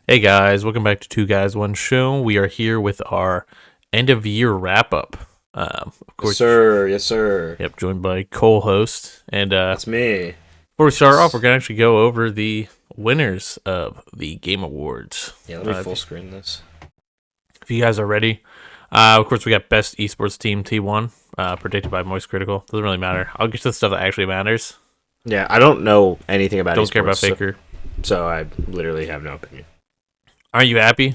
Hey guys, welcome back to Two Guys One Show. We are here with our end of year wrap up. Of Yes, course, sir. Yes, sir. yep, joined by co-host. And That's me. before we start off, we're gonna actually go over the winners of the Game Awards. Yeah, let me Uh, full screen this. if you guys are ready, of course we got best esports team T1, predicted by Moist Critical. Doesn't really matter. I'll get to the stuff that actually matters. Yeah, I don't know anything about Don't care about esports, Faker. so I literally have no opinion. Are you happy?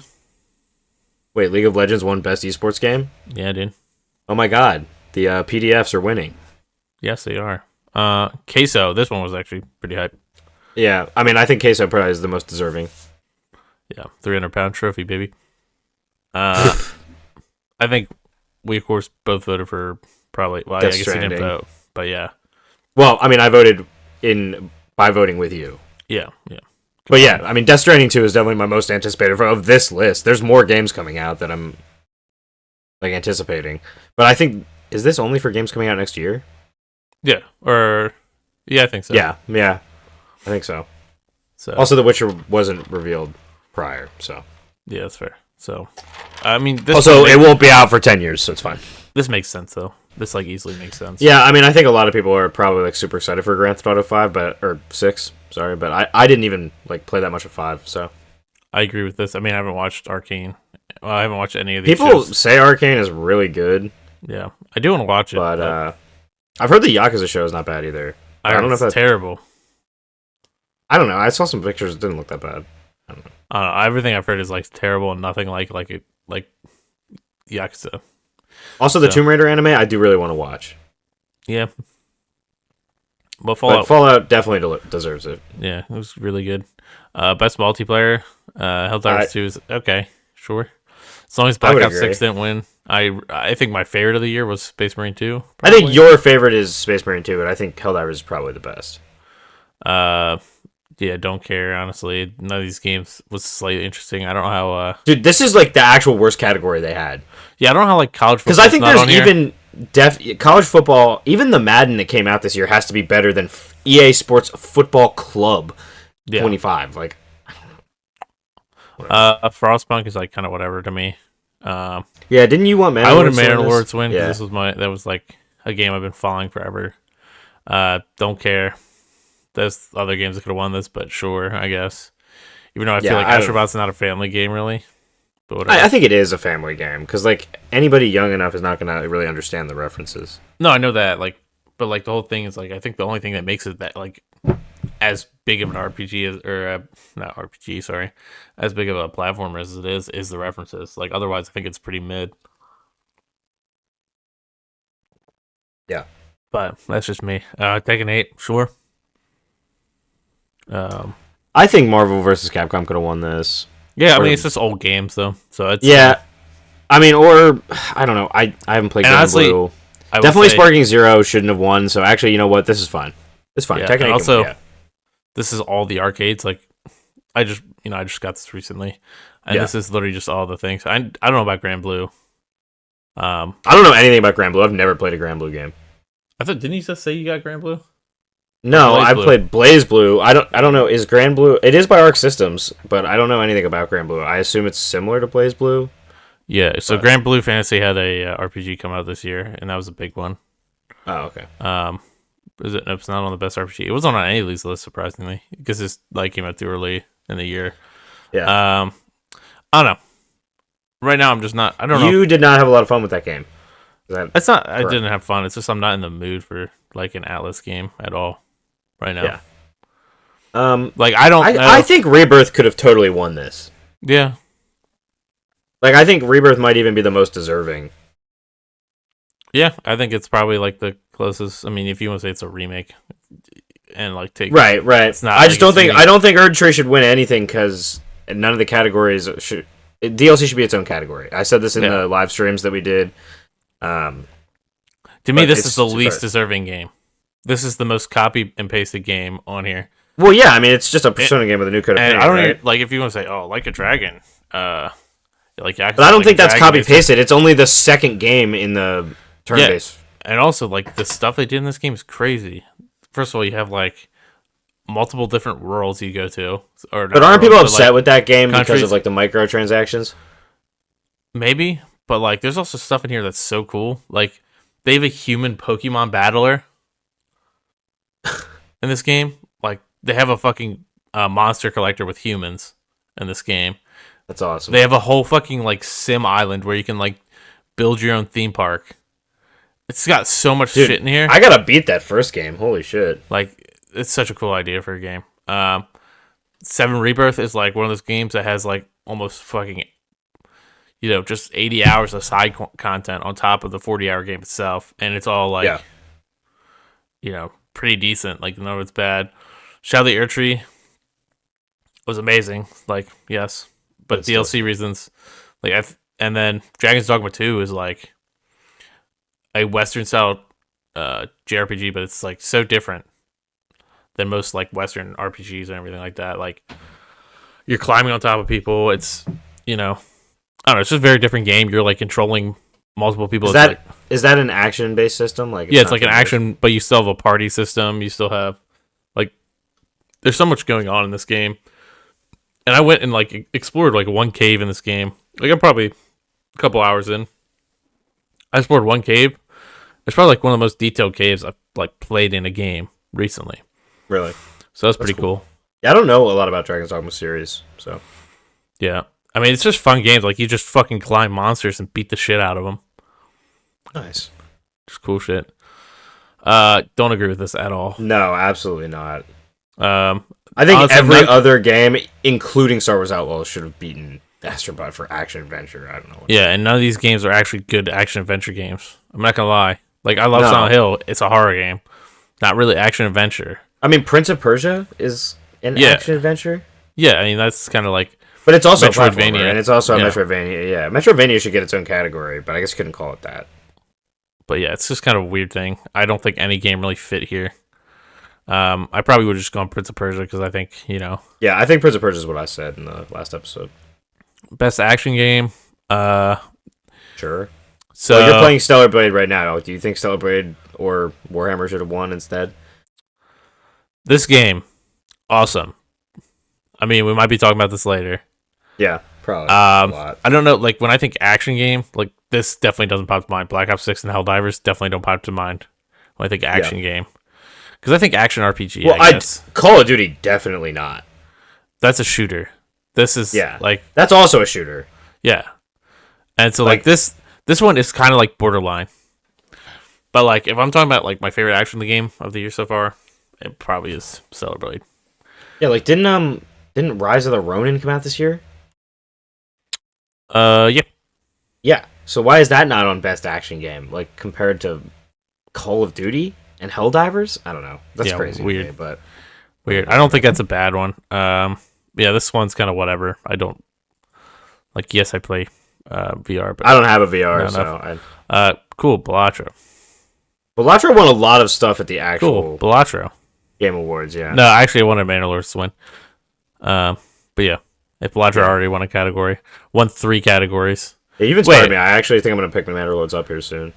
Wait, League of Legends won best esports game? Yeah, dude. Oh my god, the PDFs are winning. Yes, they are. Queso. This one was actually pretty hype. Yeah, I mean, I think Queso probably is the most deserving. Yeah, 300-pound trophy, baby. I think we, of course, both voted for probably. Well, I Death guess you didn't Stranding. vote, but yeah, Well, I mean, I voted by voting with you. yeah. But yeah, I mean, Death Stranding 2 is definitely my most anticipated of this list. There's more games coming out that I'm like anticipating. But I think, is this only for games coming out next year? Yeah, I think so. Yeah, I think so. So Also, The Witcher wasn't revealed prior, so. yeah, that's fair. So, I mean, this Also, one it won't be out for 10 years, so it's fine. this makes sense though. This like easily makes sense. Yeah, I mean, I think a lot of people are probably like super excited for Grand Theft Auto 5, or 6, sorry, but I didn't even like play that much of 5, so. I agree with this. I mean, I haven't watched Arcane. Well, I haven't watched any of these People shows. say Arcane is really good, Yeah, I do want to watch it, but I've heard the Yakuza show is not bad either. I don't know if it's that's terrible. I don't know. I saw some pictures; it didn't look that bad. I don't know. Everything I've heard is like terrible and nothing like it like Yakuza. Also, the So. Tomb Raider anime, I do really want to watch. Yeah. But But Fallout definitely deserves it. yeah, it was really good. Best multiplayer, Helldivers 2 is okay, sure. As long as I would Black Ops agree. 6 didn't win. I think my favorite of the year was Space Marine 2. I think probably. your favorite is Space Marine 2, but I think Helldivers is probably the best. Uh, yeah, don't care, honestly. None of these games was slightly interesting. I don't know how, Dude, this is like the actual worst category they had. yeah, I don't know how, like, college football Because I think not there's on here. even college football, even the Madden that came out this year has to be better than EA Sports Football Club Yeah. 25. Like, Frostpunk is, like, kind of whatever to me. yeah, didn't you want I wanted Man Man Awards win because Yeah. that was, like, a game I've been following forever. Don't care. There's other games that could have won this, but sure, I guess. Even though I feel Yeah, like I don't- Astrobot's not a family game, really. But whatever. I think it is a family game because like anybody young enough is not gonna really understand the references. No, I know that. Like, but like the whole thing is like I think the only thing that makes it that like as big of an RPG as not RPG, sorry, as big of a platformer as it is the references. Like otherwise, I think it's pretty mid. Yeah. But that's just me. Tekken 8, sure. Um, I think Marvel vs. Capcom could have won this. yeah, I Or- mean it's just old games though, so it's Yeah, I mean, or I don't know. I haven't played And Grand honestly, Blue. I would Definitely say- Sparking Zero shouldn't have won. So actually, you know what? This is fine. It's fine. Yeah, Tekken 8 and also- yeah. This is all the arcades. Like I just got this recently, and Yeah. this is literally just all the things. I don't know about Grand Blue. I don't know anything about Grand Blue. I've never played a Grand Blue game. I thought didn't you just say you got Grand Blue? No, Blaze I Blue. played Blaze Blue. I don't know. Is Grand Blue? It is by Arc Systems, but I don't know anything about Grand Blue. I assume it's similar to Blaze Blue. Yeah. So But- Grand Blue Fantasy had a RPG come out this year, and that was a big one. Oh, okay. Is it? Nope, it's not on the best RPG. It wasn't on any of these lists, surprisingly, because this like came out too early in the year. Yeah. I don't know. Right now, I'm just not. I don't know. You did not have a lot of fun with that game. Is that It's not. I correct? didn't have fun. It's just I'm not in the mood for like an Atlas game at all right now. Yeah. Like I don't. know. I think Rebirth could have totally won this. Yeah. Like I think Rebirth might even be the most deserving. Yeah, I think it's probably like the closest. I mean, if you want to say it's a remake, and like take Right. It's not I like just don't it's think unique. I don't think Erdtree should win anything because none of the categories should. DLC should be its own category. I said this in Yeah. the live streams that we did. To me, but this it's is the too least far. deserving game. This is the most copy and pasted game on here, Well, yeah, I mean it's just a Persona game with a new code of and paint, I don't right? even, like if you want to say, "Oh, like a dragon," like Yakuza, But I don't like think a that's dragon, copy it's just- pasted. It's only the second game in the turn-based. And also, like the stuff they did in this game is crazy. First of all, you have like multiple different worlds you go to, or But not aren't worlds, people but upset like with that game because of countries. like the microtransactions? Maybe, but like there's also stuff in here that's so cool. Like they have a human Pokemon battler in this game. Like they have a fucking monster collector with humans in this game. That's awesome. They have a whole fucking like sim island where you can like build your own theme park. It's got so much Dude, shit in here. I gotta beat that first game. Holy shit. Like it's such a cool idea for a game. Seven Rebirth is like one of those games that has like almost fucking just 80 hours of side content on top of the 40-hour game itself, and it's all Yeah. like pretty decent. Like none of it's bad. Shadow of the Earth Tree was amazing. Like yes, But but it's still DLC reasons. Like and then Dragon's Dogma 2 is like a Western style JRPG, but it's like so different than most like Western RPGs and everything like that. Like you're climbing on top of people. It's I don't know. It's just a very different game. You're like controlling multiple people. Is It's that like is that an action based system? Like yeah, it's not like an turn based? action, but you still have a party system. You still have like there's so much going on in this game. And I went and like explored like one cave in this game. Like I'm probably a couple hours in. I explored one cave. It's probably like one of the most detailed caves I've like played in a game recently. Really? So that's That's pretty cool. Yeah, I don't know a lot about Dragon's Dogma series, so Yeah. I mean, it's just fun games. Like you just fucking climb monsters and beat the shit out of them. nice. Just cool shit. Don't agree with this at all. No, absolutely not. Um, I think honestly, every other game, including Star Wars Outlaws, should have beaten Astrobot for action adventure. I don't know. yeah, and none of these games are actually good action adventure games. I'm not gonna lie. Like I love No. Silent Hill. It's a horror game, not really action adventure. I mean, Prince of Persia is an Yeah, action adventure, yeah. I mean that's kind of like but it's also a Metroidvania. platformer, and it's also a Yeah. Metroidvania. Yeah, Metroidvania should get its own category, but I guess you couldn't call it that. But yeah, it's just kind of a weird thing. I don't think any game really fit here. I probably would have just gone Prince of Persia because I think Yeah, I think Prince of Persia is what I said in the last episode. best action game. Sure. So Well, you're playing Stellar Blade right now. Do you think Stellar Blade or Warhammer should have won instead? this game, awesome. I mean, we might be talking about this later. Yeah, probably. A lot. I don't know. Like when I think action game, like this definitely doesn't pop to mind. Black Ops 6 and Helldivers definitely don't pop to mind when I think action game. Because I think action RPG. Well, I guess Call of Duty definitely not. that's a shooter. This is like that's also a shooter. yeah, and so like this one is kind of like borderline. But like if I'm talking about like my favorite action game of the year so far, it probably is Stellar Blade. Yeah, like didn't Rise of the Ronin come out this year? Yeah. Yeah. So why is that not on best action game? Like compared to Call of Duty and Helldivers? I don't know. That's Yeah, crazy. weird. To me, but Weird. I don't think that's a bad one. Yeah, this one's kind of whatever. I don't like. Yes, I play VR, but I don't have a VR, not so cool. Balatro. Balatro won a lot of stuff at the actual Cool. Balatro. Game Awards. Yeah. No, actually, I wanted Mandalore to win. But yeah, if Balatro already won a category, won 3 categories. Yeah, you've inspired me. I actually think I'm gonna pick my Mandalords up here soon.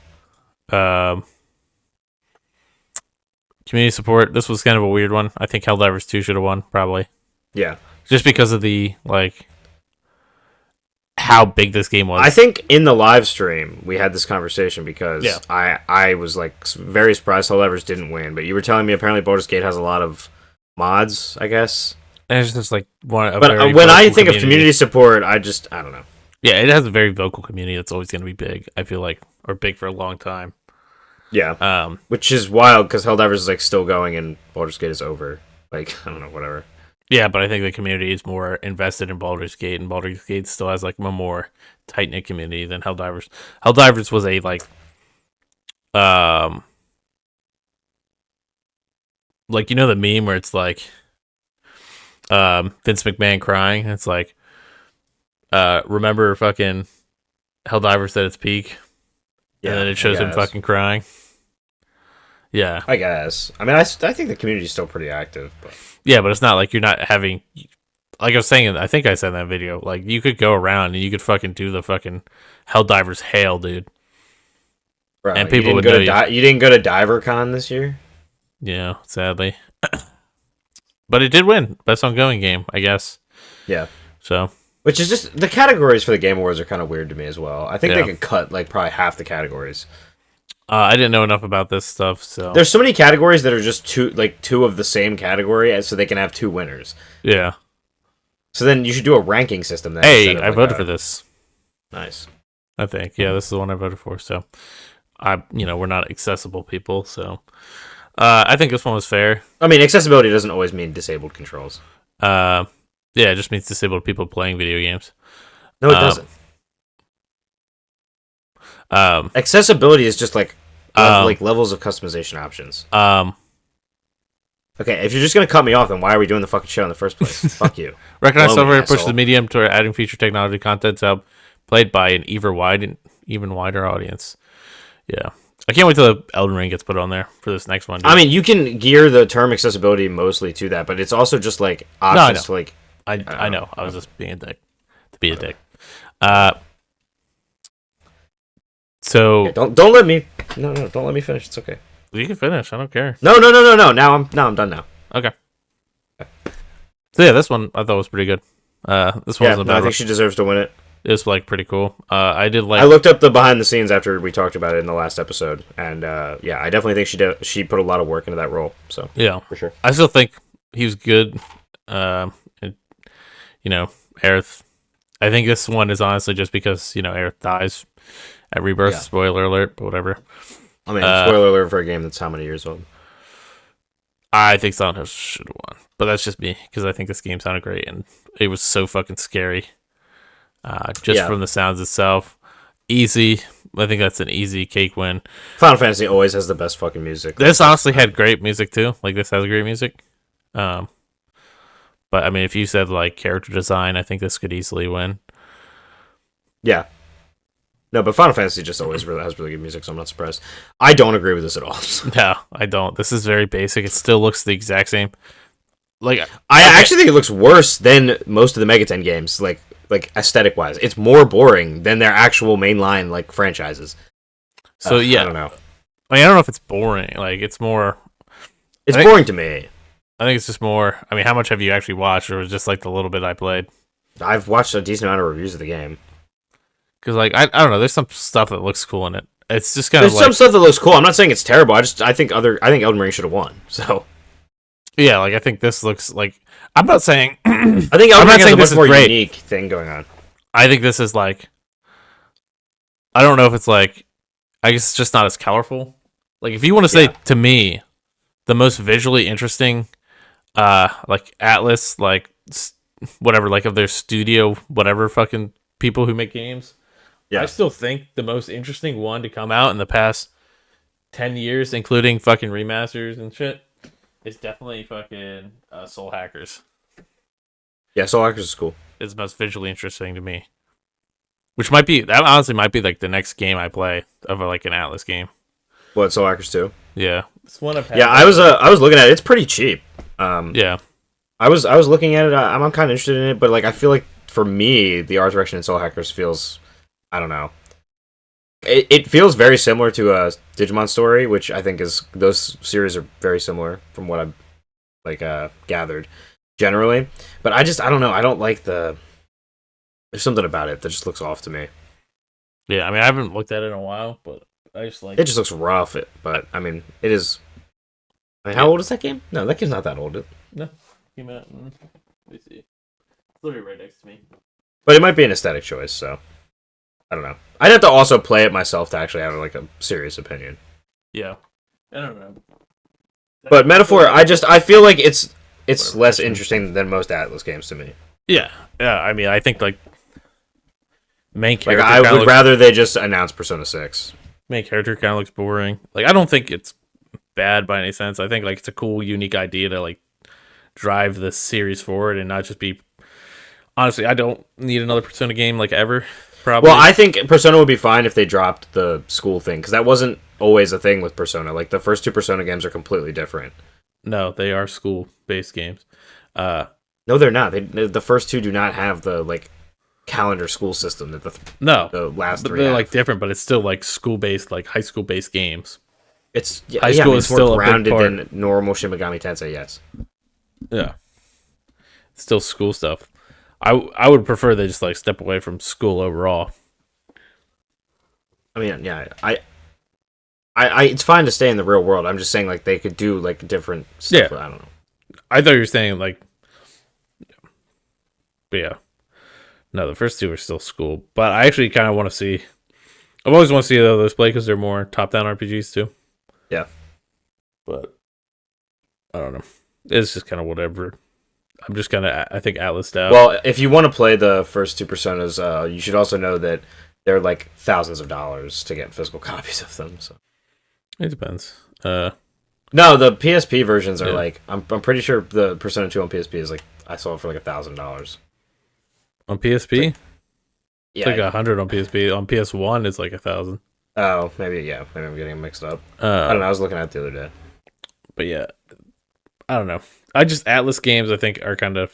Community support. This was kind of a weird one. I think Helldivers 2 should have won, probably. Yeah. Just because of the like how big this game was. I think in the live stream we had this conversation because Yeah. I was like very surprised Helldivers didn't win, but you were telling me apparently Baldur's Gate has a lot of mods, I guess. And it's just like one. But when I think of community support, I don't know. Yeah, it has a very vocal community that's always going to be big. I feel like, or big for a long time. Yeah. Which is wild because Helldivers is like still going and Baldur's Gate is over. Like I don't know, whatever. Yeah, but I think the community is more invested in Baldur's Gate, and Baldur's Gate still has like a more tight knit community than Helldivers. Helldivers was a like the meme where it's like Vince McMahon crying. It's like remember fucking Helldivers at its peak, and then it shows him fucking crying. Yeah, I guess. I mean, I think the community is still pretty active, but yeah, but it's not like you're not having. Like I was saying, I think I said in that video, like you could go around and you could fucking do the fucking Helldivers hail, dude. bro, And people would know you. You didn't go to DiverCon this year? Yeah, sadly. but it did win best ongoing game, I guess. Yeah. So Which is just the categories for the Game Awards are kind of weird to me as well. I think they yeah, could cut like probably half the categories. I didn't know enough about this stuff, so There's so many categories that are just two of the same category, so they can have two winners. yeah. So then you should do a ranking system. Then Hey, instead of I voted for this. Nice. I think this is the one I voted for. So we're not accessible people, so I think this one was fair. I mean, accessibility doesn't always mean disabled controls. Yeah, it just means disabled people playing video games. No, it doesn't. Accessibility is just like levels of customization options. Okay, if you're just gonna cut me off, then why are we doing the fucking show in the first place? Fuck you. Recognized Blow me, software pushes asshole. the medium toward adding feature technology content to help played by an even wider audience. Yeah. I can't wait till Elden Ring gets put on there for this next one. Dude. I mean, you can gear the term accessibility mostly to that, but it's also just like options to like. I know. I was just being a dick. To be a dick. So Okay, don't let me. No, don't let me finish. It's okay. you can finish. I don't care. No. Now I'm done now. Okay. So yeah, this one I thought was pretty good. This Yeah, wasn't no, I bad. think she deserves to win it. It's like pretty cool. I did like. I looked up the behind the scenes after we talked about it in the last episode, and yeah, I definitely think she put a lot of work into that role. So Yeah, for sure. I still think he was good. And, Aerith. I think this one is honestly just because Aerith dies at Rebirth. Yeah. Spoiler alert, but whatever. I mean, spoiler alert for a game that's how many years old? I think Silent Hill should have won, but that's just me because I think this game sounded great and it was so fucking scary. From the sounds itself, easy. I think that's an easy cake win. Final Fantasy always has the best fucking music. This honestly had great music too. Like this has great music. But I mean, if you said like character design, I think this could easily win. Yeah. No, but Final Fantasy just always really has really good music, so I'm not surprised. I don't agree with this at all. No, I don't. This is very basic. It still looks the exact same. Like I actually think it looks worse than most of the Mega 10 games, like aesthetic wise. It's more boring than their actual mainline like franchises. So yeah, I don't know. I mean, I don't know if it's boring. Like it's more. It's boring to me. I think it's just more. I mean, how much have you actually watched, or was it just like the little bit I played? I've watched a decent amount of reviews of the game. Because like I don't know, there's some stuff that looks cool in it. It's just kind There's of like some stuff that looks cool. I'm not saying it's terrible. I think Elden Ring should have won. So yeah, like I think this looks like I'm not saying I think I'm Elden not Ring has saying a this much is more great. unique thing going on. I think this is like I don't know if it's like I guess it's just not as colorful. Like if you want to say to me the most visually interesting like Atlas whatever like of their studio whatever fucking people who make games. Yeah. I still think the most interesting one to come out in the past 10 years, including fucking remasters and shit, is definitely fucking Soul Hackers. Yeah, Soul Hackers is cool. It's most visually interesting to me. Which that honestly might be like the next game I play of like an Atlas game. What, Soul Hackers 2? Yeah. It's one I've had. Yeah, I was looking at it. It's pretty cheap. Yeah. I was looking at it. I'm kind of interested in it, but like I feel like for me, the art direction in Soul Hackers feels, I don't know. It feels very similar to a Digimon Story, which I think is those series are very similar from what I've like gathered generally. But I don't know. I don't like there's something about it that just looks off to me. Yeah, I mean I haven't looked at it in a while, but I just like it. Just looks rough. But I mean, it is. I mean, how old is that game? No, that game's not that old. No, came out. Let me see. It's literally right next to me. But it might be an aesthetic choice, so I don't know. I'd have to also play it myself to actually have like a serious opinion. Yeah, I don't know. But Metaphor, I feel like it's less interesting than most Atlas games to me. Yeah. I mean, I think like main Like character. I would rather they just announce Persona 6. Main character kind of looks boring. Like I don't think it's bad by any sense. I think like it's a cool, unique idea to like drive the series forward and not just be. Honestly, I don't need another Persona game like ever. Probably. Well, I think Persona would be fine if they dropped the school thing, because that wasn't always a thing with Persona. Like, the first two Persona games are completely different. No, they are school-based games. No, they're not. The first two do not have the, like, calendar school system that the last three they're, have. like, different, but it's still, like, school-based, like, high school-based games. It's High school I mean, is it's more still a big grounded part. than normal Shin Megami Tensei, yes. Yeah, still school stuff. I would prefer they just like step away from school overall. I mean, yeah, it's fine to stay in the real world. I'm just saying like they could do like different Yeah, stuff. I don't know. I thought you were saying like, but yeah, no, the first two are still school. But I actually kind of want to see. I've always want to see how those play because they're more top-down RPGs too. Yeah. But I don't know. It's just kind of whatever. I'm just kind of, I think, Atlas out. Well, if you want to play the first two Personas, you should also know that they're like thousands of dollars to get physical copies of them. So It depends. no, the PSP versions are Yeah. like I'm pretty sure the Persona 2 on PSP is like I saw it for like $1,000. On PSP, Like, it's yeah. like 100 on PSP. On PS1, it's like 1,000. Oh, maybe yeah. Maybe I'm getting them mixed up. I don't know. I was looking at it the other day. But yeah, I don't know. I just Atlas games. I think are kind of.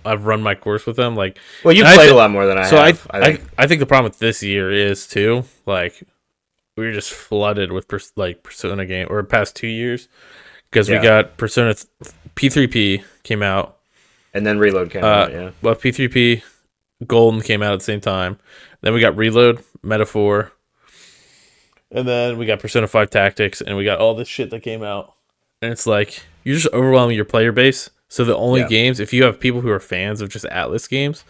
I've run my course with them. Like, Well, you and played a lot more than I so have. I think the problem with this year is too like we were just flooded with Persona game or past 2 years because we Yeah. got Persona P3P came out. And then Reload came out. Yeah. Well, P3P Golden came out at the same time. Then we got Reload, Metaphor, and then we got Persona 5 Tactics, and we got all this shit that came out. And it's like you're just overwhelming your player base. So the only Yeah. games, if you have people who are fans of just Atlas games,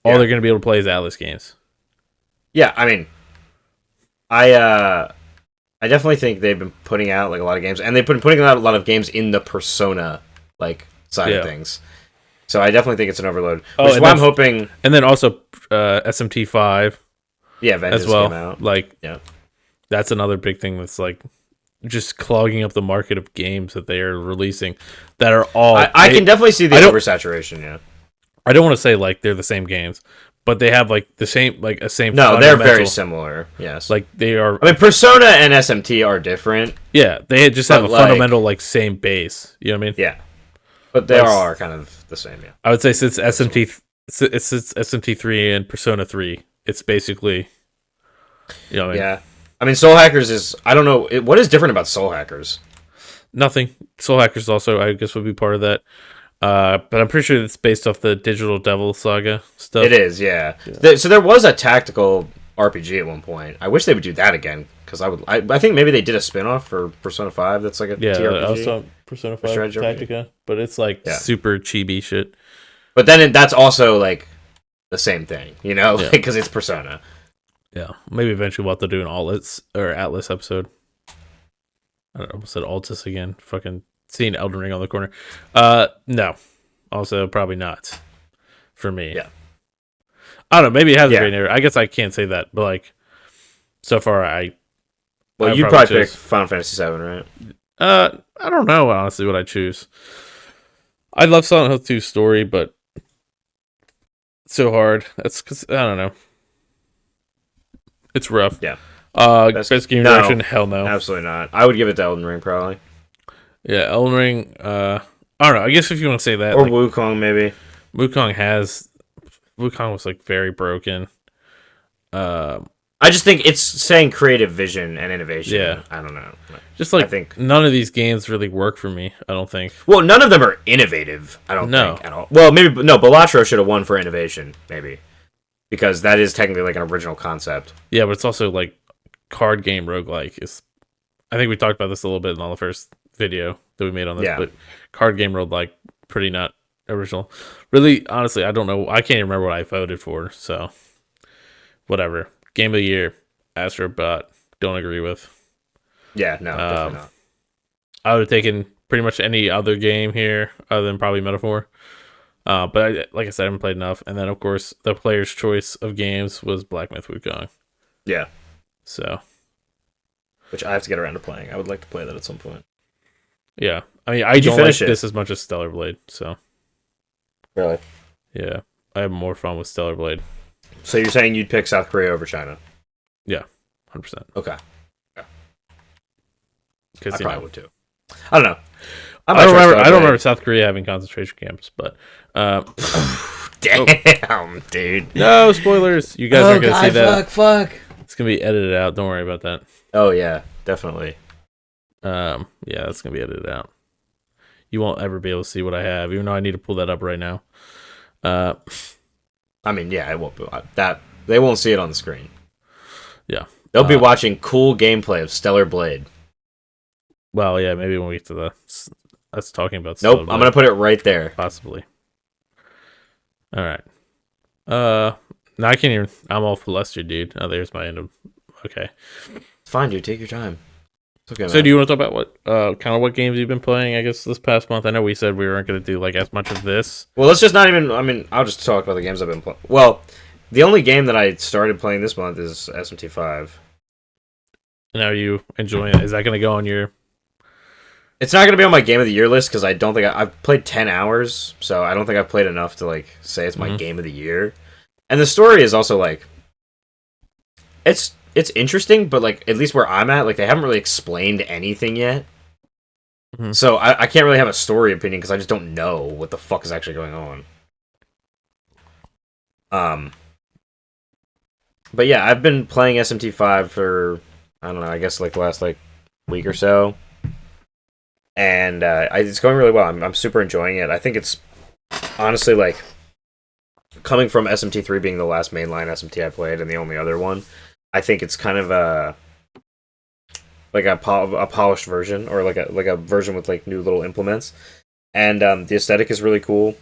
all Yeah. they're going to be able to play is Atlas games. Yeah. I mean, I definitely think they've been putting out like a lot of games, and they've been putting out a lot of games in the Persona like side of things. So I definitely think it's an overload. Which is why I'm hoping. And then also SMT 5 Yeah, Vengeance as well. came out. Like, Yeah. that's another big thing that's like just clogging up the market of games that they are releasing that are all. I can definitely see the oversaturation. Yeah. I don't want to say like they're the same games, but they have like the same like a same. No, they're very similar. Yes. Like they are. I mean, Persona and SMT are different. Yeah, they just have a But, like- fundamental like same base. You know what I mean? Yeah. But they Like- are kind of the same. Yeah. I would say since it's SMT 3 and Persona 3, it's basically. You know what I mean? Yeah. I mean, Soul Hackers is. I don't know. What is different about Soul Hackers? Nothing. Soul Hackers also, I guess, would be part of that. But I'm pretty sure it's based off the Digital Devil Saga stuff. It is, yeah. So there was a tactical RPG at one point. I wish they would do that again because I think maybe they did a spin-off for Persona 5 that's like a Yeah, TRPG. also Persona 5 strategy RPG. Tactica, but it's like super chibi shit. But then that's also like the same thing, you know, Yeah. because it's Persona. Yeah, maybe eventually we'll have to do an Atlas episode. I almost said Altus again. Fucking seeing Elden Ring on the corner. No. Also, probably not for me. Yeah. I don't know. Maybe it has a Yeah. great narrative. I guess I can't say that, but like, so far Well, I'd you'd probably pick choose- Final Fantasy 7, right? I don't know honestly what I choose. I love Silent Hill 2's story, but it's so hard. That's because I don't know. It's rough. Yeah. Best game no. direction? Hell no. Absolutely not. I would give it to Elden Ring probably, Yeah, Elden Ring. I don't know. I guess if you want to say that, or like, Wukong maybe. Wukong was like very broken. I just think it's saying creative vision and innovation. Yeah. I don't know. Just like I think none of these games really work for me. I don't think. Well, none of them are innovative. I don't No. think at all. Well, maybe no. Balatro should have won for innovation, maybe, because that is technically like an original concept. Yeah, but it's also like card game roguelike. I think we talked about this a little bit in the first video that we made on this. Yeah. But card game roguelike, pretty not original. Really, honestly, I don't know. I can't even remember what I voted for. So, whatever. Game of the year, Astrobot. Don't agree with. Yeah, no, definitely not. I would have taken pretty much any other game here other than probably Metaphor. But like I said, I haven't played enough. And then, of course, the player's choice of games was Black Myth Wukong. Yeah, So, which I have to get around to playing. I would like to play that at some point. yeah. I mean, I Did you don't like finish it? this as much as Stellar Blade. So, Really? yeah. I have more fun with Stellar Blade. So you're saying you'd pick South Korea over China? 100%. Okay, Because I probably would too. I don't know. I don't remember South Korea having concentration camps, but Damn, dude. no spoilers. You guys aren't gonna see that. Fuck. It's gonna be edited out. Don't worry about that. Oh yeah, definitely. Yeah, that's gonna be edited out. You won't ever be able to see what I have, even though I need to pull that up right now. Uh, I mean, yeah, it won't be that they won't see it on the screen. yeah. They'll be watching cool gameplay of Stellar Blade. Well, yeah, maybe when we get to us talking about Nope, Stellar I'm Blade, gonna put it right there. possibly. All right. No, I can't even. I'm all flustered, dude. Oh, there's my end of. Okay. It's fine, dude. Take your time. It's okay, So, man. do you want to talk about kind of what games you've been playing? I guess this past month. I know we said we weren't going to do like as much of this. Well, let's just not even. I mean, I'll just talk about the games I've been playing. Well, the only game that I started playing this month is SMT5. And are you enjoying it? Is that going to go on your? It's not gonna be on my game of the year list because I don't think I've played 10 hours, so I don't think I've played enough to like say it's my game of the year. And the story is also like, it's interesting, but like at least where I'm at, like they haven't really explained anything yet. So I can't really have a story opinion because I just don't know what the fuck is actually going on. But yeah, I've been playing SMT5 for I don't know, I guess like the last like week or so, and it's going really well. I'm super enjoying it. I think it's honestly like coming from SMT3 being the last mainline SMT I played and the only other one. I think it's kind of a like a polished version or like a version with like new little implements, and the aesthetic is really cool.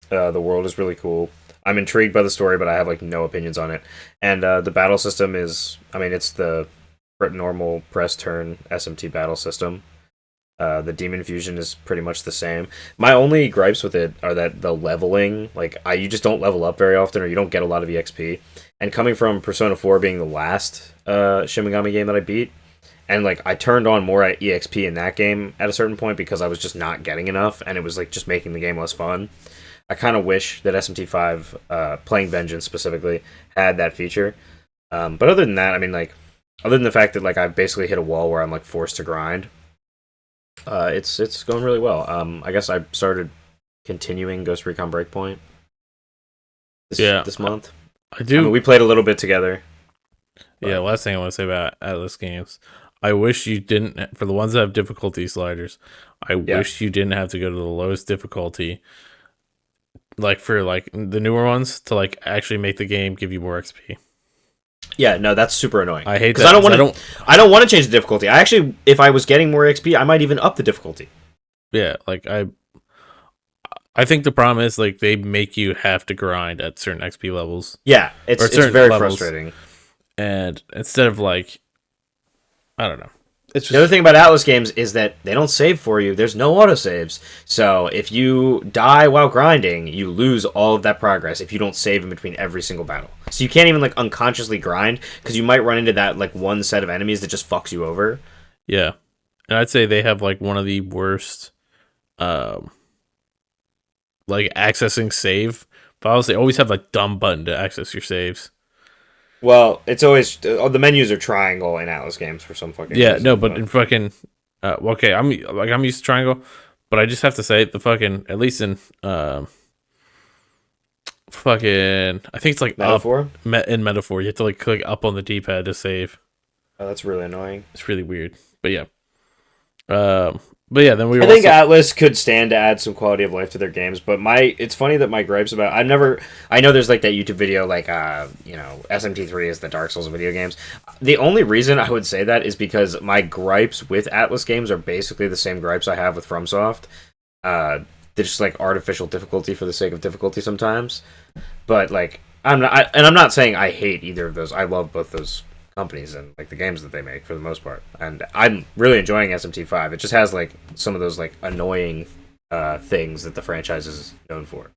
The world is really cool. I'm intrigued by the story, but I have like no opinions on it. And the battle system is, I mean, it's the normal press turn SMT battle system. The demon fusion is pretty much the same. My only gripes with it are that the leveling, like you just don't level up very often, or you don't get a lot of EXP. And coming from Persona 4 being the last Shin Megami game that I beat, and like I turned on more at EXP in that game at a certain point because I was just not getting enough, and it was like just making the game less fun. I kind of wish that SMT5, playing Vengeance specifically, had that feature. But other than that, I mean, like, other than the fact that like I've basically hit a wall where I'm like forced to grind, it's going really well. I guess I started continuing Ghost Recon Breakpoint this month. I do. I mean, we played a little bit together. Yeah, last thing I want to say about Atlas games, I wish you didn't, for the ones that have difficulty sliders, I wish you didn't have to go to the lowest difficulty, like for like the newer ones, to like actually make the game give you more XP. Yeah, no, that's super annoying. I hate because that. I don't want to change the difficulty. I actually, if I was getting more XP, I might even up the difficulty. Yeah, like I think the problem is like they make you have to grind at certain XP levels. Yeah, it's very frustrating. And instead of like, I don't know. It's the other thing about Atlas games is that they don't save for you. There's no autosaves. So if you die while grinding, you lose all of that progress if you don't save in between every single battle. So you can't even like unconsciously grind because you might run into that like one set of enemies that just fucks you over. Yeah. And I'd say they have like one of the worst like accessing save files. They always have like dumb button to access your saves. Well, it's always the menus are triangle in Atlas games for some fucking reason, no, but in fucking okay, I'm used to triangle, but I just have to say the fucking at least in fucking I think it's like Metaphor in Metaphor you have to like click up on the D-pad to save. Oh, that's really annoying. It's really weird, but yeah. But yeah, then I think Atlas could stand to add some quality of life to their games, but it's funny that my gripes about I know there's like that YouTube video like SMT3 is the Dark Souls of video games. The only reason I would say that is because my gripes with Atlas games are basically the same gripes I have with FromSoft. They're just like artificial difficulty for the sake of difficulty sometimes. But like I'm not saying I hate either of those. I love both those companies and like the games that they make for the most part, and I'm really enjoying SMT5. It just has like some of those like annoying things that the franchise is known for.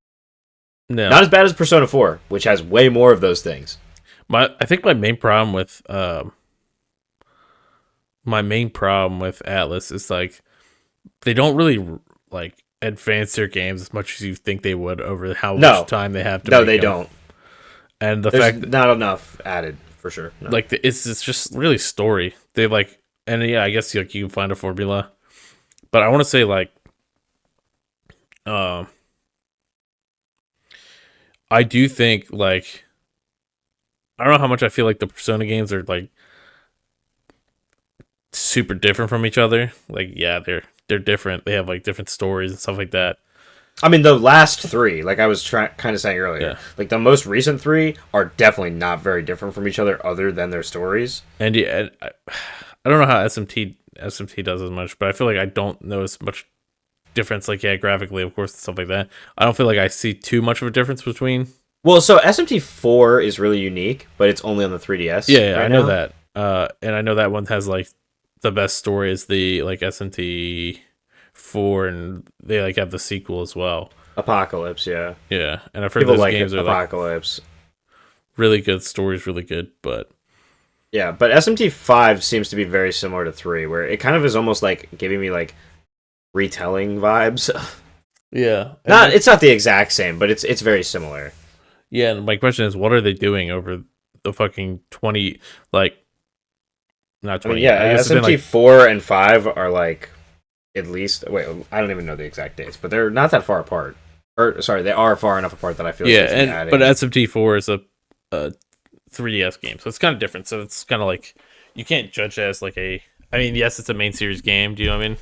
No, not as bad as Persona 4, which has way more of those things. I think my main problem with Atlas is like they don't really like advance their games as much as you think they would over how much time they have to. No, they don't. And the There's fact that not enough added. For sure, no. Like it's just really story. They like, and yeah, I guess like you can find a formula, but I want to say like, I do think like, I don't know how much I feel like the Persona games are like super different from each other. Like yeah, they're they're different. They have like different stories and stuff like that. I mean, the last three, like I was kind of saying earlier, Yeah, like the most recent three are definitely not very different from each other, other than their stories. and yeah, I don't know how SMT does as much, but I feel like I don't notice much difference. Like yeah, graphically, of course, and stuff like that. I don't feel like I see too much of a difference between. Well, so SMT4 is really unique, but it's only on the 3DS Yeah, right I know now. that. And I know that one has like the best story is the like SMT4, and they like have the sequel as well. Apocalypse, yeah. Yeah, and I've heard People those like games are like Apocalypse. really good. Stories really good, but Yeah, but SMT5 seems to be very similar to 3, where it kind of is almost like giving me like retelling vibes. yeah, and Not then it's not the exact same, but it's very similar. yeah. And my question is, what are they doing over the fucking 20? Like not I mean, 20. I yeah, guess it's been like SMT4 and 5 are like at least wait, I don't even know the exact dates, but they're not that far apart. Or sorry, they are far enough apart that I feel like yeah, they should be but adding. SMT4 is a 3DS game, so it's kind of different. So it's kind of like you can't judge it as like a. I mean, yes, it's a main series game. Do you know what I mean?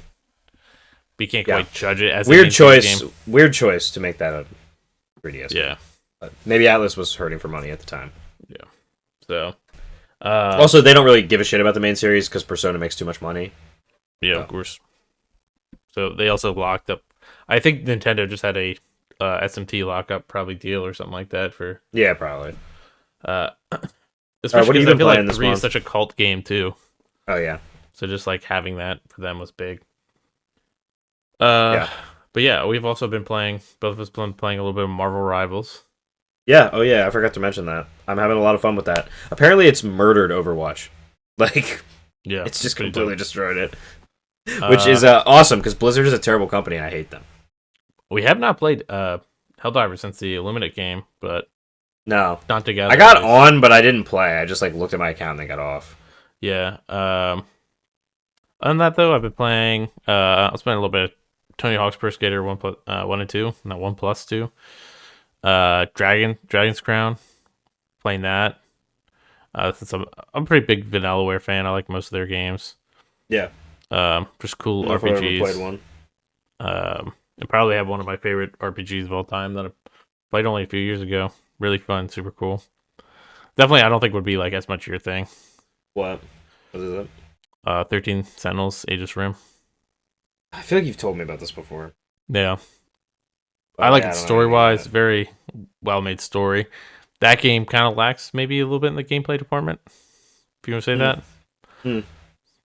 But you can't Yeah, quite judge it as a weird main series game. choice. Weird choice to make that a 3DS game. Yeah, But maybe Atlas was hurting for money at the time. yeah. So, uh, Also, they don't really give a shit about the main series because Persona makes too much money. yeah, of So course. So they also locked up. I think Nintendo just had a SMT lockup probably deal or something like that for yeah, probably. uh, All right, especially what have you because I been feel playing like this three is month? such a cult game too. Oh yeah, So just like having that for them was big. Uh, yeah, but yeah, we've also been playing. Both of us been playing a little bit of Marvel Rivals. yeah. Oh yeah, I forgot to mention that. I'm having a lot of fun with that. Apparently, it's murdered Overwatch. Like, Yeah, it's it's just pretty completely dope. destroyed it, which Uh, is awesome because Blizzard is a terrible company. I hate them. we have not played Helldivers since the Illuminate game, but No, not I together at got least. on, but I didn't play. I just like looked at my account and then got off. Yeah. Other than that though, I've been playing. I was playing a little bit of Tony Hawk's Pro Skater 1 and 2, not 1+2. Dragon's Crown, playing that. Since I'm a pretty big Vanillaware fan, I like most of their games. Yeah, Just I cool don't know if I've ever played RPGs. one. And probably have one of my favorite RPGs of all time that I played only a few years ago. Really fun, super cool. Definitely, I don't think would be like as much your thing. What? What is it? 13 Sentinels, Aegis Rim. I feel like you've told me about this before. Yeah, I But like yeah, it I don't know story anything about wise. it. Very well made story. That game kind of lacks maybe a little bit in the gameplay department, if you want to say Hmm. that. Hmm.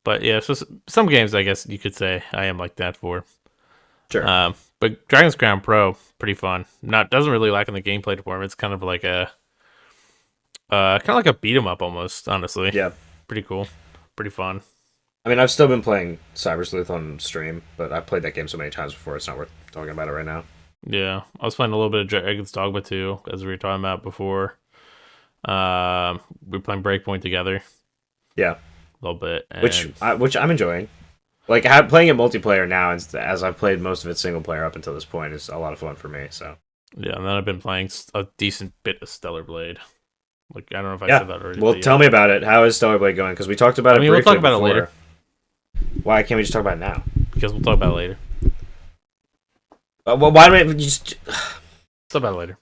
But yeah, so some games I guess you could say I am like that for. Sure. But Dragon's Crown Pro, pretty fun. Not doesn't really lack in the gameplay department. It's kind of like a kind of like a beat 'em up almost. Honestly, Yeah. pretty cool, pretty fun. I mean, I've still been playing Cyber Sleuth on stream, but I've played that game so many times before. It's not worth talking about it right now. Yeah, I was playing a little bit of Dragon's Dogma too, as we were talking about before. We were playing Breakpoint together a Yeah, little bit, which and which I'm enjoying. Like playing it multiplayer now, as I've played most of it single player up until this point, is a lot of fun for me. So yeah, and then I've been playing a decent bit of Stellar Blade. Like I don't know if I yeah, said that already, well, but tell yeah. me about it. How is Stellar Blade going? Because we talked about I it mean, we'll briefly talk about it before. later Why can't we just talk about it now? because we'll talk about it later. Well, why don't we just Talk about it later.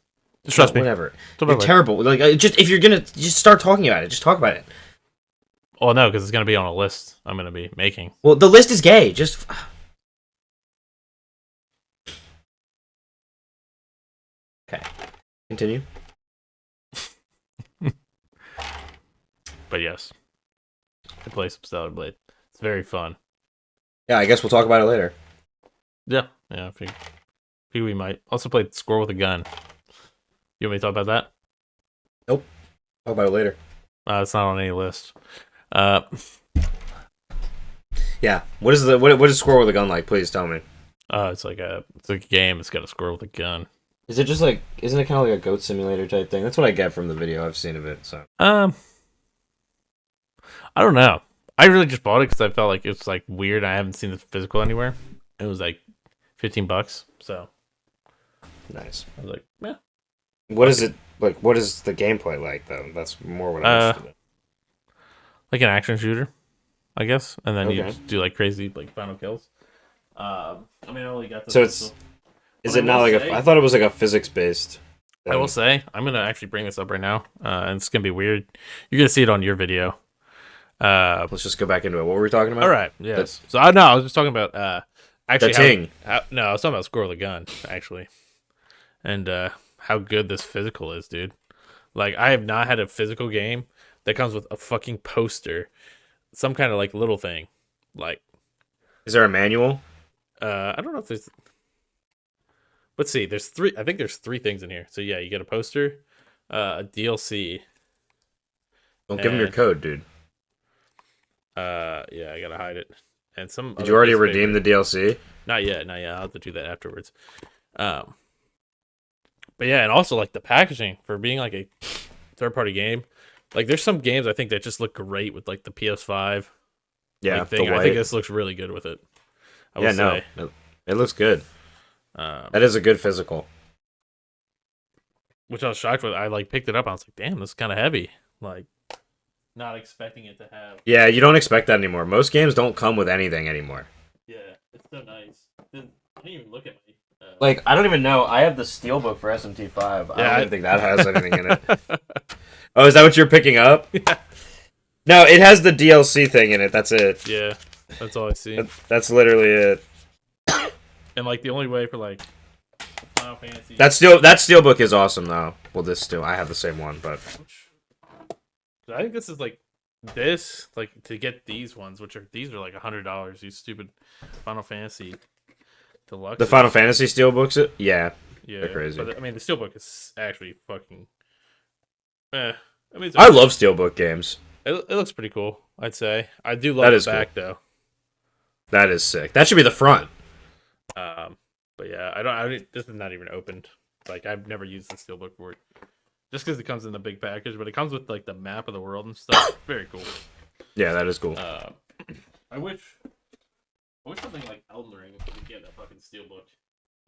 Just trust me. whatever? Talk about You're it later. terrible. Like just if you're gonna just start talking about it, just talk about it. Oh no, because it's gonna be on a list I'm gonna be making. Well, the list is gay. Just okay. Continue. But yes, I play some Stellar Blade. It's very fun. Yeah, I guess we'll talk about it later. Yeah, yeah. I think we might also play Squirrel with a Gun. You want me to talk about that? Nope. Talk about it later. It's not on any list. Uh, Yeah. What is Squirrel with a Gun like? Please tell me. it's like a game. It's got a squirrel with a gun. Is it just like isn't it kind of like a goat simulator type thing? That's what I get from the video I've seen of it. So I don't know. I really just bought it because I felt like it's like weird. I haven't seen the physical anywhere. It was like $15, so nice. I was like, yeah. What is it like? What is the gameplay like though? That's more what I'm interested Like an action shooter, I guess. And then in. you Okay. just do like crazy like final kills. I mean, I only got the So it's pistol, but is it not like a? I thought it was like a physics based I will thing. say, I'm gonna actually bring this up right now, and it's gonna be weird. You're gonna see it on your video. Uh, Let's just go back into it. What were we talking all about? right, That yes. So I know I was just talking about the actually ting. no, I was talking about Squirrel the Gun actually, and how good this physical is, dude. Like I have not had a physical game that comes with a fucking poster, some kind of like little thing, like Is there a manual? I don't know if there's. Let's see. There's three. I think there's three things in here. So yeah, you get a poster, a DLC, Don't give him your and code, dude. yeah, I gotta hide it, and some Did you other already piece of redeem paper. the DLC? Not yet, not yet. I'll have to do that afterwards. Um, but yeah, and also like the packaging for being like a third party game. Like there's some games I think that just look great with like the PS5 Yeah, like the thing. I think white. this looks really good with it. I will Yeah, no, say. it looks good. Um, That is a good physical. which I was shocked with. I like picked it up. I was like, damn, this is kind of heavy. Like not expecting it to have. Yeah, you don't expect that anymore. Most games don't come with anything anymore. Yeah, it's so nice. I didn't even look at me. Like, I don't even know. I have the steelbook for SMT5. I don't Yeah. even think that has anything in it. Oh, is that what you're picking up? No, it has the DLC thing in it. That's it. Yeah, that's all I see. That's literally it. And like the only way for like Final Fantasy. That steelbook is awesome though. Well, this still I have the same one, but I think this is like this like to get these ones, which are these are like $100. These stupid Final Fantasy the deluxe. Final Fantasy steelbooks, yeah, they're Yeah, crazy. but I mean the steelbook is actually fucking. Eh. I mean, it's I okay. love steelbook games. It looks pretty cool. I'd say I do love That the is cool. back though. That is sick. That should be the front. Um, but yeah, I don't. This is not even opened. Like I've never used the steelbook for it, just because it comes in the big package. But it comes with like the map of the world and stuff. Very cool. Yeah, that is cool. I wish. I wish something like Elden Ring would get a fucking steelbook.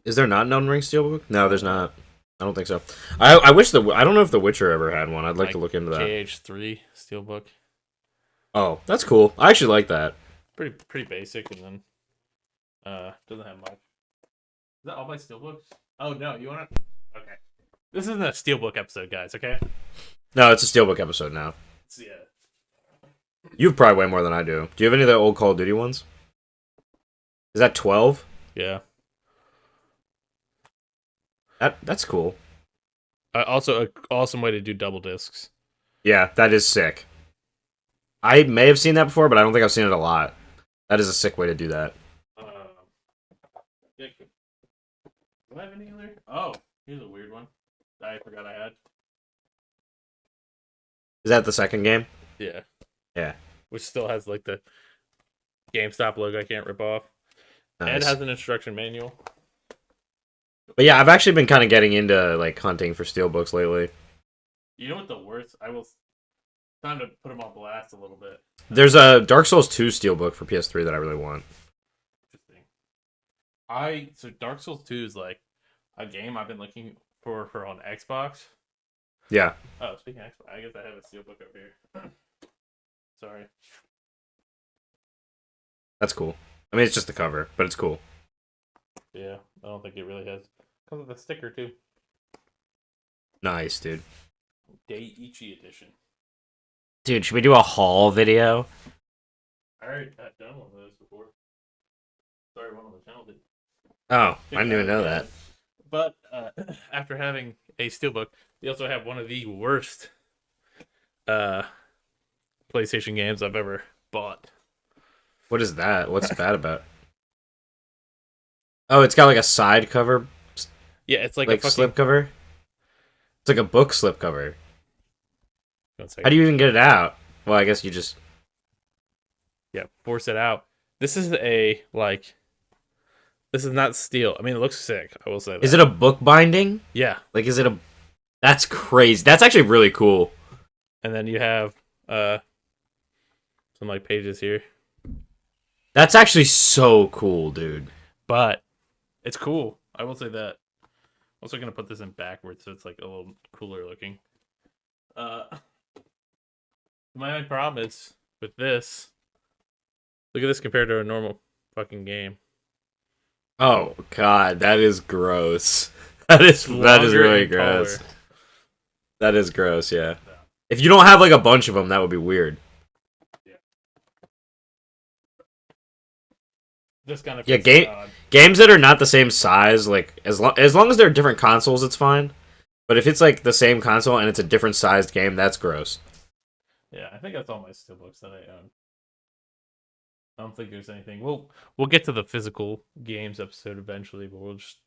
Is there not an Elden Ring steelbook? No, there's not. I don't think so. I wish I don't know if The Witcher ever had one. I'd like to look into that. KH3 steelbook. Oh, that's cool. I actually like that. Pretty basic, and then doesn't have much. Is that all my steelbooks? Oh no, you wanna? Okay, this isn't a steelbook episode, guys. Okay. No, it's a steelbook episode now. Yeah. You've probably way more than I do. Do you have any of the old Call of Duty ones? Is that 12? Yeah. That's cool. Also, an awesome way to do double discs. Yeah, that is sick. I may have seen that before, but I don't think I've seen it a lot. That is a sick way to do that. Yeah, do I have any other? Oh, here's a weird one that I forgot I had. Is that the second game? Yeah. Yeah. Which still has like the GameStop logo I can't rip off. Nice. And has an instruction manual. But yeah, I've actually been kind of getting into like hunting for steelbooks lately. You know what the worst? I will. Time to put them on blast a little bit. There's a Dark Souls 2 steelbook for PS3 that I really want. Interesting. So Dark Souls 2 is like a game I've been looking for on Xbox. Yeah. Oh, speaking of Xbox, I guess I have a steelbook over here. Sorry. That's cool. I mean, it's just the cover, but it's cool. Yeah, I don't think it really has. Comes with a sticker too. Nice, dude. Daiichi edition. Dude, should we do a haul video? I already had done one of those before. Sorry, one on the channel did. Oh, I didn't even know that. But after having a steelbook, we also have one of the worst PlayStation games I've ever bought. What is that? What's bad about it? Oh, it's got like a side cover, Yeah, it's like like a fucking... slip cover. It's like a book slip cover. 1 second. How do you even get it out? Well, I guess you just... Yeah, force it out. This is this is not steel. I mean, it looks sick. I will say that. Is it a book binding? Yeah. Like, is it a... That's crazy. That's actually really cool. And then you have some like pages here. That's actually so cool, dude. But it's cool. I will say that. I'm also gonna put this in backwards so it's like a little cooler looking. My only problem is with this. Look at this compared to a normal fucking game. Oh God, that is gross. That is Longer really and gross. taller. That is gross. Yeah. If you don't have like a bunch of them, that would be weird. Yeah. This kind of Yeah, fits the odd. games that are not the same size, like as long as they're different consoles, it's fine. But if it's like the same console and it's a different sized game, that's gross. Yeah, I think that's all my steelbooks that I own. I don't think there's anything. We'll get to the physical games episode eventually, but we'll just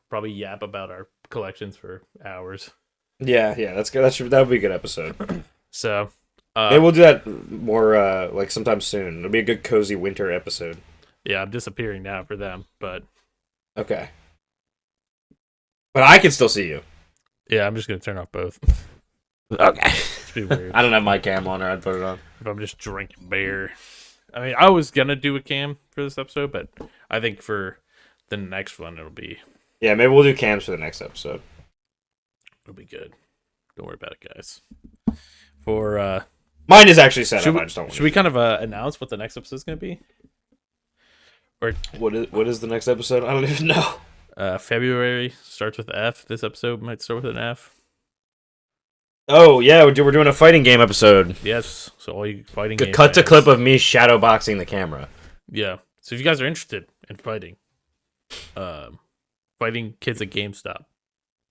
probably yap about our collections for hours. Yeah, yeah, that's good. That would be a good episode. So, Maybe we'll do that more like sometime soon. It'll be a good cozy winter episode. yeah, I'm disappearing now for them, but Okay, but I can still see you. yeah, I'm just gonna turn off both. Okay. It's be weird I don't have my cam on, or I'd put it on. if I'm just drinking beer. I mean, I was gonna do a cam for this episode, but I think for the next one Yeah, maybe we'll do cams for the next episode. it'll be good. Don't worry about it, guys. For Mine is actually set up. I just don't want should we kind of announce what the next episode is gonna be? Or what is the next episode? I don't even know. February starts with F. This episode might start with an F. Oh yeah, we're doing a fighting game episode. Yes, so all you fighting Good game cut to fans. clip of me shadowboxing the camera. Yeah. So if you guys are interested in fighting, fighting kids at GameStop.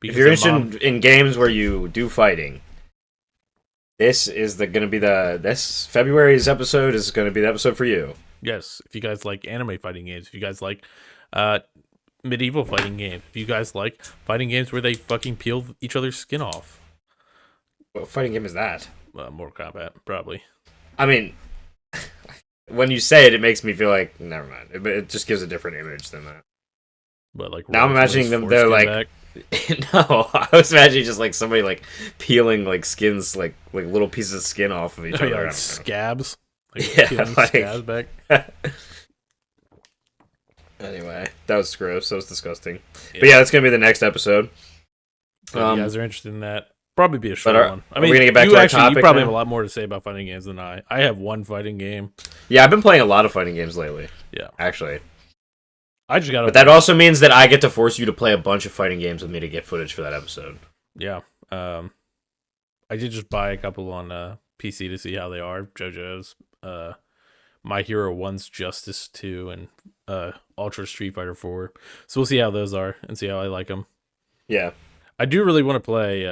If you're interested in games where you do fighting, this is this February's episode is gonna be the episode for you. Yes, if you guys like anime fighting games, if you guys like medieval fighting games, if you guys like fighting games where they fucking peel each other's skin off. What fighting game is that? Mortal Kombat, probably. I mean, when you say it, it makes me feel like never mind. It just gives a different image than that. But like Now I'm imagining them. They're like, no, I was imagining just like somebody like peeling like skins, like little pieces of skin off of each other. like scabs. Like Yeah, peeling like- scabs back. Anyway, that was gross. That was disgusting. But yeah, that's gonna be the next episode. So if you guys are interested in that, probably be a short one. I are mean, we gonna get back you to our actually you topic probably now? have a lot more to say about fighting games than I. I have one fighting game. Yeah, I've been playing a lot of fighting games lately. Yeah, Actually, I just got. but that also means that I get to force you to play a bunch of fighting games with me to get footage for that episode. Yeah. I did just buy a couple on PC to see how they are. JoJo's, My Hero 1's Justice 2, and Ultra Street Fighter 4. So we'll see how those are and see how I like them. Yeah, I do really want to play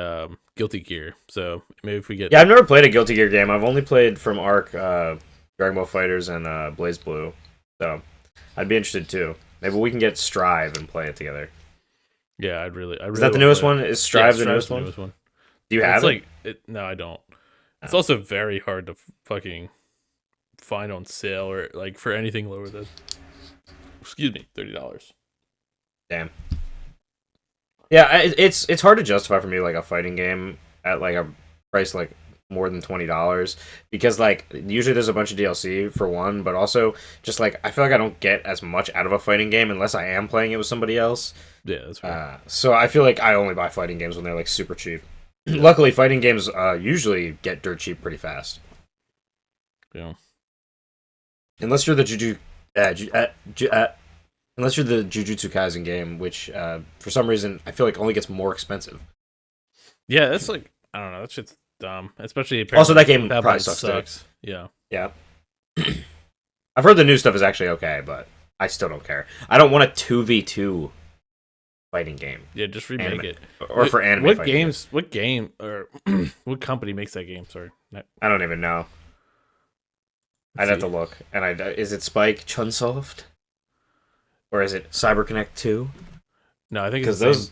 Guilty Gear. So maybe if we get... yeah. I've never played a Guilty Gear game. I've only played from Arc, Dragon Ball Fighters, and Blaze Blue. So I'd be interested too. Maybe we can get Strive and play it together. Yeah, I really Is that the newest one? Is Strive the newest one? Do you have it's it? like no, I don't. It's also very hard to fucking find on sale or like for anything lower than $30. Damn. Yeah, it's hard to justify for me like a fighting game at like a price like more than $20 because like usually there's a bunch of DLC for one, but also just like I feel like I don't get as much out of a fighting game unless I am playing it with somebody else. Yeah, that's right. So I feel like I only buy fighting games when they're like super cheap. Luckily, fighting games usually get dirt cheap pretty fast. Yeah. Unless you're the unless you're the Jujutsu Kaisen game, which for some reason I feel like only gets more expensive. Yeah, that's like I don't know. That shit's dumb. Especially Also, that game how probably bad it sucks. Yeah. Yeah. I've heard the new stuff is actually okay, but I still don't care. I don't want a 2v2 fighting game. Yeah, just remake Anime. it. Or for anime What fighting games? What game or what company makes that game? Sorry. I don't even know. I'd have to look. And is it Spike Chunsoft? Or is it CyberConnect 2? No, I think it's Because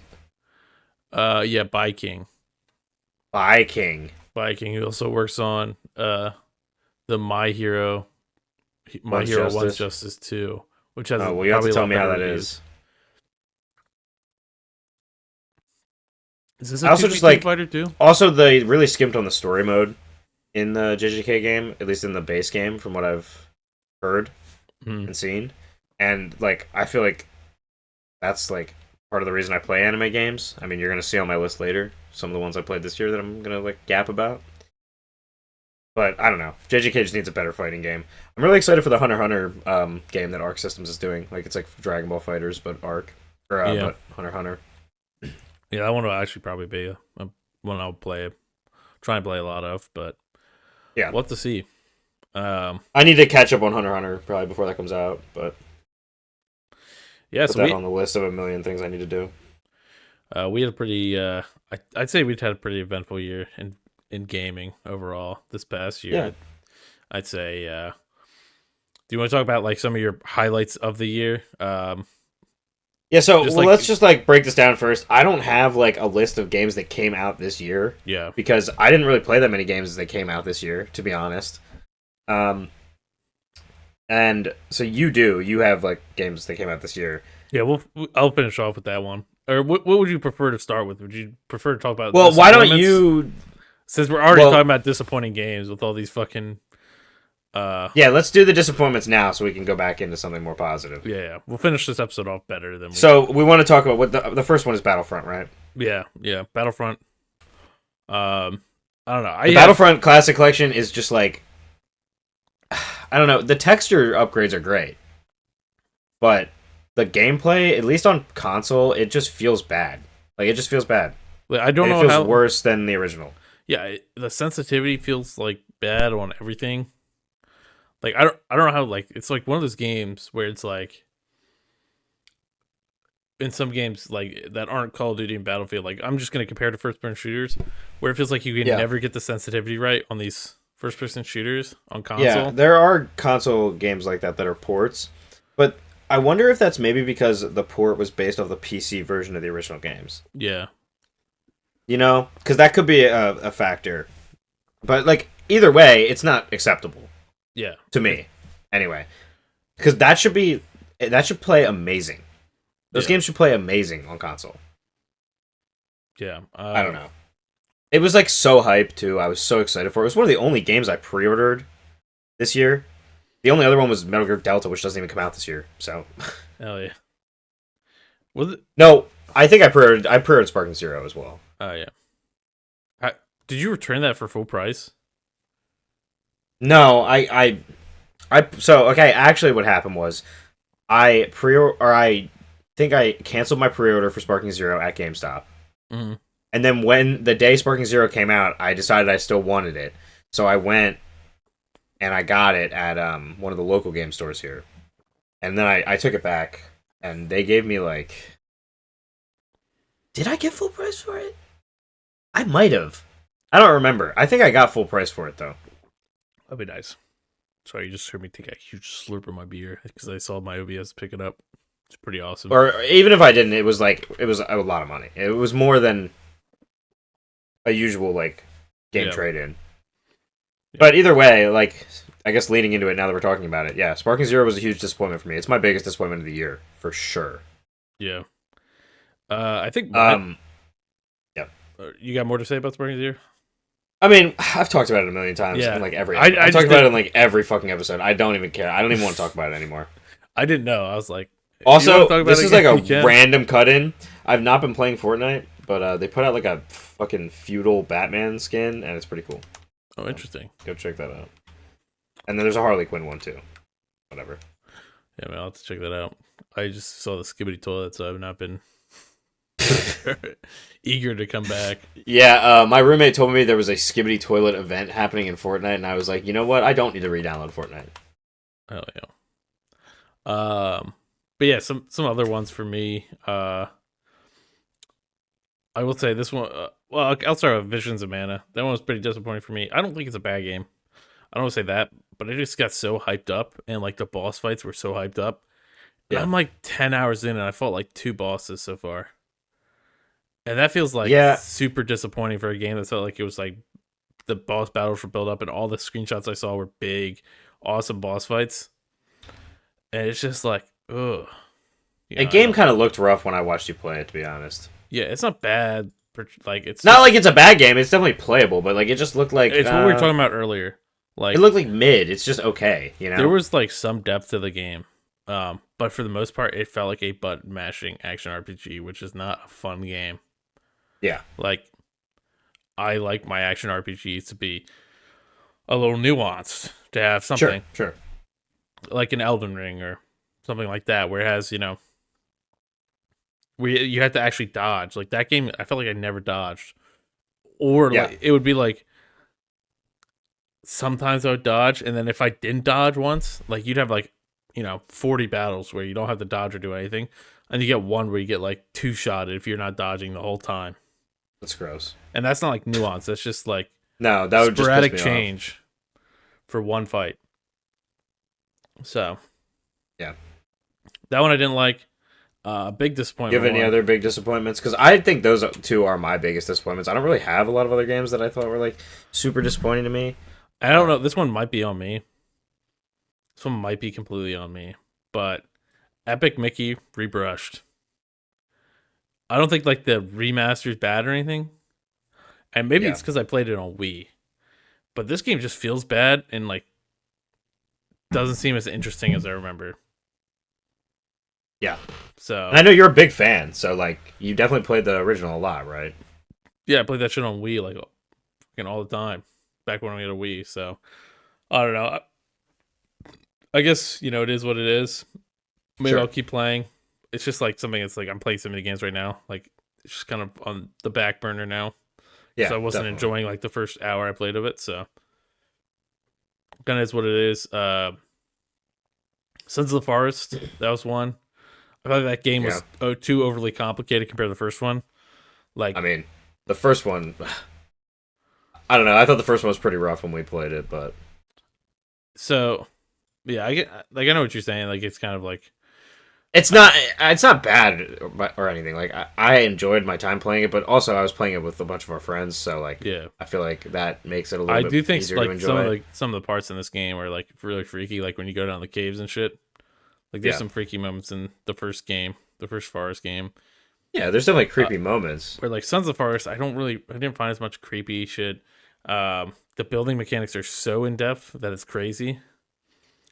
those. Yeah, Viking. Viking. Viking. He also works on the My Hero. My One's Hero Justice. One's Justice 2, which has Oh, well, you have probably to a tell lot me how better that reviews. is. Is this I a also 2v2 just like- fighter too? Also, they really skimped on the story mode in the JJK game, at least in the base game, from what I've heard Hmm. and seen. And like, I feel like that's like part of the reason I play anime games. I mean, you're gonna see on my list later some of the ones I played this year that I'm gonna like gap about. But I don't know. JJK just needs a better fighting game. I'm really excited for the Hunter x Hunter game that Arc Systems is doing. Like it's like Dragon Ball Fighters, but Arc or Yeah, but Hunter x Hunter. yeah, that one will actually probably be a one I'll play, try and play a lot of, but Yeah, we'll have to see. Um, I need to catch up on Hunter x Hunter probably before that comes out. But yeah, put so that on the list of a million things I need to do. we had a pretty, I'd say we'd had a pretty eventful year in gaming overall this past year. Yeah. I'd say. Do you want to talk about like some of your highlights of the year? Yeah, so Just well, like let's just like break this down first. I don't have like a list of games that came out this year yeah, because I didn't really play that many games as they came out this year, to be honest. Um, and so you have like games that came out this year. yeah. I'll finish off with that one. Or what would you prefer to start with? Would you prefer to talk about Well, why don't disappointments? you? Since we're already Well, talking about disappointing games with all these fucking yeah, let's do the disappointments now so we can go back into something more positive. yeah, we'll finish this episode off better than we. So we want to talk about what the first one is Battlefront, right? Yeah, Battlefront. I don't know. The Battlefront Classic Collection is just like I don't know. The texture upgrades are great, but the gameplay, at least on console, it just feels bad. Like it just feels bad. I don't And know it feels how worse than the original. yeah, the sensitivity feels like bad on everything. Like I don't know how like it's like one of those games where it's like in some games like that aren't Call of Duty and Battlefield. Like I'm just gonna compare to first person shooters where it feels like you can Yeah. never get the sensitivity right on these first person shooters on Yeah, console. there are console games like that are ports, but I wonder if that's maybe because the port was based off the PC version of the original games. Yeah. You know, because that could be a factor. But like either way, it's not acceptable Yeah. to me. Anyway, because that should play amazing. Those Yeah. games should play amazing on console. Yeah. I don't know. It was like so hyped too. I was so excited for it. It was one of the only games I pre-ordered this year. The only other one was Metal Gear Delta, which doesn't even come out this year. So Hell yeah. Was it? no, I think I pre-ordered Sparking Zero as well. Oh yeah. Did you return that for full price? No, so okay. Actually, what happened was I think I canceled my pre-order for Sparking Zero at GameStop. Mm-hmm. And then when the day Sparking Zero came out, I decided I still wanted it. So I went and I got it at one of the local game stores here. And then I took it back and they gave me like did I get full price for it? I might have. I don't remember. I think I got full price for it though. That'd be nice. Sorry, you just heard me take a huge slurp of my beer because I saw my OBS pick it up. It's pretty awesome. Or even if I didn't, it was a lot of money. It was more than a usual like game trade-in. Yeah. But either way, like I guess leading into it now that we're talking about it, yeah, Sparking Zero was a huge disappointment for me. It's my biggest disappointment of the year for sure. Yeah. I think. Yeah. You got more to say about Sparking Zero? I mean, I've talked about it a million times in like every. I talked about it in like every fucking episode. I don't even care. I don't even want to talk about it anymore. I didn't know. I was like. Also, this is like a random cut-in. I've not been playing Fortnite, but they put out like a fucking feudal Batman skin, and it's pretty cool. Oh, interesting. Go check that out. And then there's a Harley Quinn one too. Whatever. Yeah, man, I'll have to check that out. I just saw the Skibbity toilet, so I've not been eager to come back. Yeah, my roommate told me there was a Skibbity toilet event happening in Fortnite, and I was like, you know what? I don't need to re-download Fortnite. Hell yeah. But yeah, some other ones for me. I will say this one. Well, I'll start with Visions of Mana. That one was pretty disappointing for me. I don't think it's a bad game. I don't want to say that, but I just got so hyped up, and like the boss fights were so hyped up. And I'm like 10 hours in, and I fought like 2 bosses so far. And that feels like super disappointing for a game that felt like it was like the boss battles were built up, and all the screenshots I saw were big, awesome boss fights. And it's just like, ugh. The game kind of looked rough when I watched you play it, to be honest. Yeah, it's not bad. Like it's not like it's a bad game. It's definitely playable, but like it just looked like it's what we were talking about earlier. Like it looked like mid. It's just okay, you know. There was like some depth to the game, but for the most part, it felt like a button mashing action RPG, which is not a fun game. Yeah, like I like my action RPGs to be a little nuanced to have Sure, something sure. like an Elden Ring or something like that, where it has where you have to actually dodge. Like that game, I felt like I never dodged, or Yeah, like it would be like sometimes I would dodge, and then if I didn't dodge once, like you'd have like 40 battles where you don't have to dodge or do anything, and you get one where you get like two shotted if you're not dodging the whole time, that's gross. and that's not like nuance. That's just like No, that would just piss sporadic me off. change for one fight. So Yeah. that one I didn't like. Big You have disappointment any one. other big disappointments? Because I think those two are my biggest disappointments. I don't really have a lot of other games that I thought were like super disappointing to me. I don't know. This one might be on me. This one might be completely on me. But Epic Mickey rebrushed. I don't think like the remaster's bad or anything. And maybe Yeah, it's because I played it on Wii. But this game just feels bad and like doesn't seem as interesting as I remember. yeah. So And I know you're a big fan, so like you definitely played the original a lot, right? yeah, I played that shit on Wii like fucking all the time. Back when we had a Wii. So I don't know. I guess, it is what it is. Maybe I'll Sure. keep playing. It's just like something that's like I'm playing so many games right now. Like it's just kind of on the back burner now. Because Yeah, I wasn't definitely. enjoying like the first hour I played of it. So kind of is what it is. Sons of the Forest, that was one. I thought that game Yeah. was too overly complicated compared to the first one. Like, I mean, the first one, I don't know. I thought the first one was pretty rough when we played it, but so yeah, I get like I know what you're saying. Like it's kind of like it's uh, not bad or anything. Like I enjoyed my time playing it, but also I was playing it with a bunch of our friends, so like yeah. I feel like that makes it a I little bit do think easier to like enjoy. some of the parts in this game are like really freaky. Like when you go down the caves and shit. Like there's Yeah, some freaky moments in the first game, the first Forest game. yeah. There's definitely Uh, creepy moments. where like Sons of Forest, I didn't find as much creepy shit. The building mechanics are so in depth that it's crazy.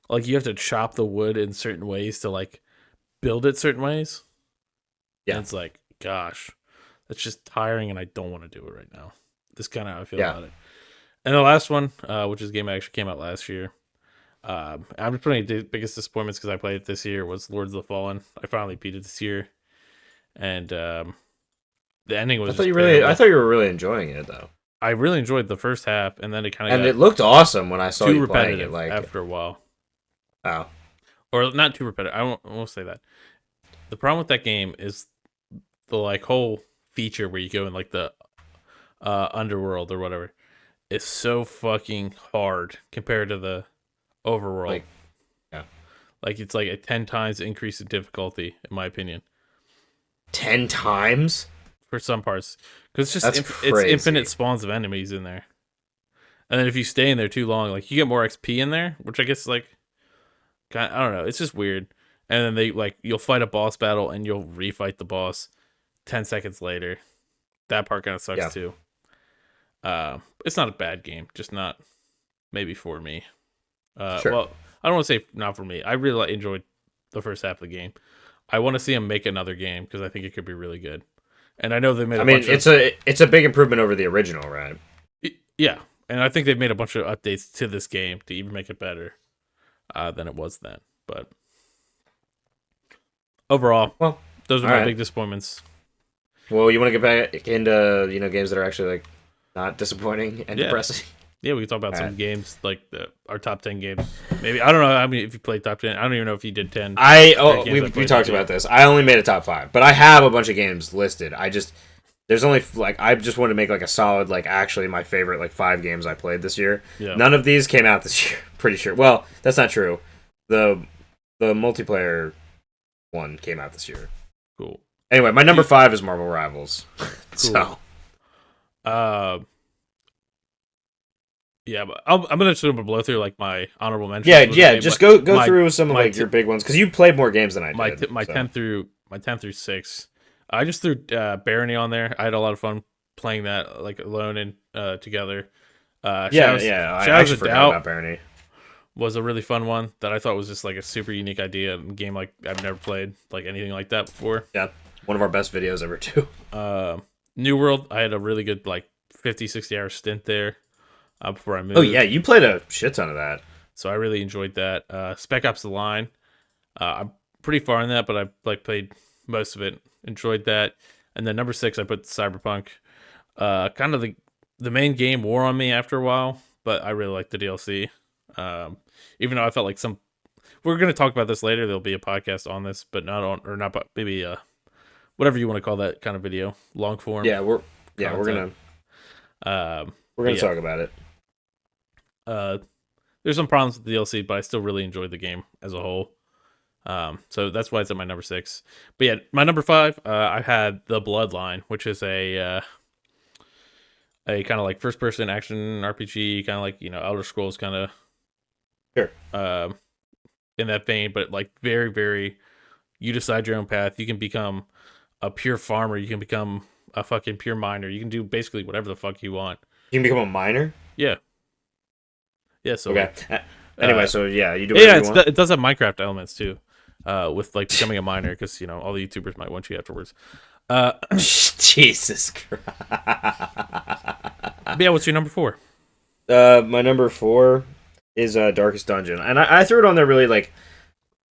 Like you have to chop the wood in certain ways to like build it certain ways, and Yeah, it's like, gosh, that's just tiring, and I don't want to do it right now. This kind of how I feel yeah. about it. And the last one, which is a game that actually came out last year. I'm just putting the biggest disappointments because I played it this year was Lords of the Fallen. I finally beat it this year, and the ending was just I terrible. thought you were really enjoying it though, I really enjoyed the first half, and then it kind of and got it looked awesome when I saw too you playing it. repetitive Like, after a while, oh, or not too repetitive. I won't say that. The problem with that game is the like whole feature where you go in like the underworld or whatever is so fucking hard compared to the overworld. like, yeah, Like it's like a 10 times increase in difficulty, in my opinion, 10 times. for some parts, because it's just That's it's crazy. infinite spawns of enemies in there, and then if you stay in there too long, like you get more XP in there, which I guess like I don't know, it's just weird. And then they like you'll fight a boss battle and you'll refight the boss 10 seconds later. That part kind of sucks Yeah, too. It's not a bad game, just not maybe for me. sure. Well, I don't want to say not for me. I really enjoyed the first half of the game. I want to see him make another game because I think it could be really good. And I know they made I a mean, bunch of it's a big improvement over the original, right? yeah, and I think they've made a bunch of updates to this game to even make it better than it was then. But overall, Well, those are all my right. big disappointments. Well, you want to get back into games that are actually like not disappointing and Yeah, depressing. yeah, we can talk about All right. some games like our top 10 games. Maybe I don't know. I mean, if you played top 10, I don't even know if you did 10 games I We played this talked year. about this. I only made a top five, but I have a bunch of games listed. I just there's only like I just wanted to make like a solid like actually my favorite like 5 games I played this year. Yeah, None of these came out this year. Pretty sure. Well, that's not true. The the multiplayer one came out this year. cool, Anyway, my number 5 is Marvel Rivals. cool. So Uh, yeah, but I'm gonna sort of blow through like my honorable mentions. yeah, Which yeah. Just go my through some of my like your big ones because you played more games than I did. my So 10 through 6. I just threw Barony on there. I had a lot of fun playing that like alone and together. yeah, yeah. I Shadows actually of forgot about Doubt Barony. was a really fun one that I thought was just like a super unique idea and game like I've never played like anything like that before. Yeah, one of our best videos ever too. Uh, New World, I had a really good like 50, 60 hour stint there. before I Oh moved. yeah, you played a shit ton of that. So I really enjoyed that. Spec Ops: The Line. I'm pretty far in that, but I like played most of it. Enjoyed that. And then number 6, I put Cyberpunk. Kind of the main game wore on me after a while, but I really liked the DLC. Um, Even though I felt like we're gonna talk about this later. There'll be a podcast on this, but not on or not, but maybe whatever you want to call that kind of video, long form Yeah, we're content. we're But gonna yeah, talk about it. uh, there's some problems with the DLC, but I still really enjoyed the game as a whole. So that's why it's at my number 6. But yeah, my number 5, I had The Bloodline, which is a kind of like first person action RPG, kind of like Elder Scrolls kind of Sure. in that vein, but like very very you decide your own path. You can become a pure farmer. You can become a fucking pure miner. You can do basically whatever the fuck you want. You can become a miner. Yeah, yeah. So Okay. like, Anyway, so yeah, you do yeah, whatever you want. it does have Minecraft elements too, with like becoming a miner because all the YouTubers might want you afterwards. Jesus Christ. But yeah, what's your number 4? My number 4 is Darkest Dungeon, and I threw it on there really like.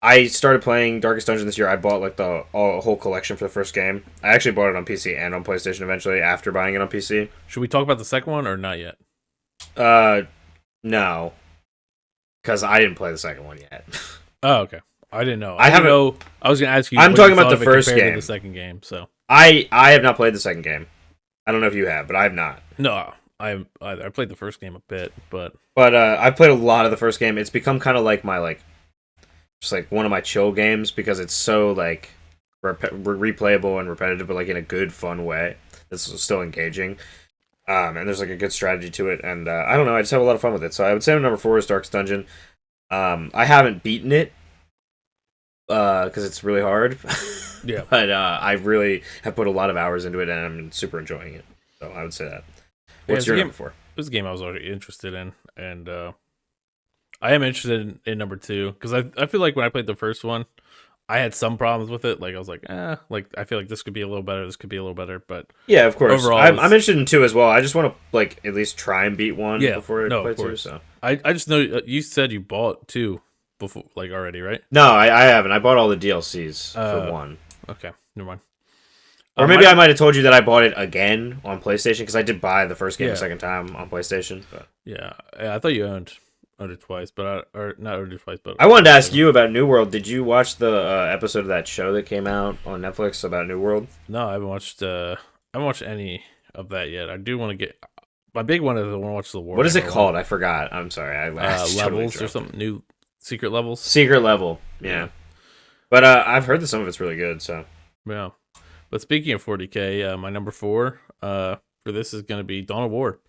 I started playing Darkest Dungeon this year. I bought like the whole collection for the first game. I actually bought it on PC and on PlayStation eventually after buying it on PC. Should we talk about the second one or not yet? No, because I didn't play the second one yet. Oh, okay. I didn't know. I haven't. Know. I was gonna ask you. I'm what talking you about thought the of it first compared to game. the second game. So I have not played the second game. I don't know if you have, but I have not. no, I played the first game a bit, but I've played a lot of the first game. It's become kind of like my like, just like one of my chill games because it's so like replayable and repetitive, but like in a good, fun way. It's still engaging. And there's like a good strategy to it, and I don't know. I just have a lot of fun with it. So I would say number 4 is Darkest Dungeon. I haven't beaten it because it's really hard. yeah. But I really have put a lot of hours into it, and I'm super enjoying it. So I would say that. What's your number 4? It was a game I was already interested in, and I am interested in number 2 because I feel like when I played the first one, I had some problems with it. Like I was like, like I feel like this could be a little better. This could be a little better, but Yeah, of course. overall, I'm interested in 2 as well. I just want to like at least try and beat 1 yeah, before I no, play of 2. course. So I just know you said you bought 2 before, like already, right? no, I haven't. I bought all the DLCs for 1. Okay, never mind. Or maybe I might have told you that I bought it again on PlayStation because I did buy the first game Yeah. a second time on PlayStation. But Yeah, I thought you owned it twice, but or not owned it twice, but I wanted to ask you about New World. Did you watch the episode of that show that came out on Netflix about New World? No, I haven't watched. I haven't watched any of that yet. I do want to get. My big one is I want to watch the war. What is it called? I forgot. I'm sorry. I totally Levels or interrupted. something new, secret levels. Secret Level. Yeah. But I've heard that some of it's really good. So Yeah, but speaking of 40K, my number 4 for this is going to be Dawn of War.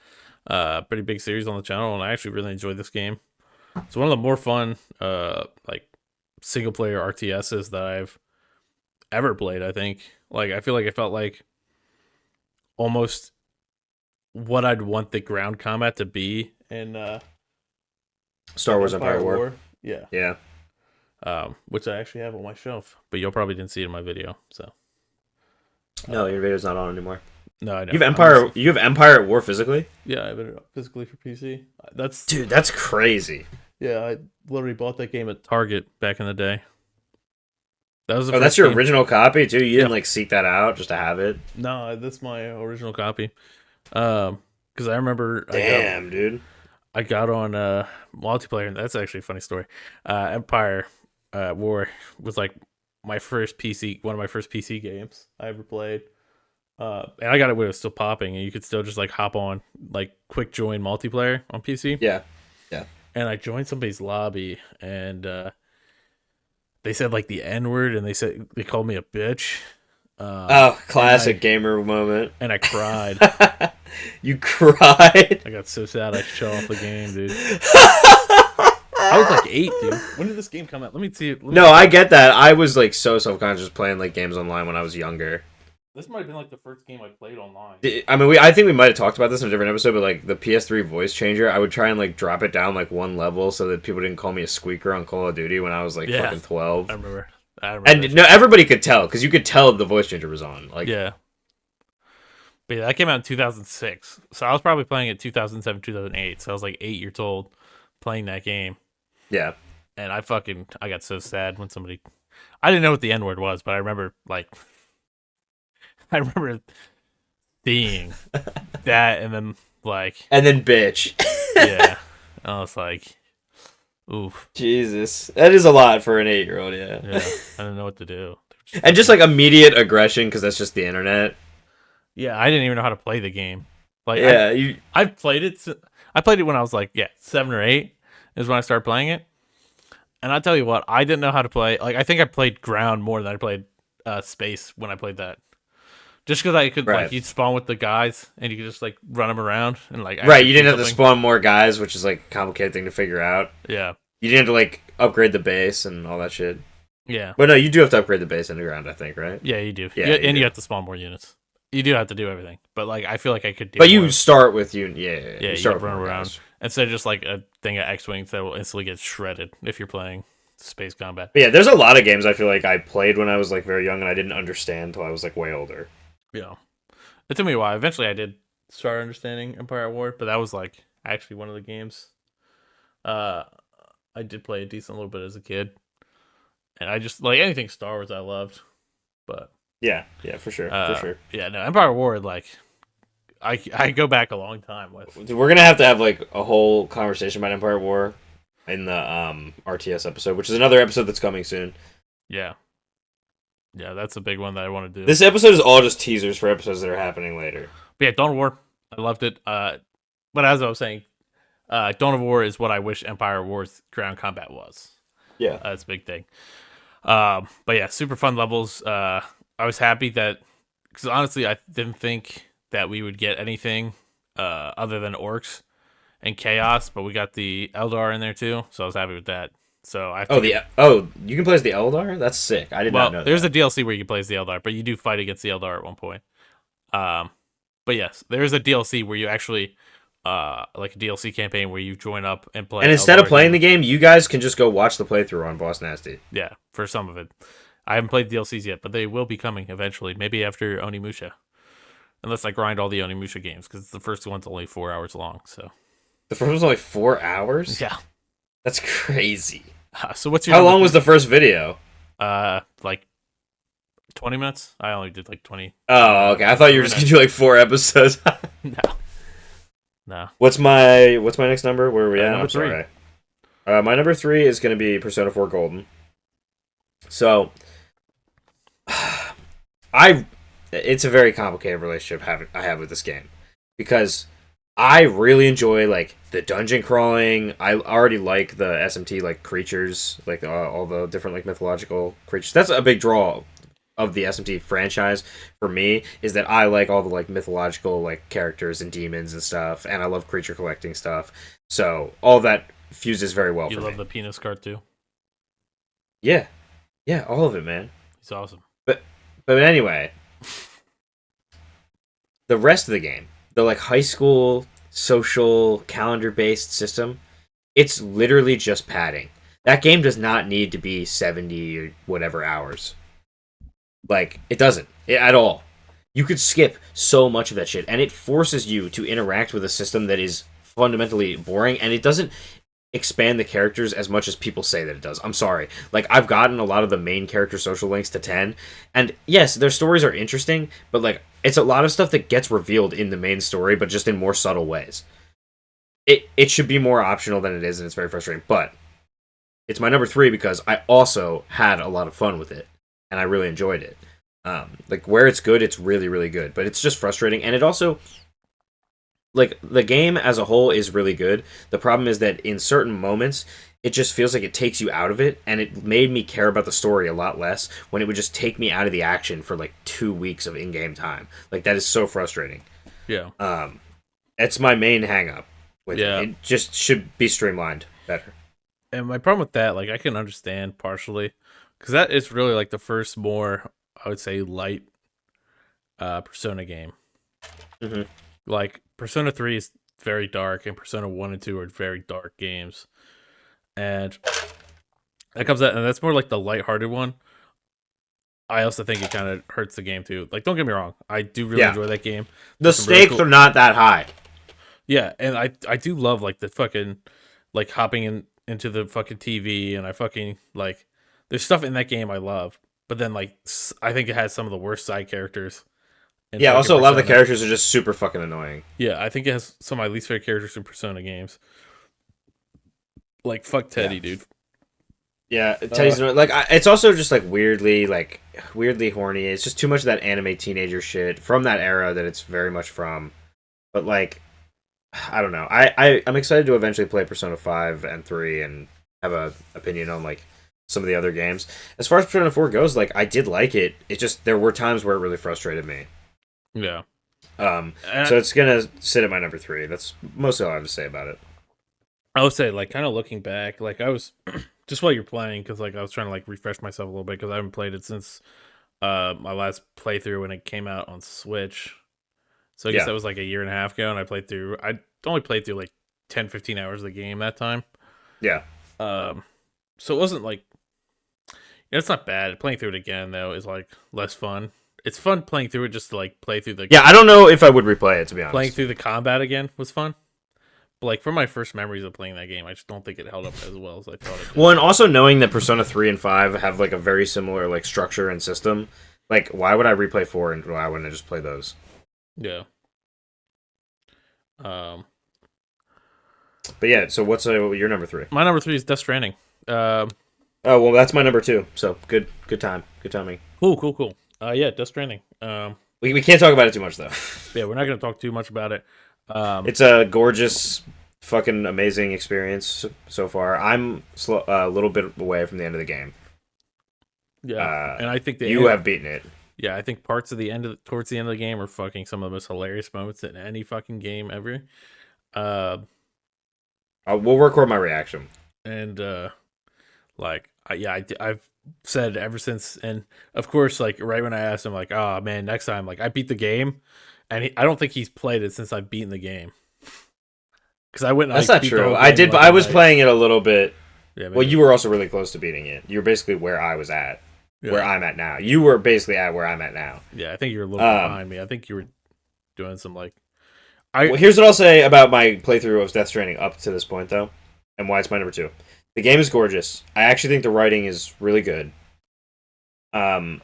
Pretty big series on the channel, and I actually really enjoyed this game. It's one of the more fun, like single player RTSs that I've ever played. I think. Like I feel like it felt like almost what I'd want the ground combat to be in Star Wars Empire War. Yeah. Yeah. Which I actually have on my shelf, but y'all probably didn't see it in my video. So No, your video's not on anymore. no, I know. You have Empire. You have Empire at War physically. Yeah, I have it physically for PC. That's Dude, that's crazy. Yeah, I literally bought that game at Target back in the day. That was the Oh, first that's your game. original copy too. You didn't Yeah. like seek that out just to have it. No, that's my original copy. Because I remember Damn, dude. I got on multiplayer, and that's actually a funny story. Empire War was like my first PC, one of my first PC games I ever played. And I got it when it was still popping, and you could still just like hop on, like quick join multiplayer on PC. Yeah. Yeah. And I joined somebody's lobby, and they said like the N word, and they called me a bitch. Oh, classic gamer moment. And I cried. You cried. I got so sad I shut off the game, dude. I was like 8, dude. When did this game come out? Let me see. No, I get that. I was like so self-conscious playing like games online when I was younger. This might have been like the first game I played online. I mean, I think we might have talked about this in a different episode, but like the PS3 voice changer, I would try and like drop it down like one level so that people didn't call me a squeaker on Call of Duty when I was like fucking 12. I remember. And no, everybody could tell because you could tell the voice changer was on. Like, yeah. But yeah, that came out in 2006. So I was probably playing it 2007, 2008. So I was like 8 years old playing that game. Yeah. And I got so sad when somebody, I didn't know what the N word was, but I remember like, I remember seeing that and then like, And then bitch. yeah. I was like, oof. Jesus. That is a lot for an 8-year-old, yeah. Yeah. I didn't know what to do. And just like immediate aggression because that's just the internet. Yeah, I didn't even know how to play the game. Like Yeah, you I've played it. I played it when I was like 7 or 8 is when I started playing it. And I tell you what, I didn't know how to play. Like I think I played ground more than I played space when I played that. Just because I could like right. you'd spawn with the guys and you could just like run them around and like Right, actually you do didn't have to something. spawn more guys, which is like a complicated thing to figure out. Yeah, You didn't have to like upgrade the base and all that shit. yeah, But no, you do have to upgrade the base underground, I think, right? yeah. You do. Yeah, you And you do. have to spawn more units. You do have to do everything. But like I feel like I could do But you more. start with yeah. Yeah, You you start could with run more around guys. instead of just like a thing of X wings that will instantly get shredded if you're playing space combat. But yeah, there's a lot of games I feel like I played when I was like very young and I didn't understand until I was like way older. Yeah. It took me a while. Eventually, I did start understanding Empire at War, but that was like actually one of the games. Uh, I did play a decent little bit as a kid, and I just like anything Star Wars I loved. But Yeah, for sure, for sure. yeah, no, Empire at War like I go back a long time with. We're gonna have like a whole conversation about Empire War in the RTS episode, which is another episode that's coming soon. Yeah, yeah, that's a big one that I want to do. This episode is all just teasers for episodes that are happening later. But yeah, Dawn of War, I loved it. But as I was saying, Dawn of War is what I wish Empire War's ground combat was. Yeah. That's a big thing. But yeah, super fun levels. I was happy that because honestly, I didn't think that we would get anything other than orcs and chaos, but we got the Eldar in there too, so I was happy with that. So I have to get. You can play as the Eldar? That's sick. I did not Well, know there's that. a DLC where you can play as the Eldar, but you do fight against the Eldar at one point. Um, but yes, there is a DLC where you actually like a DLC campaign where you join up and play. And instead of Eldar playing the again. game, you guys can just go watch the playthrough on Boss Nasty. Yeah, for some of it. I haven't played DLCs yet, but they will be coming eventually. Maybe after Onimusha, unless I grind all the Onimusha games because the first one's only 4 hours long. So The first one's only 4 hours? yeah. That's crazy. So what's your How number long was the first video? like 20 minutes? I only did like 20. Oh, okay. I thought you were just gonna do like 4 episodes. No, no. What's my next number? Where are we at? Number I'm three. sorry. My number 3 is gonna be Persona 4 Golden. So it's a very complicated relationship I have with this game because I really enjoy like the dungeon crawling. I already like the SMT like creatures, like all the different like mythological creatures. That's a big draw of the SMT franchise for me is that I like all the like mythological like characters and demons and stuff, and I love creature collecting stuff. So all that fuses very well You for love me. the penis card too. Yeah, yeah, all of it, man. He's awesome. But anyway, the rest of the game, the like high school social calendar based system, it's literally just padding. That game does not need to be 70 or whatever hours. Like it doesn't at all. You could skip so much of that shit, and it forces you to interact with a system that is fundamentally boring, and it doesn't expand the characters as much as people say that it does. I'm sorry. Like I've gotten a lot of the main character social links to 10, and yes, their stories are interesting, but like it's a lot of stuff that gets revealed in the main story but just in more subtle ways. It should be more optional than it is, and it's very frustrating, but it's my number 3 because I also had a lot of fun with it and I really enjoyed it. Like where it's good, it's really really good, but it's just frustrating, and it also like the game as a whole is really good. The problem is that in certain moments it just feels like it takes you out of it, and it made me care about the story a lot less when it would just take me out of the action for like 2 weeks of in-game time. Like that is so frustrating. Yeah. It's my main hang up with Yeah. it. It just should be streamlined better. And my problem with that, like I can understand partially, because that is really like the first more, I would say, light Persona game. Mm-hmm. Like Persona 3 is very dark, and Persona 1 and 2 are very dark games. And that comes out, and that's more like the lighthearted one. I also think it kind of hurts the game too. Like, don't get me wrong, I do really Yeah, enjoy that game. the There's some really stakes cool, are not that high. yeah, and I do love like the fucking like hopping into the fucking TV, and I fucking like there's stuff in that game I love, but then like I think it has some of the worst side characters in Yeah, fucking also a lot of the Persona. characters are just super fucking annoying. Yeah, I think it has some of my least favorite characters in Persona games. Like fuck Yeah. Teddy, dude. Yeah, Uh, Teddy's like it's also just weirdly horny. It's just too much of that anime teenager shit from that era that it's very much from. But like, I don't know. I'm excited to eventually play Persona 5 and 3 and have a opinion on like some of the other games. As far as Persona 4 goes, like I did like it. It just there were times where it really frustrated me. yeah, So and it's gonna sit at my number 3. That's mostly all I have to say about it. I would say like kind of looking back, like I was just while you're playing because like I was trying to like refresh myself a little bit because I haven't played it since my last playthrough when it came out on Switch. So I guess Yeah, that was like a year and a half ago, and I only played through like 10, 15 hours of the game that time. yeah, Um, so it wasn't like it's not bad. Playing through it again though is like less fun. It's fun playing through it just to like play through the yeah. I don't know if I would replay it to be playing honest. through the combat again was fun. But like from my first memories of playing that game, I just don't think it held up as well as I thought it Well, did. and also knowing that Persona 3 and 5 have like a very similar like structure and system, like why would I replay 4 and why wouldn't I just play those? Yeah. Um, But yeah, so what's your number 3? my number three is Death Stranding. Um, Oh, well that's my number 2. So good time. Good timing. cool. Yeah, Death Stranding. We can't talk about it too much though. Yeah, we're not gonna talk too much about it. It's a gorgeous fucking amazing experience so far. I'm a little bit away from the end of the game. Yeah, and I think You have beaten it. yeah, I think parts of the end of towards the end of the game are fucking some of the most hilarious moments in any fucking game ever. Uh, We'll record my reaction. and like I've said ever since, and of course, like right when I asked him, like, oh man, next time, like I beat the game, and I don't think he's played it since I've beaten the game because I went and That's I not beat the true. whole I game in did. like I a was night. playing it a little bit. Yeah, Well, maybe. you were also really close to beating it. You were basically where I was at, where Yeah, I'm at now. You were basically at where I'm at now. yeah. I think you're a little bit Um, behind me. I think you were doing some like I well, here's what I'll say about my playthrough of Death Stranding up to this point, though, and why it's my number 2. The game is gorgeous. I actually think the writing is really good. Um,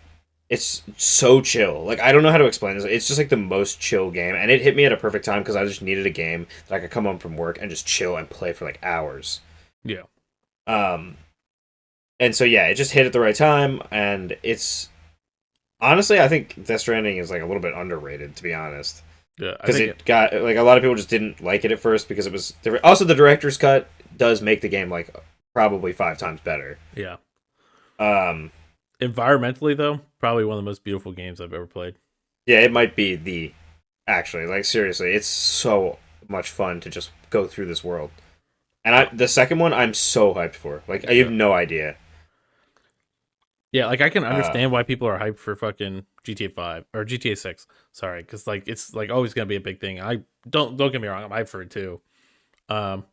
it's so chill. Like I don't know how to explain this. It's just like the most chill game, and it hit me at a perfect time because I just needed a game that I could come home from work and just chill and play for like hours. yeah Um, and so yeah, it just hit at the right time, and it's honestly I think Death Stranding is like a little bit underrated to be honest yeah. I because think it got like a lot of people just didn't like it at first because it was also the director's cut does make the game like probably 5 times better. yeah. Um, Environmentally though, probably one of the most beautiful games I've ever played. yeah, it might be the actually like seriously, it's so much fun to just go through this world. And the second one I'm so hyped for. Like I have Yeah. no idea. Yeah, like I can Uh, understand why people are hyped for fucking GTA 5 or GTA 6. Sorry, cuz like it's like always going to be a big thing. I don't get me wrong, I'm hyped for it too. Um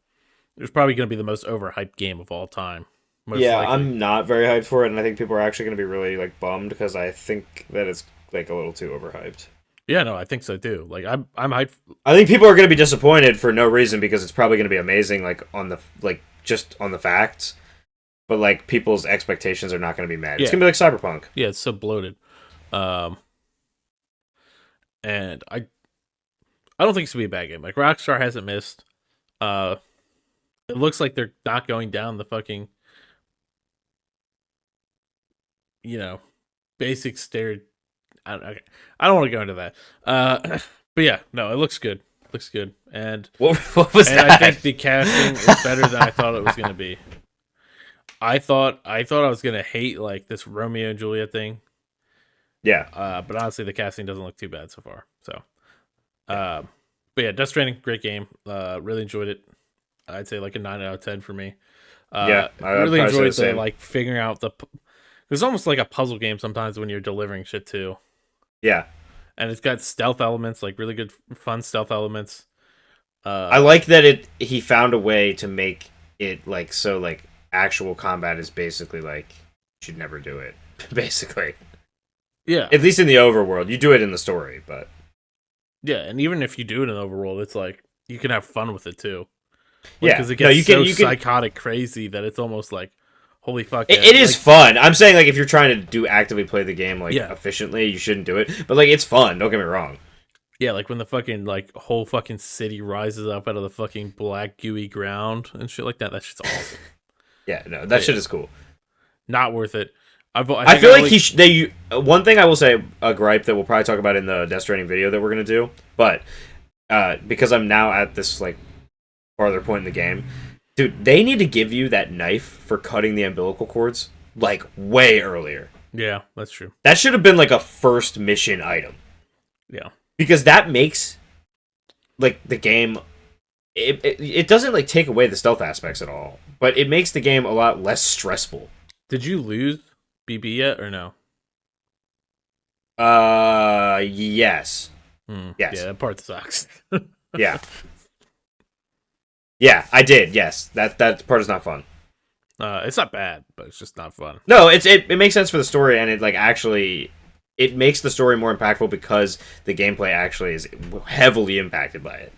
it's probably going to be the most overhyped game of all time. Most Yeah, likely. I'm not very hyped for it, and I think people are actually going to be really like bummed because I think that it's like a little too overhyped. Yeah, no, I think so too. Like I'm hyped. I think people are going to be disappointed for no reason because it's probably going to be amazing, like on the like just on the facts, but like people's expectations are not going to be met. It's Yeah. going to be like Cyberpunk. Yeah, it's so bloated. Um and I don't think it's going to be a bad game. Like Rockstar hasn't missed. Uh it looks like they're not going down the fucking, you know, basic stare. I don't want to go into that. But yeah, no, it looks good. Looks good, What was and I that? think the casting is better than I thought it was gonna be. I thought I was gonna hate like this Romeo and Juliet thing. Yeah, But honestly, the casting doesn't look too bad so far. So, um, but yeah, Death Stranding, great game. Really enjoyed it. I'd say like a 9 out of 10 for me. yeah. I'd Really probably say the enjoyed the same. like figuring out the. There's almost like a puzzle game sometimes when you're delivering shit too, Yeah, and it's got stealth elements, like really good, fun stealth elements. I Uh, like that he found a way to make it like so like actual combat is basically like you should never do it basically. Yeah, At least in the overworld, you do it in the story, but yeah, and even if you do it in overworld, it's like you can have fun with it too. Like, yeah, because it no, gets so you can. psychotic crazy that it's almost like, holy fuck, yeah. It is Like, fun. I'm saying like if you're trying to do actively play the game like yeah, efficiently, you shouldn't do it. But like it's fun. Don't get me wrong. yeah, like when the fucking like whole fucking city rises up out of the fucking black gooey ground and shit like that. That shit's awesome. Yeah, no, that But shit yeah, is cool. not worth it. I I think feel I like only they. One thing I will say, a gripe that we'll probably talk about in the Death Stranding video that we're gonna do, but because I'm now at this like farther point in the game, dude, they need to give you that knife for cutting the umbilical cords like way earlier. yeah, that's true. That should have been like a first mission item Yeah. because that makes like the game. It doesn't like take away the stealth aspects at all, but it makes the game a lot less stressful. Did you lose BB yet or no? Yes. Yeah, Yes. that part sucks. Yeah. Yeah, I did. Yes. That part is not fun. It's not bad, but it's just not fun. No, it makes sense for the story, and it like actually it makes the story more impactful because the gameplay actually is heavily impacted by it.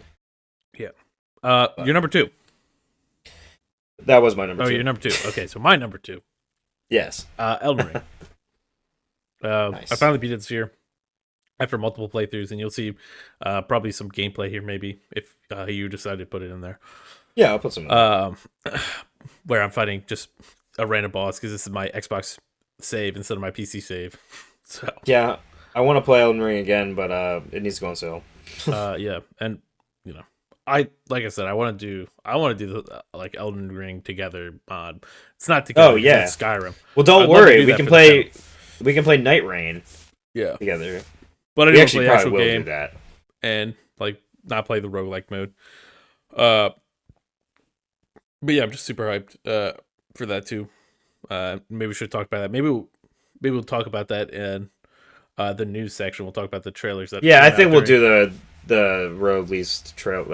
Yeah. You're number two. That was my number Oh, two. you're number two. Okay, so my number two. Yes. Elden Ring. Nice. I finally beat it this year after multiple playthroughs, and you'll see probably some gameplay here, maybe if you decide to put it in there. Yeah, I'll put some. Where I'm fighting just a random boss because this is my Xbox save instead of my PC save. So Yeah, I want to play Elden Ring again, but it needs to go on sale. yeah, and you know, I like I said, I want to do the like Elden Ring together mod. It's not together. Oh It's yeah. like Skyrim. Well, don't I'd love to worry. do We that can for the channel. play. We can play Night Rain Yeah, together. but I We do want to actually play the probably actual will game do that. and like not play the roguelike mode. Uh, but yeah, I'm just super hyped for that too. Maybe we should talk about that. Maybe we'll talk about that in the news section. We'll talk about the trailers that Yeah, came I out think we'll during. do the released trail.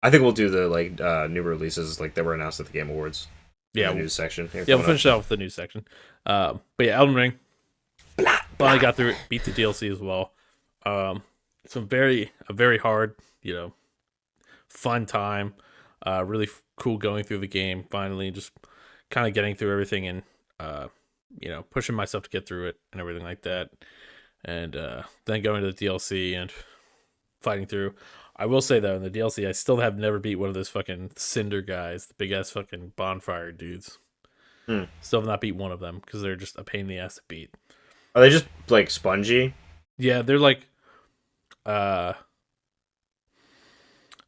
I think we'll do the like new releases like that were announced at the Game Awards in Yeah, the news section. Here, yeah, we'll coming finish that with the news section. But yeah, Elden Ring. Finally got through it. Beat the DLC as well. It's a very hard, fun time. Really cool going through the game. Finally, just kind of getting through everything and pushing myself to get through it and everything like that. And then going to the DLC and fighting through. I will say though, in the DLC, I still have never beat one of those fucking cinder guys, the big ass fucking bonfire dudes. Hmm. Still have not beat one of them because they're just a pain in the ass to beat. Are they just like spongy? Yeah, they're like, uh,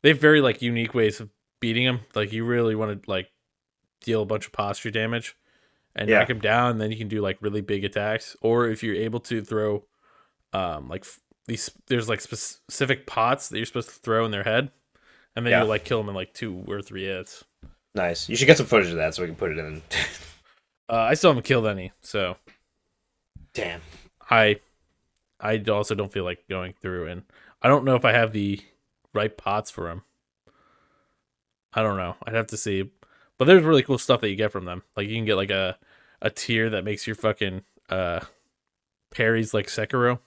they have very like unique ways of beating them. Like you really want to like deal a bunch of posture damage and Yeah. knock him down, and then you can do like really big attacks. Or if you're able to throw, these, there's like specific pots that you're supposed to throw in their head, and then Yeah. you'll like kill them in like 2 or 3 hits. Nice. You should get some footage of that so we can put it in. I still haven't killed any, so Damn. I also don't feel like going through, and I don't know if I have the right pots for them. I don't know. I'd have to see. But there's really cool stuff that you get from them. Like you can get like a tier that makes your fucking parries like Sekiro,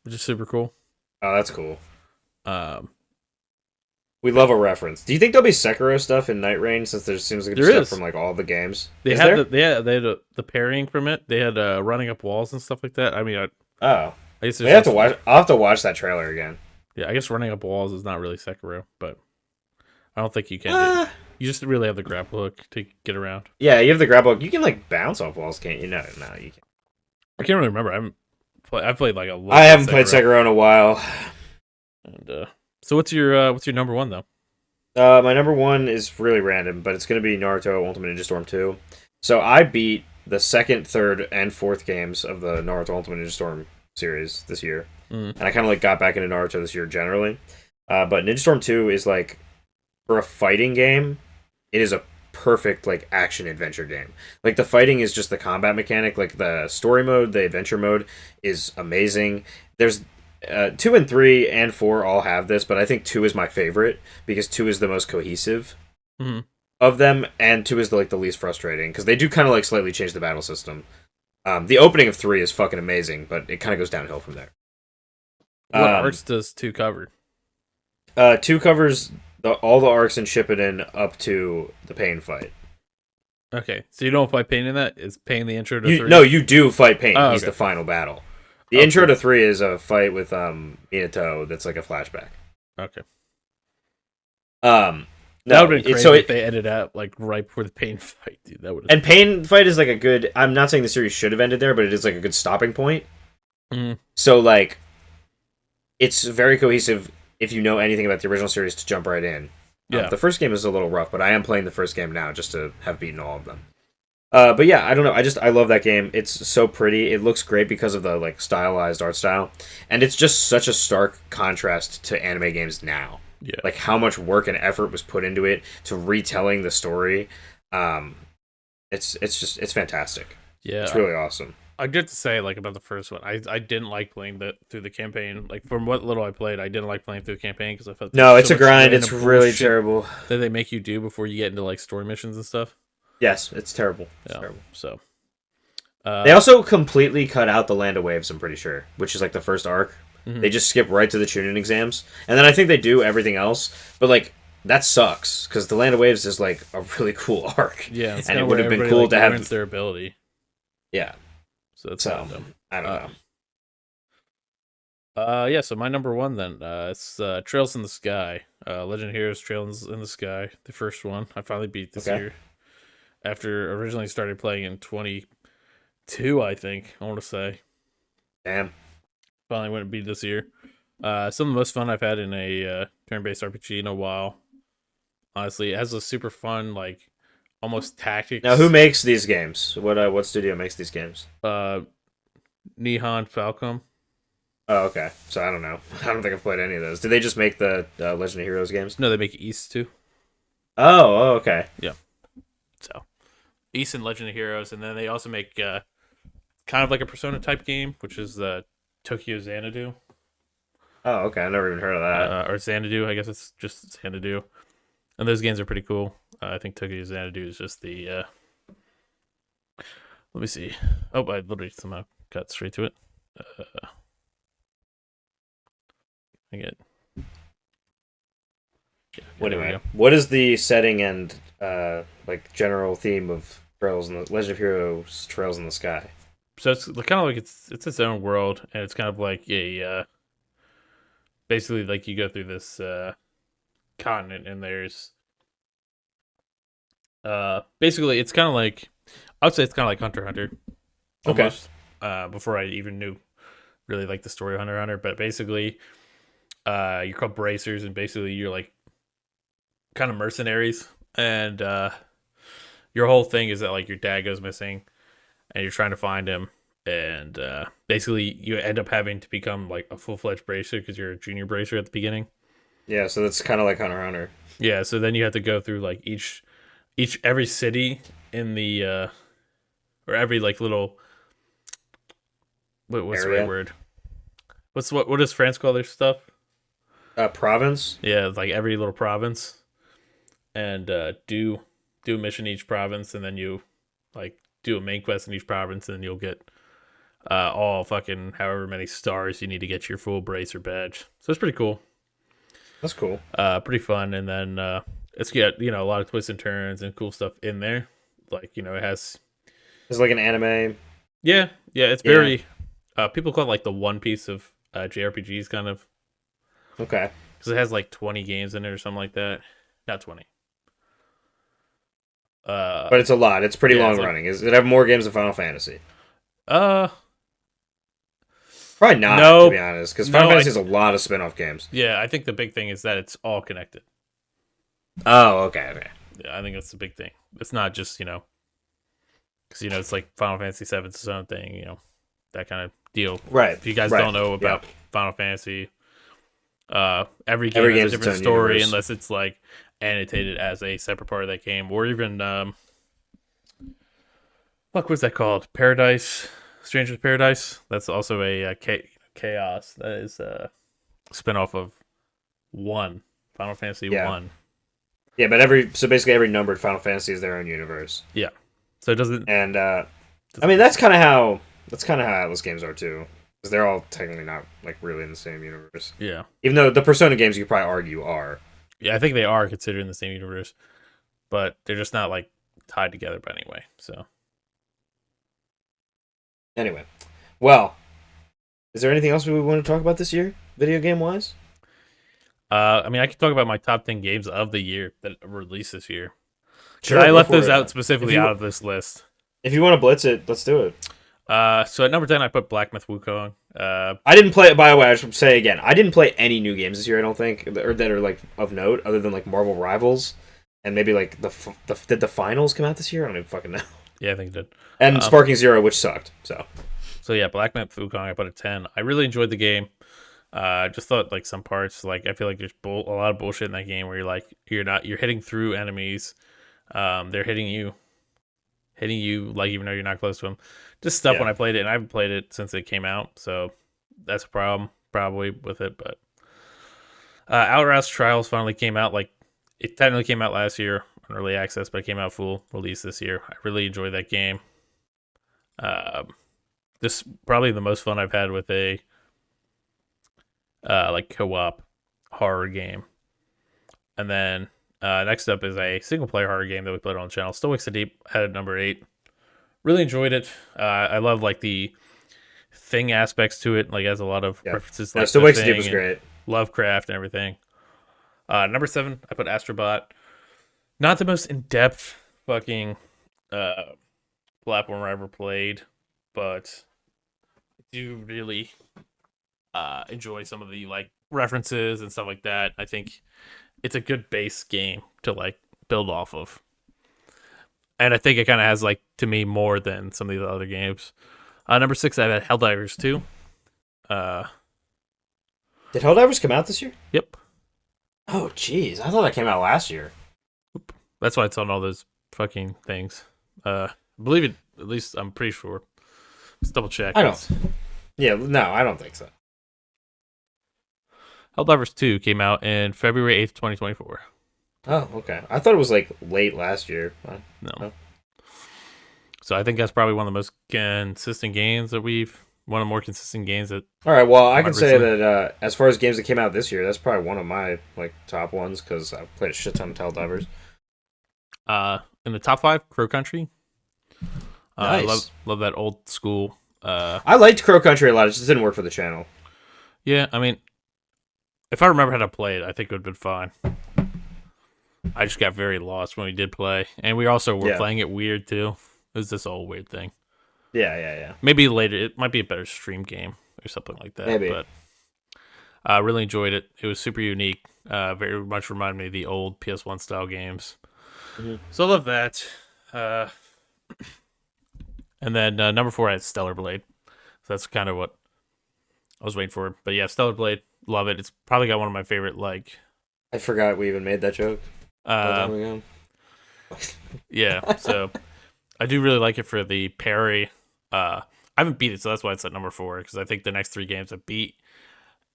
which is super cool. Oh, that's cool. Um, We love a reference. Do you think there'll be Sekiro stuff in Night Rain since there seems like There stuff is. from like all the games? they Is had there? they had the parrying from it. They had running up walls and stuff like that. I mean, Oh, I guess we there's have to watch. I'll have to watch that trailer again. Yeah, I guess running up walls is not really Sekiro, but I don't think you can. You just really have the grapple hook to get around. Yeah, you have the grapple hook. You can like bounce off walls, can't you? No, you can't. I can't really remember. I've played like a lot. I haven't played Sekiro in a while. And so what's your number one though? My number one is really random, but it's going to be Naruto Ultimate Ninja Storm 2. So I beat the second, third, and fourth games of the Naruto Ultimate Ninja Storm series this year. And I kind of like got back into Naruto this year generally. But Ninja Storm 2 is like, for a fighting game, it is a perfect like action adventure game. Like the fighting is just the combat mechanic. Like the story mode, the adventure mode is amazing. There's 2 and 3 and 4 all have this, but I think 2 is my favorite because 2 is the most cohesive of them, and 2 is the least frustrating because they do kind of like slightly change the battle system. The opening of 3 is fucking amazing, but it kind of goes downhill from there. What Um, arcs does 2 cover? 2 covers all the arcs in Shippuden up to the Pain fight. Okay, so you don't fight Pain in that? Is Pain the intro to You 3? no, you do fight Pain. Oh, He's okay. the final battle. The Oh, intro cool. to 3 is a fight with Minato that's like a flashback. Okay. Um, That no, would have been it's crazy if they ended out like right before the Pain fight, dude. That would have. and Pain fight is like a good. I'm not saying the series should have ended there, but it is like a good stopping point. Mm, So like, it's very cohesive if you know anything about the original series to jump right in. yeah. The first game is a little rough, but I am playing the first game now just to have beaten all of them. But yeah, I don't know. I love that game. It's so pretty. It looks great because of the like stylized art style, and it's just such a stark contrast to anime games now. Yeah. Like how much work and effort was put into it to retelling the story. Um, it's fantastic. Yeah. It's really awesome. I get to say like about the first one. I didn't like playing that through the campaign. Like from what little I played, I didn't like playing through the campaign because I felt there No, was it's so a much grind. random It's really bullshit terrible. that they make you do before you get into like story missions and stuff. Yes, it's terrible. It's Yeah. terrible. So They also completely cut out the Land of Waves, I'm pretty sure, which is like the first arc. mhm. They just skip right to the tuning exams. And then I think they do everything else, but like that sucks because the Land of Waves is like a really cool arc. Yeah, it's And kind it of would where have been everybody cool like, to have learns their ability. yeah. So that's So, kind of dumb. I don't know. Yeah, so my number one then, it's Trails in the Sky. Legend of Heroes Trails in the Sky, the first one. I finally beat this Okay. year. After originally started playing in 22, I think, I want to say. Damn. Finally went and beat this year. Some of the most fun I've had in a turn-based RPG in a while. Honestly, it has a super fun, like, almost Now who tactics. makes these games? What studio makes these games? Uh, Nihon Falcom. Oh, okay. So I don't know. I don't think I've played any of those. Did they just make the Legend of Heroes games? No, they make East too. Oh, okay. Yeah. So, East and Legend of Heroes. And then they also make kind of like a Persona type game, which is Tokyo Xanadu. Oh, okay. I never even heard of that. Or Xanadu, I guess it's just Xanadu. And those games are pretty cool. I think Tokyo Xanadu is just the. Let me see. Oh, I literally somehow got straight to it. I get. Yeah, What there we anyway? go. What is the setting and like general theme of Trails in the Legend of Heroes Trails in the Sky? So it's kind of like it's its own world, and it's kind of like a basically like you go through this continent, and there's basically it's kind of like I would say it's kind of like Hunter x Hunter Okay. almost. Before I even knew really like the story of Hunter x Hunter, but basically you're called bracers, and basically you're like kind of mercenaries, and your whole thing is that like your dad goes missing, and you're trying to find him, and basically you end up having to become like a full-fledged bracer because you're a junior bracer at the beginning. Yeah, so that's kind of like Hunter x Hunter. Yeah, so then you have to go through like every city in the or every like little what's the right Area. word? What does France call their stuff? Province. Yeah, like every little province, and do a mission in each province, and then you like do a main quest in each province, and then you'll get all fucking however many stars you need to get your full bracer badge. So it's pretty cool. That's cool. Pretty fun, and then it's got a lot of twists and turns and cool stuff in there. Like it has It's like an anime. yeah, it's Yeah. very people call it like the One Piece of JRPGs kind of Okay. because it has like 20 games in it or something like that. Not 20. But it's a lot. It's pretty Yeah, long it's like running. Is it have more games than Final Fantasy? uh Probably not, to no be honest, because Final no Fantasy has a lot of spin-off games. yeah, I think the big thing is that it's all connected. Oh, okay, okay. Yeah, I think that's the big thing. It's not just because it's like Final Fantasy VII's its own thing, that kind of deal. Right, If you guys right. don't know Yeah. about Final Fantasy, every game Every has game's a its different own story universe. unless it's like annotated as a separate part of that game, or even what's that called? Paradise, Stranger's Paradise. That's also a chaos. That is a spinoff of one Final Fantasy Yeah. one. Yeah, but basically every numbered Final Fantasy is their own universe. Yeah, so it doesn't. And I mean, that's kind of how Atlas games are too, because they're all technically not like really in the same universe. Yeah, Even though the Persona games, you could probably argue are. yeah, I think they are considered in the same universe, but they're just not like tied together. But anyway, so Anyway, well, is there anything else we want to talk about this year, video game wise? I mean, I could talk about my top 10 games of the year that released this year because Sure, I go left for those it. out If specifically out you of this list. if you want to blitz it, let's do it. So at number 10, I put Black Myth Wukong. I didn't play. By the way, I should say again, I didn't play any new games this year. I don't think, or that are like of note, other than like Marvel Rivals, and maybe like did the finals come out this year? I don't even fucking know. Yeah, I think it did. And Sparking Zero, which sucked. So So yeah, Black Myth Wukong, I put a 10. I really enjoyed the game. I just thought like some parts, like I feel like there's a lot of bullshit in that game where you're hitting through enemies. They're hitting you like even though you're not close to them. Just stuff yeah, when I played it, and I haven't played it since it came out, so that's a problem probably with it. But Outlast Trials finally came out. Like it technically came out last year on early access, but it came out full release this year. I really enjoyed that game. Um, this probably the most fun I've had with a like co-op horror game. And then next up is a single player horror game that we played on the channel. Still Wakes the Deep had at number 8. Really enjoyed it. I love like the thing aspects to it. Like it has a lot of yeah. references No, like Still the Wakes the Deep thing was and great. Lovecraft and everything. Number 7, I put Astrobot. Not the most in depth fucking uh, platform I ever played, but I do really enjoy some of the like references and stuff like that. I think it's a good base game to like build off of. And I think it kind of has like to me more than some of the other games. Number 6, I had Helldivers 2. Uh, Did Helldivers come out this year? yep, Oh, jeez, I thought that came out last year. that's why it's on all those fucking things. I believe it. At least I'm pretty sure. Let's double check. I don't. Yeah, no, I don't think so. Helldivers 2 came out in February 8th, 2024. Oh, okay. I thought it was like late last year. No. Oh. So I think that's probably one of the most consistent games that one of the more consistent games that All right. Well, I come can out say recently. that as far as games that came out this year, that's probably one of my like top ones because I've played a shit ton of Helldivers. In the top 5, Crow Country. I Nice. love that old school. I liked Crow Country a lot. It just didn't work for the channel. Yeah, I mean, if I remember how to play it, I think it would have been fine. I just got very lost when we did play, and we also were Yeah. playing it weird too. It was this whole weird thing. Yeah. Yeah. Yeah. Maybe later it might be a better stream game or something like that. Maybe. But I really enjoyed it. It was super unique. Very much reminded me of the old PS1 style games. Mhm. So I love that. Uh, and then number 4, I had Stellar Blade. So that's kind of what I was waiting for. But yeah, Stellar Blade, love it. It's probably got one of my favorite like. I forgot we even made that joke a long Uh, time ago. yeah, so I do really like it for the parry. I haven't beat it, so that's why it's at number 4 because I think the next 3 games I beat,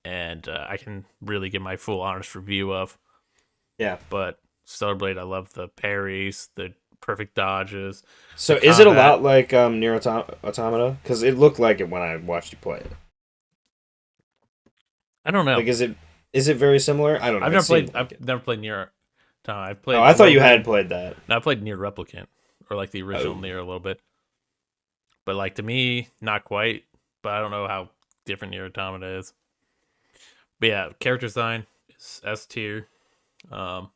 and I can really get my full honest review of. Yeah. But Stellar Blade, I love the parries, the perfect dodges, the So is it a combat. lot like Nier Automata? Because it looked like it when I watched you play it. I don't know. Like, is it very similar? I don't know. I've It never played. seemed like I've it. never played Near. No, I've Oh, played I a thought little you bit. had played that. No, I played Near Replicant or like the original Oh. Near a little bit. But like to me, not quite. But I don't know how different Near Automata is. But yeah, character design is S tier. Um,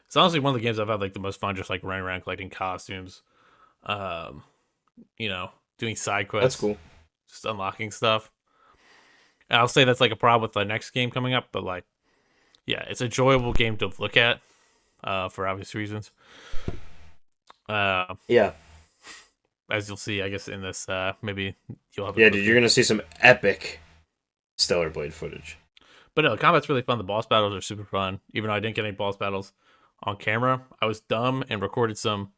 it's honestly one of the games I've had like the most fun, just like running around collecting costumes. Um, doing side That's quests, cool. just unlocking stuff. And I'll say that's like a problem with the next game coming up, but like, yeah, it's an enjoyable game to look at, for obvious reasons. Uh, Yeah. as you'll see, I guess in this, maybe you'll have a Yeah, look dude, you're through. gonna see some epic Stellar Blade footage. But no, the combat's really fun. The boss battles are super fun. Even though I didn't get any boss battles on camera, I was dumb and recorded some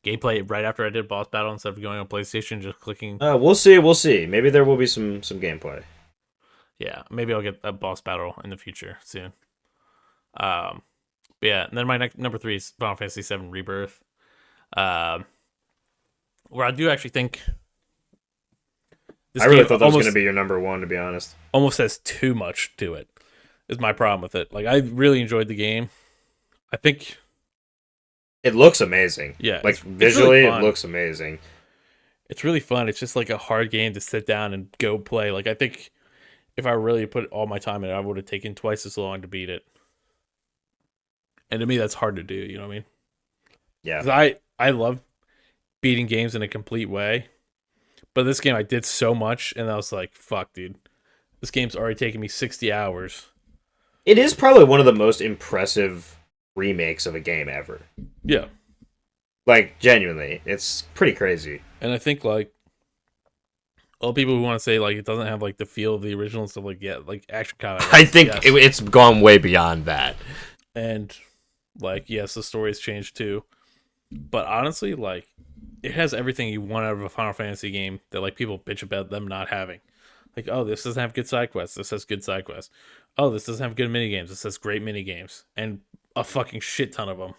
gameplay right after I did boss battle instead of going on PlayStation, just clicking. We'll see. We'll see. Maybe there will be some gameplay. Yeah, maybe I'll get a boss battle in the future soon. Um, but yeah, and then my next number 3 is Final Fantasy VII Rebirth. Um, where I do actually think I this really game thought that was going to be your number one, to be honest. almost has too much to it. Is my problem with it. Like I really enjoyed the game. I think It looks amazing. yeah, Like it's really visually, it fun. looks amazing. It's really fun. It's just like a hard game to sit down and go play. Like I think if I really put all my time in it, I would have taken twice as long to beat it. And to me, that's hard to do. You know what I mean? Yeah. Because I love beating games in a complete way, but this game I did so much, and I was like, fuck, dude, this game's already taken me 60 hours. It is probably one of the most impressive remakes of a game ever. Yeah, Like, genuinely. It's pretty crazy. and I think like all people who want to say like it doesn't have like the feel of the original and stuff like yeah, like Action Combat I Evolved, think yes, it's gone way beyond that. and like yes, the story's changed too, but honestly, like it has everything you want out of a Final Fantasy game that like people bitch about them not having. Like, oh, this doesn't have good side quests. This has good side quests. Oh, this doesn't have good mini games. This has great mini games and a fucking shit ton of them.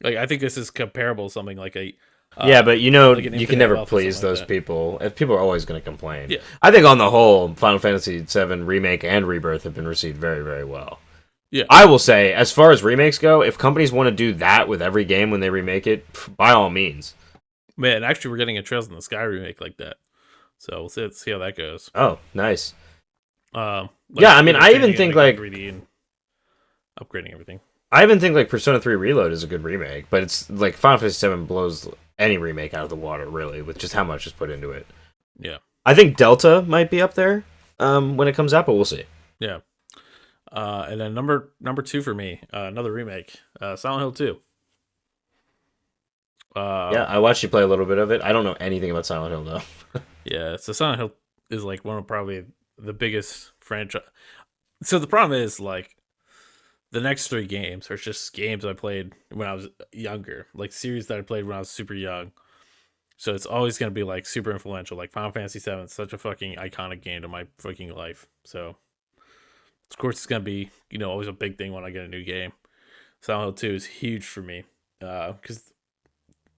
Like, I think this is comparable to something like a Yeah, but you know, like an you can Infinite never Wealth or something please like those that. people. If people are always going to complain. Yeah, I think on the whole, Final Fantasy VII Remake and Rebirth have been received very, very well. yeah, I will say, as far as remakes go, if companies want to do that with every game when they remake it, by all means. man. Actually, we're getting a Trails in the Sky remake like that, so we'll see how that goes. Oh, nice. Like Yeah, I mean, they're I even changing it think like like 3D and upgrading everything. Persona 3 Reload is a good remake, but it's like Final Fantasy 7 blows any remake out of the water, really, with just how much is put into it. Yeah, I think Delta might be up there when it comes out, but we'll see. yeah. And then number two for me, another remake, Silent Hill 2. Yeah, Uh, I watched you play a little bit of it. I don't know anything about Silent Hill though. yeah. So Silent Hill is like one of probably the biggest franchise. So the problem is like the next three games are just games I played when I was younger, like series that I played when I was super young. So it's always gonna be like super influential. Like Final Fantasy VII, is such a fucking iconic game to my fucking life. So of course it's gonna be always a big thing when I get a new game. Silent Hill 2 is huge for me because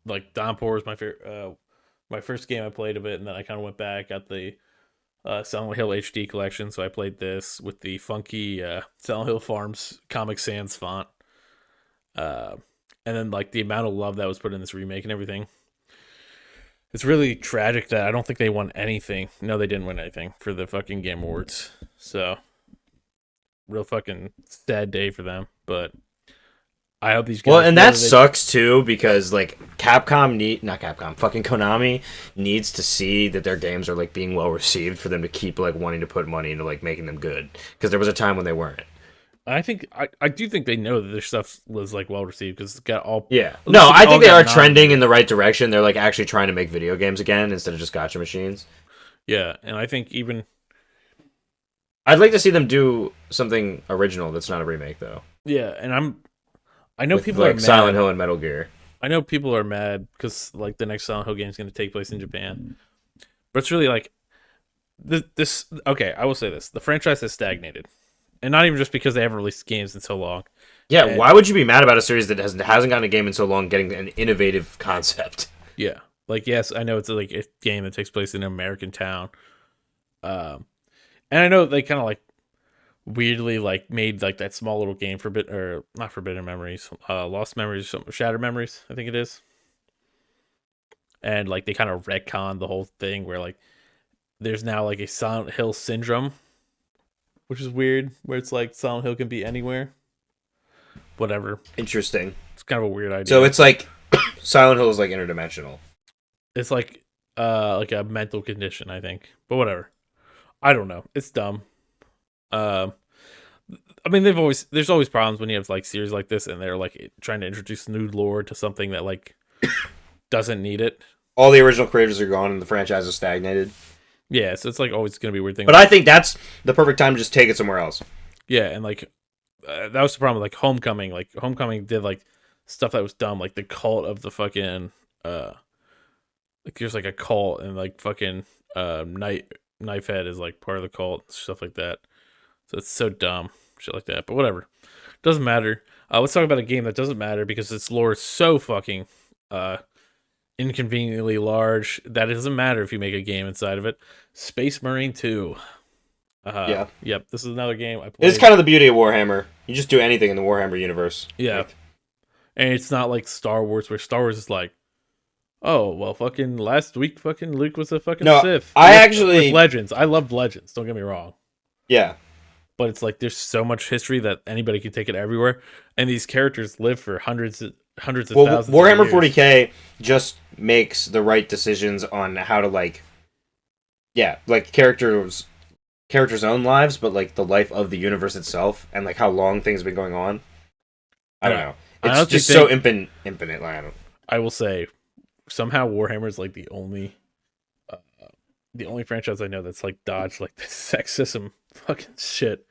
like Downpour is my first game I played of it, and then I kind of went back, got the Silent Hill HD collection, so I played this with the funky Silent Hill Farms Comic Sans font. Uh, and then like the amount of love that was put in this remake and everything. It's really tragic that I don't think they won anything. No, they didn't win anything for the fucking Game Awards. So real fucking sad day for them. But I hope these Well, guys and whether that they sucks too because like not Capcom, fucking Konami needs to see that their games are like being well received for them to keep like wanting to put money into like making them good. Because there was a time when they weren't. I do think they know that their stuff was like well received because it's got all Yeah. at No, least I all think they got are trending in nominated. the right direction. They're like actually trying to make video games again instead of just gotcha machines. Yeah, and I think even I'd like to see them do something original that's not a remake though. yeah, and I know With people are like Silent mad. Hill and Metal Gear. I know people are mad because like the next Silent Hill game is going to take place in Japan, but it's really like this. Okay, I will say this: the franchise has stagnated, and not even just because they haven't released games in so long. Yeah, And why would you be mad about a series that hasn't gotten a game in so long getting an innovative concept? yeah, like yes, I know it's like a game that takes place in an American town, um, and I know they kind of like weirdly like made like that small little game for bit or not Forbidden Memories, Lost Memories, Shattered Memories, I think it is, and like they kind of retcon the whole thing where like there's now like a Silent Hill syndrome, which is weird, where it's like Silent Hill can be anywhere. Whatever. Interesting. It's kind of a weird So idea. it's like Silent Hill is like interdimensional. It's like a mental condition, I think. But whatever. I don't know. It's dumb. Um I mean there's always problems when you have like series like this and they're like trying to introduce new lore to something that like doesn't need it. All the original creators are gone and the franchise is stagnated. Yeah, so it's like always gonna be a weird thing. But I think that's the perfect time to just take it somewhere else. Yeah, and like that was the problem with like Homecoming. Like Homecoming did like stuff that was dumb, like the cult of the fucking like there's like a cult and like fucking knife head is like part of the cult, stuff like that. So it's so dumb, shit like that. But whatever, doesn't matter. Let's talk about a game that doesn't matter because its lore is so fucking uh inconveniently large. That doesn't matter if you make a game inside of it. Space Marine 2. Yeah, Yep, this is another game I it's played. kind of the beauty of Warhammer. You just do anything in the Warhammer universe. Yeah, Like, and it's not like Star Wars, where Star Wars is like, oh well, fucking last week, fucking Luke was a fucking no, Sith I with actually, Legends. I loved Legends. Don't get me wrong, yeah. but it's like there's so much history that anybody can take it everywhere, and these characters live for hundreds of Well, thousands of Warhammer years. 40k just makes the right decisions on how to like, yeah, like characters' own lives, but like the life of the universe itself, and like how long things have been going on. I don't And know. I It's honestly just so think infinite. Like, I don't. I will say somehow Warhammer is like uh, the only franchise I know that's like dodged like the sexism fucking shit.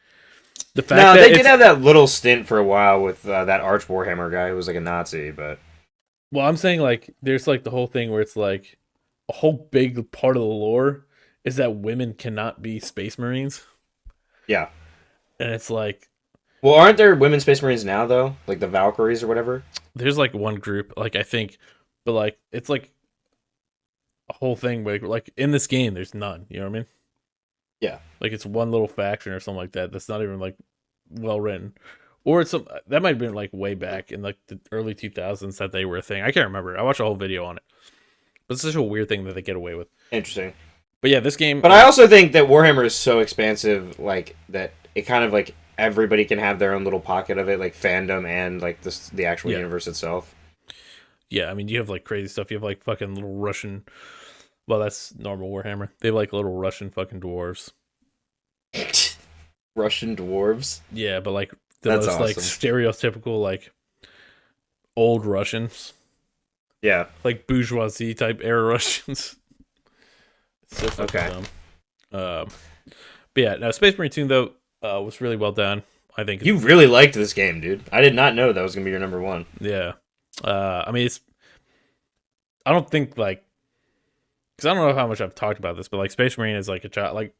The fact No, that they did it's have that little stint for a while with that Arch Warhammer guy who was like a Nazi, but well, I'm saying like there's like the whole thing where it's like a whole big part of the lore is that women cannot be space marines, yeah. and it's like Well, aren't there women Space Marines now though? Like the Valkyries or whatever. there's like one group like I think, but like it's like a whole thing where like in this game there's none. You know what I mean? Yeah. Like it's one little faction or something like that. That's not even like well written. Or it's some that might have been like way back in like the early 2000s that they were a thing. I can't remember. I watched a whole video on it. But it's such a weird thing that they get away with. Interesting. But yeah, this game But I also think that Warhammer is so expansive, like that it kind of like everybody can have their own little pocket of it, like fandom and like the actual yeah. universe itself. Yeah, I mean you have like crazy stuff. You have like fucking little Russian well, that's normal Warhammer. They have like little Russian fucking dwarves. Russian dwarves. Yeah, but like the That's most like awesome. stereotypical like old Russians. Yeah. Like bourgeoisie type era Russians. It's so fucking Okay. dumb. But yeah, now Space Marine 2 though was really well done. I think. You really liked this game, dude. I did not know that was gonna be your number one. Yeah. I mean, it's. I don't think like because I don't know how much I've talked about this, but like Space Marine is like a child. Like,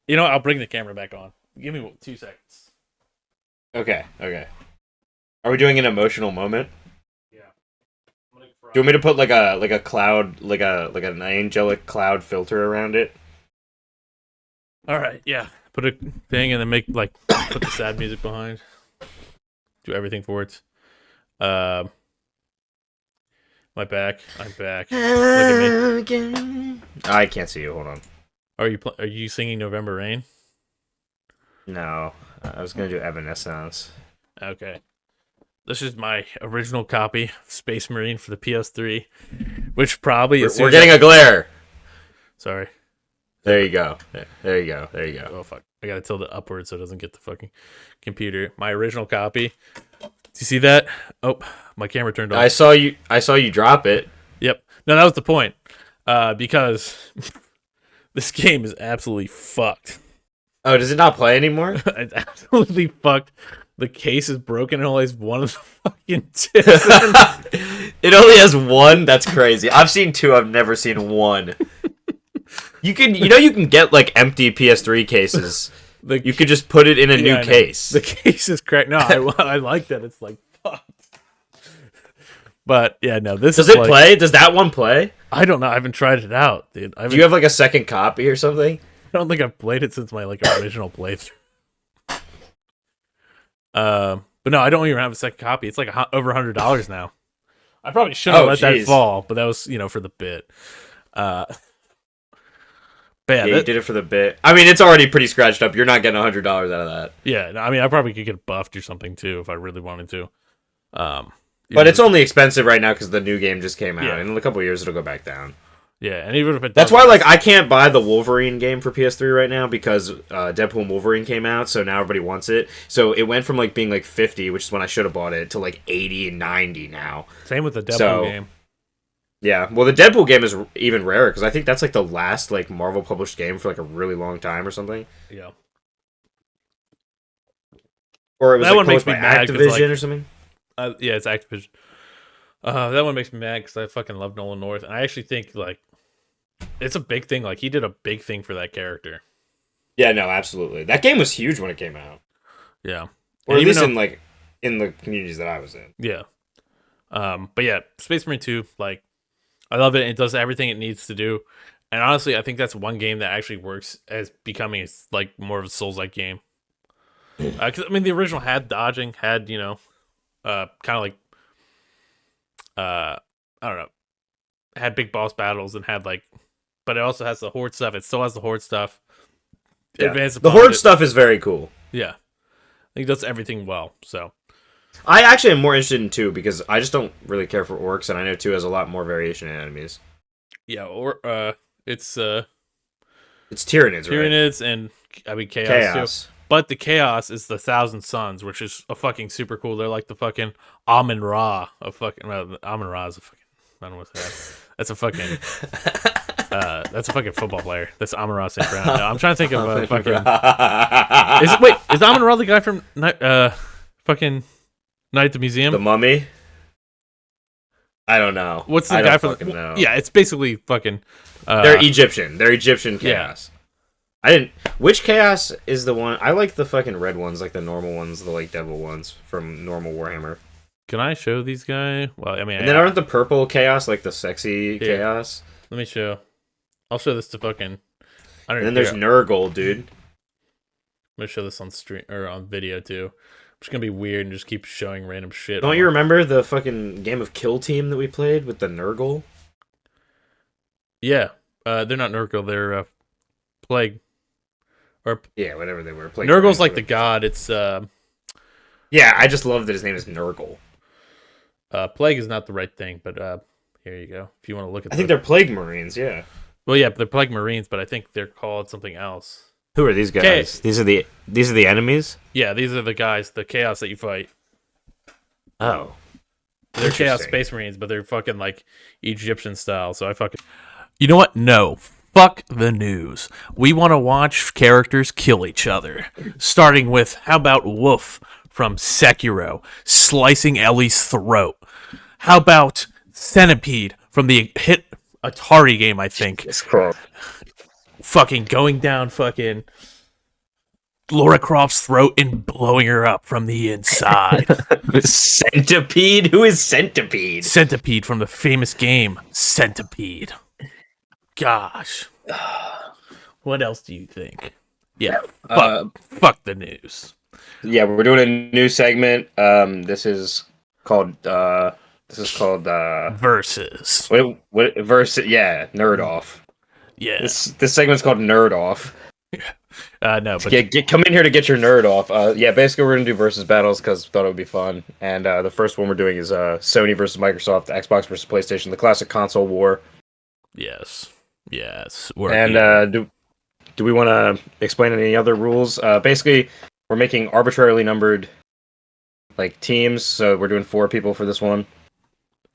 you know, I'll bring the camera back on. Give me 2 seconds. Okay. Okay. Are we doing an emotional moment? Yeah. I'm gonna Do you want me to put like a cloud like an angelic cloud filter around it? All right. Yeah. Put a thing and then make like put the sad music behind. Do everything for it. Um. My back. I'm back. Look at me. I can't see you. Hold on. Are you singing November Rain? No, I was gonna do Evanescence. Okay. This is my original copy of Space Marine for the PS3, which probably as soon We're as getting a glare. sorry. There you go. There you go. There you go. Oh fuck! I gotta tilt it upwards so it doesn't get the fucking computer. My original copy. Do you see that? Oh, my camera turned off. I saw you. I saw you drop it. Yep. No, that was the point. Because this game is absolutely fucked. Oh, does it not play anymore? It's absolutely fucked. The case is broken and only has one of the fucking tips. It only has one. That's crazy. I've seen two. I've never seen one. You can get like empty PS3 cases. You could just put it in a new case. The case is cracked. No, I like that. It's like fucked. But yeah, no. This Does is it like, play? Does that one play? I don't know. I haven't tried it out, dude. Do you have like a second copy or something? I don't think I've played it since my like original playthrough. But no, I don't even have a second copy. It's like over $100 now. I probably shouldn't have let that fall, but that was for the bit. But yeah, You did it for the bit. I mean, it's already pretty scratched up. You're not getting $100 out of that. Yeah, I mean, I probably could get buffed or something too if I really wanted to. But it's only expensive right now because the new game just came out. Yeah. In a couple of years, it'll go back down. Yeah, and even if it That's doesn't- why, like, I can't buy the Wolverine game for PS3 right now because Deadpool and Wolverine came out, so now everybody wants it. So it went from like being like 50, which is when I should have bought it, to like 80 and 90 now. Same with the Deadpool game. Yeah, well, the Deadpool game is even rarer because I think that's like the last like Marvel published game for like a really long time or something. Yeah, Or it was that like one makes published me by mad 'cause, Activision like, or something. yeah, it's Activision. That one makes me mad because I fucking love Nolan North, and I actually think like it's a big thing. Like he did a big thing for that character. Yeah, no, absolutely. That game was huge when it came out, Yeah, or And at even least though- in like in the communities that I was in. yeah. But yeah, Space Marine 2, like I love it. It does everything it needs to do. And honestly, I think that's one game that actually works as becoming like more of a Souls-like game. 'Cause, I mean, the original had dodging, had kind of like I don't know, had big boss battles and had like, but it also has the horde stuff. It still has the horde stuff. Yeah, Advanced the upon horde it. stuff is very cool. Yeah, I think it does everything well. So I actually am more interested in 2 because I just don't really care for orcs, and I know 2 has a lot more variation in enemies. yeah, or it's It's Tyranids, right? Tyranids and I mean chaos too. Chaos. But the chaos is the Thousand Suns, which is a fucking super cool. They're like the fucking Amun Ra of fucking. Amun Ra is a fucking. I don't know what's that. That's a fucking. That's a fucking football player. That's Amun Ra St. Brown. No, I'm trying to think of fucking. Is Amun Ra the guy from fucking Night at the Museum? The Mummy. I don't know. What's the I guy don't from? fucking know. Yeah, it's basically fucking. They're Egyptian. They're Egyptian Yeah. chaos. I didn't. Which chaos is the one? I like the fucking red ones, like the normal ones, the like devil ones from normal Warhammer. Can I show these guys? Well, I mean, And then aren't the purple chaos like the sexy Yeah. chaos? Let me show. I'll show this to fucking. I don't And then know. there's Nurgle, dude. I'm gonna show this on stream or on video too. I'm just gonna be weird and just keep showing random shit. Don't you remember the fucking game of Kill Team that we played with the Nurgle? Yeah, they're not Nurgle. They're Plague. Or Yeah, whatever they were. Nurgle's like the god. It's Yeah, I just love that his name is Nurgle. Plague is not the right thing, but here you go. If you want to look at, I think they're Plague Marines. Yeah. well, yeah, they're Plague Marines, but I think they're called something else. Who are these guys? These are the enemies. Yeah, these are the guys, the chaos that you fight. Oh, They're Chaos Space Marines, but they're fucking like Egyptian style. So I fucking. You know what? No. Fuck the news. We want to watch characters kill each other. Starting with, how about Wolf from Sekiro slicing Ellie's throat? How about Centipede from the hit Atari game, I think? it's cool. Fucking going down fucking Laura Croft's throat and blowing her up from the inside. Centipede? Who is Centipede? Centipede from the famous game Centipede. Gosh. What else do you think? Yeah. Fuck the news. Yeah, we're doing a new segment. This is called Versus. what verse? Yeah, Nerd Off. Yeah. This segment's called Nerd Off. No, but Come in here to get your nerd off. Yeah, basically we're gonna do versus battles because thought it would be fun. And the first one we're doing is Sony versus Microsoft, Xbox versus PlayStation, the classic console war. yes. And do we want to explain any other rules? Basically, we're making arbitrarily numbered like teams, so we're doing 4 people for this one.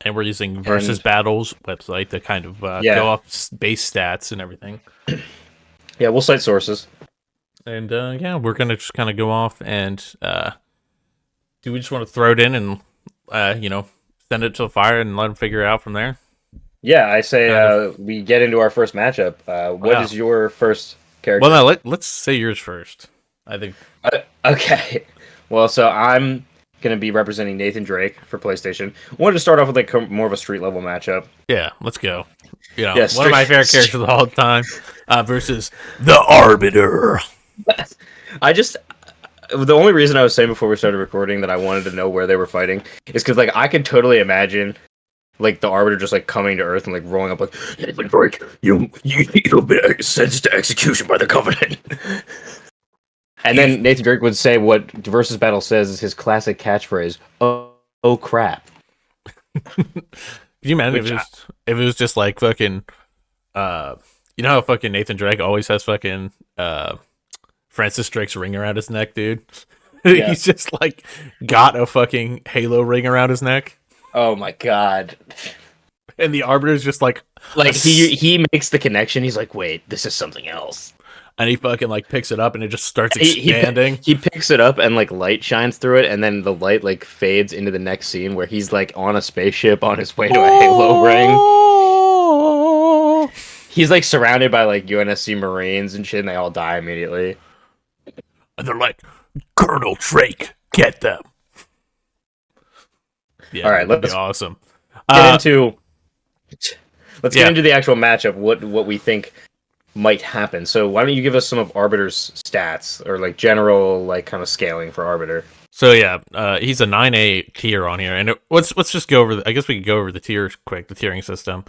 And we're using Versus Battles website to kind of go off base stats and everything. Yeah, we'll cite sources. And yeah, we're gonna just kind of go off and do we just want to throw it in and send it to the fire and let them figure it out from there? Yeah, I say we get into our first matchup. What is your first character? Well, no, let's say yours first. I think. Okay. Well, so I'm going to be representing Nathan Drake for PlayStation. Wanted to start off with like more of a street level matchup. Yeah, let's go. Yeah, one of my favorite characters of all time versus the Arbiter. The only reason I was saying before we started recording that I wanted to know where they were fighting is because like I could totally imagine like the Arbiter just like coming to Earth and like rolling up like Nathan Drake, you've been sentenced to execution by the Covenant. And then Nathan Drake would say what Versus Battle says is his classic catchphrase, oh crap. Could you imagine if it was just like fucking you know how fucking Nathan Drake always has fucking Francis Drake's ring around his neck, dude? Yeah. He's just like got a fucking Halo ring around his neck. Oh my god. And the Arbiter's just like he makes the connection, he's like, wait, this is something else. And he fucking like picks it up and it just starts expanding. He picks it up and like light shines through it, and then the light like fades into the next scene where he's like on a spaceship on his way to a Halo ring. He's like surrounded by like UNSC Marines and shit, and they all die immediately. And they're like, Colonel Drake, get them. Yeah, all right, let's be awesome. Get into let's get Yeah. into the actual matchup. What we think might happen. So why don't you give us some of Arbiter's stats or like general like kind of scaling for Arbiter? So yeah, he's a 9A tier on here, and let's just go over. I guess we could go over the tiers quick, the tiering system.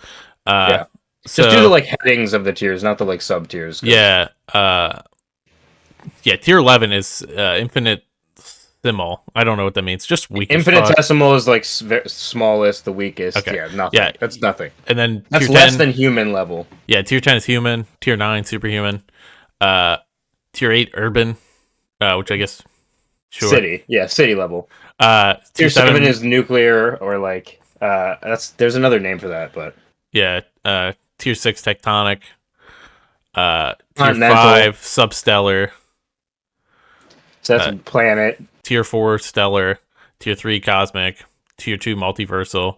Uh, Yeah. Just do the so like headings of the tiers, not the like sub tiers. yeah, yeah, tier 11 is infinite simul. I don't know what that means. Just weak as fuck. Infinitesimal is like smallest, the weakest. Okay, Yeah, nothing. yeah, That's nothing. and then That's tier less 10. than human level. Yeah, tier 10 is human. Tier 9 superhuman. Uh, tier 8 urban, which I guess sure. City, yeah, city level. Tier Tier 7 7 is nuclear or like there's another name for that, but yeah. Tier 6 tectonic. Tier continental. 5 substellar. So that's Uh, planet. Tier 4 stellar. Tier 3 cosmic. Tier 2 multiversal,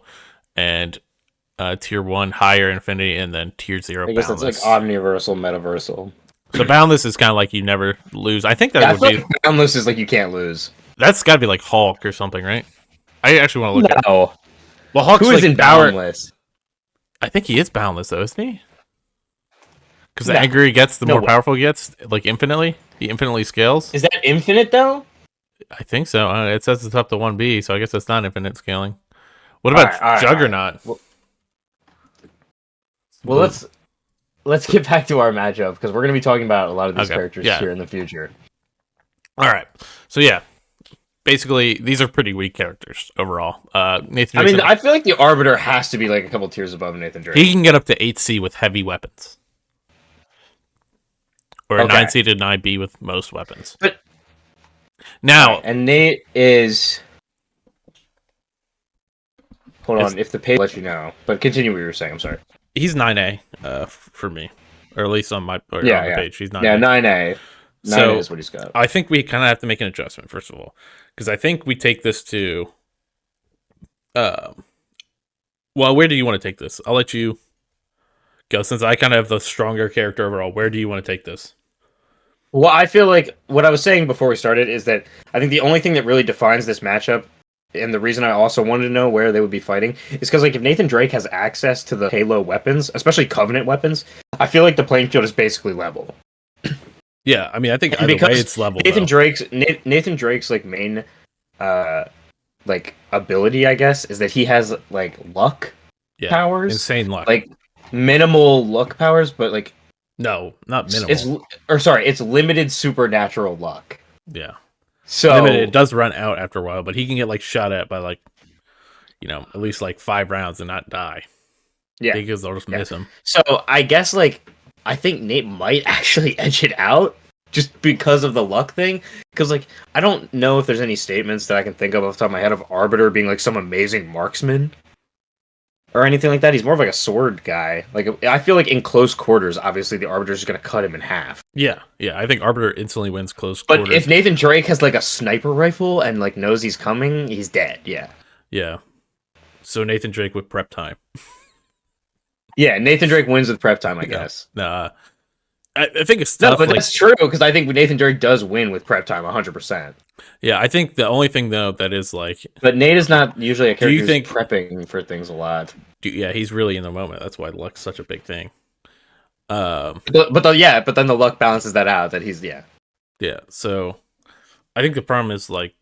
and tier 1 higher infinity, and then tier 0 I guess that's like boundless. omniversal, metaversal. So boundless is kind of like you never lose. I think that Yeah, I would feel be like boundless is like you can't lose. that's got to be like Hulk or something, right? I actually want to look at. No, Well, Hulk's who is like in power. boundless? I think he is boundless though, isn't he? Because the No, angrier he gets, the no more way. powerful he gets. Like infinitely, he infinitely scales. Is that infinite though? I think so. It says it's up to 1B, so I guess that's not infinite scaling. What All about right, all right, all right. Juggernaut? Well, let's get back to our matchup because we're going to be talking about a lot of these Okay, characters yeah. here in the future. All right. So yeah, basically these are pretty weak characters overall. Nathan I Drake's mean, I feel like the Arbiter has to be like a couple tiers above Nathan Drake. he can get up to 8C with heavy weapons, or a Okay. 9C to 9B with most weapons. But Now, and Nate is. Hold It's- on, if the page lets you know. But continue what you were saying. I'm sorry. he's 9A for me, or at least on my on Yeah, the yeah. page. He's 9A. Yeah, 9A. 9A So is what he's got. I think we kind of have to make an adjustment first of all, because I think we take this to. Well, where do you want to take this? I'll let you go since I kind of have the stronger character overall. Where do you want to take this? Well, I feel like what I was saying before we started is that I think the only thing that really defines this matchup, and the reason I also wanted to know where they would be fighting, is because like if Nathan Drake has access to the Halo weapons, especially Covenant weapons, I feel like the playing field is basically level. Yeah, I mean, I think And either way because it's level. Nathan Drake's like main like ability, I guess, is that he has like luck Yeah, powers, insane luck. like minimal luck powers, but like No, not minimal. it's limited supernatural luck. Yeah, So limited. It does run out after a while, but he can get like shot at by like, at least like 5 rounds and not die. yeah, Because they'll just miss him. so I guess like I think Nate might actually edge it out just because of the luck thing. Because like I don't know if there's any statements that I can think of off the top of my head of Arbiter being like some amazing marksman or anything like that. He's more of like a sword guy. Like I feel like in close quarters, obviously the Arbiter's just gonna cut him in half. Yeah, I think Arbiter instantly wins close But quarters. if Nathan Drake has like a sniper rifle and like knows he's coming, he's dead. Yeah. Yeah. So Nathan Drake with prep time. Yeah, Nathan Drake wins with prep time, I guess. Nah. I think it's No, tough. but Like, that's true because I think Nathan Drake does win with prep time 100%. yeah, I think the only thing though that is like, But Nate is not usually a character you who's think- prepping for things a lot. yeah, he's really in the moment. That's why luck's such a big thing. But then the luck balances that out. That he's Yeah. So I think the problem is like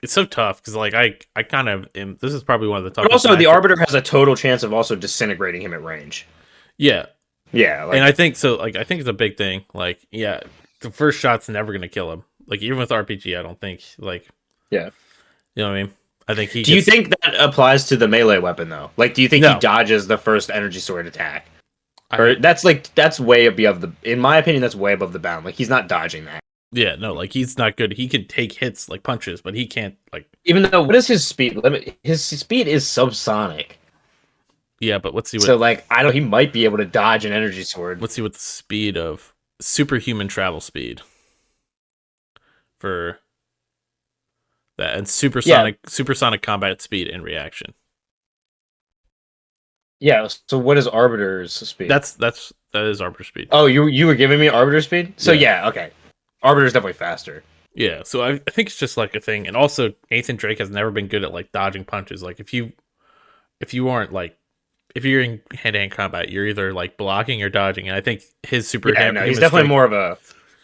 it's so tough because like I kind of am. This is probably one of the toughest. But also the matchups. Arbiter has a total chance of also disintegrating him at range. Yeah, Yeah, like, and I think so. Like I think it's a big thing. Like yeah, the first shot's never gonna kill him. Like even with RPG, I don't think like yeah. you know what I mean. I think he. Do you think that applies to the melee weapon though? Like, do you think No. he dodges the first energy sword attack? I- Or that's way above the. In my opinion, that's way above the bound. Like he's not dodging that. Yeah, no, like he's not good. He can take hits like punches, but he can't like. Even though what is his speed limit? His speed is subsonic. Yeah, but let's see what So like I don't. He might be able to dodge an energy sword. let's see what the speed of superhuman travel speed for that and supersonic combat speed and reaction. Yeah. So what is Arbiter's speed? That is arbiter speed. Oh, you were giving me Arbiter speed? So Yeah. yeah, okay. Arbiter's definitely faster. Yeah, so I think it's just like a thing, and also Nathan Drake has never been good at like dodging punches. Like if you aren't like if you're in hand-to-hand combat, you're either like blocking or dodging. And I think his Yeah, no, he's human definitely strength. more of a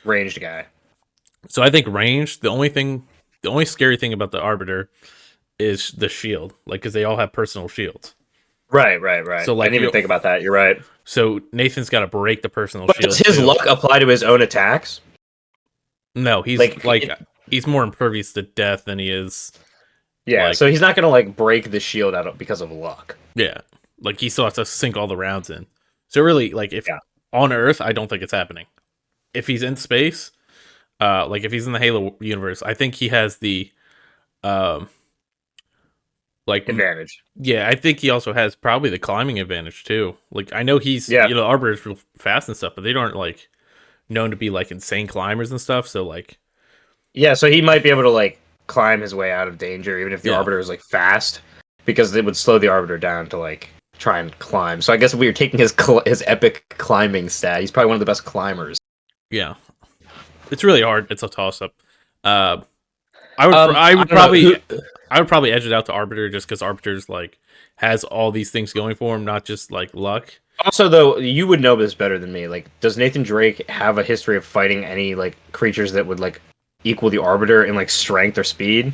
ranged guy. So I think range. The only scary thing about the arbiter is the shield, like because they all have personal shields. Right, right, right. So I like didn't even you, think about that. You're right. so Nathan's got to break the personal But does shield his too. luck apply to his own attacks? No, he's Like, like he's more impervious to death than he is yeah, like so he's not gonna like break the shield out because of luck. yeah, like he still has to sink all the rounds in. So really, like if Yeah, on Earth, I don't think it's happening. If he's in space, like if he's in the Halo universe, I think he has the um like advantage. yeah, I think he also has probably the climbing advantage too. Like I know he's Yeah, the arbiter's real fast and stuff, but they aren't like known to be like insane climbers and stuff. So like yeah. So he might be able to like climb his way out of danger, even if the yeah, arbiter is like fast, because it would slow the arbiter down to like try and climb. So I guess if we were taking his epic climbing stat, he's probably one of the best climbers. yeah, it's really hard. It's a toss up. Uh, I don't know who. I would probably edge it out to arbiter just because arbiter's like has all these things going for him, not just like luck. Also, though, you would know this better than me. Like, does Nathan Drake have a history of fighting any like creatures that would like equal the arbiter in like strength or speed?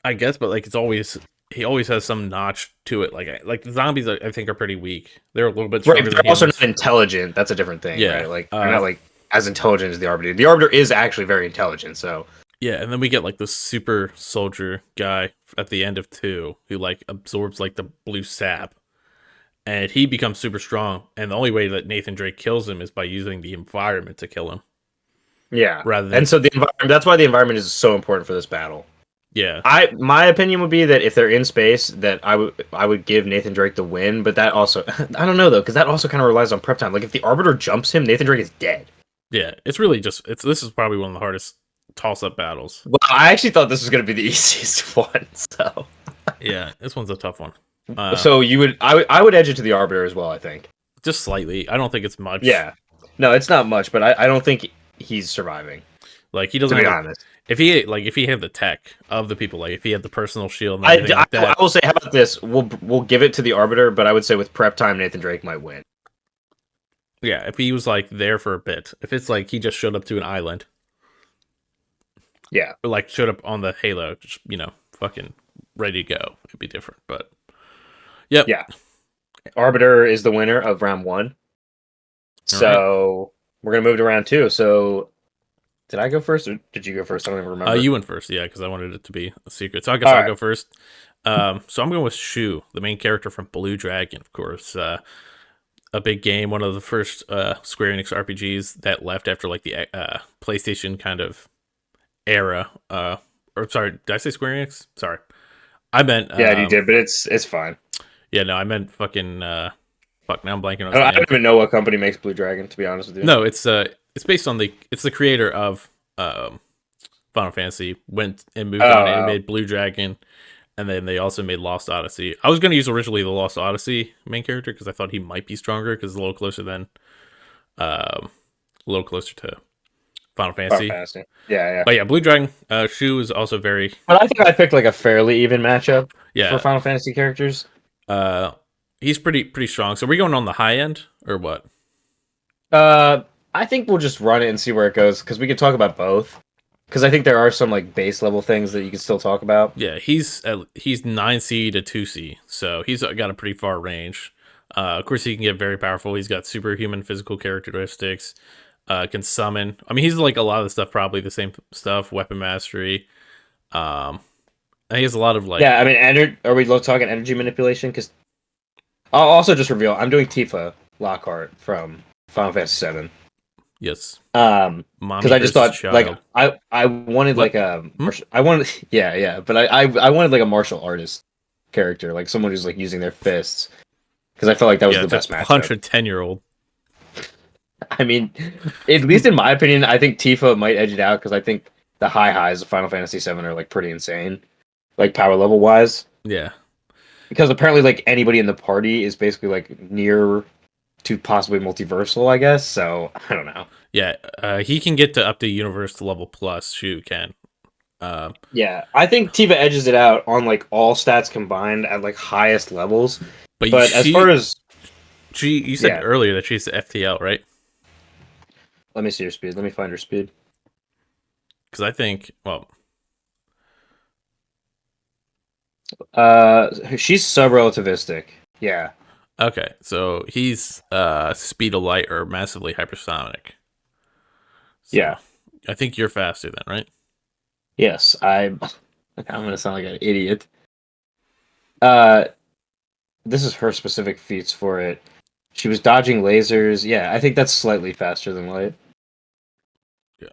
I guess, but like it's always he always has some notch to it. Like the zombies, I think are pretty weak. They're a little bit Right, stronger but than they're also not humans. intelligent. That's a different thing, Yeah, right? Like, they're not like as intelligent as the arbiter. The arbiter is actually very intelligent. So, yeah, and then we get like the super soldier guy at the end of two who like absorbs like the blue sap, and he becomes super strong. And the only way that Nathan Drake kills him is by using the environment to kill him, yeah, rather and than so the environment. That's why the environment is so important for this battle. yeah, My opinion would be that if they're in space, that I would give Nathan Drake the win. But that also, I don't know though, because that also kind of relies on prep time. Like, if the arbiter jumps him, Nathan Drake is dead. yeah. It's really just it's this is probably one of the hardest toss up battles. Well, I actually thought this was going to be the easiest one. So, Yeah, this one's a tough one. Uh, so I would edge it to the arbiter as well. I think. just slightly. I don't think it's much. Yeah. No, it's not much, but I don't think he's surviving. Like he To doesn't be have a honest, if he had the tech of the people, like if he had the personal shield and I, everything I, like I that. will say, how about this? We'll give it to the arbiter, but I would say with prep time, Nathan Drake might win. Yeah, if he was like there for a bit, if it's like he just showed up to an island, Yeah. or like showed up on the Halo, just fucking ready to go, it'd be different. But yep, Yeah. Arbiter is the winner of round one. all right. So we're gonna move to round two. So did I go first or did you go first? I don't even remember. You went first, yeah, because I wanted it to be a secret. So I guess All I'll right. go first. So I'm going with Shu, the main character from Blue Dragon, of course. A big game, one of the first Square Enix RPGs that left after like the PlayStation kind of era. Or sorry, did I say Square Enix? Sorry, I meant Yeah, you did, but it's fine. yeah, no, I meant fucking fuck. Now I'm blanking on I his don't name. even know what company makes Blue Dragon, to be honest with you. No, it's based on it's the creator of Final Fantasy went and moved on and Oh, made Blue Dragon, and then they also made Lost Odyssey. I was going to use originally the Lost Odyssey main character because I thought he might be stronger because a little closer to Final Final Fantasy. Fantasy. Yeah, yeah. But yeah, Blue Dragon Shu is also very But I think I picked like a fairly even matchup for yeah. Final Fantasy characters. Uh, he's pretty strong. So are we going on the high end or what? Uh, I think we'll just run it and see where it goes because we could talk about both. Because I think there are some like base level things that you can still talk about. Yeah, he's 9C to 2C, so he's got a pretty far range. Of course, he can get very powerful. He's got superhuman physical characteristics. Can summon. I mean, he's like a lot of the stuff, probably the same stuff. Weapon mastery. And he has a lot of like. Yeah, I mean, are we talking energy manipulation? Because I'll also just reveal I'm doing Tifa Lockhart from Final Fantasy VII. Yes, Because mommy I just versus thought like child. I wanted What? like a Hmm? I wanted yeah, but I wanted like a martial artist character, like someone who's like using their fists, because I felt like that was Yeah, the to best punch matchup. a 10-year-old. I mean, at least in my opinion, I think Tifa might edge it out because I think the high highs of Final Fantasy VII are like pretty insane, like power level wise. Yeah, Because apparently, like anybody in the party is basically like near to possibly multiversal, I guess. So I don't know. yeah. He can get to up to universe level plus. Shu can. Uh, Yeah, I think Tifa edges it out on like all stats combined at like highest levels. But But as far as you said yeah, earlier that she's FTL, right? let me see her speed. Let me find her speed. Because I think, well, She's sub-relativistic. Yeah, okay, so he's speed of light or massively hypersonic. So yeah, I think you're faster then, right? yes. I'm gonna sound like an idiot. Uh, this is her specific feats for it. She was dodging lasers. Yeah, I think that's slightly faster than light, Yeah.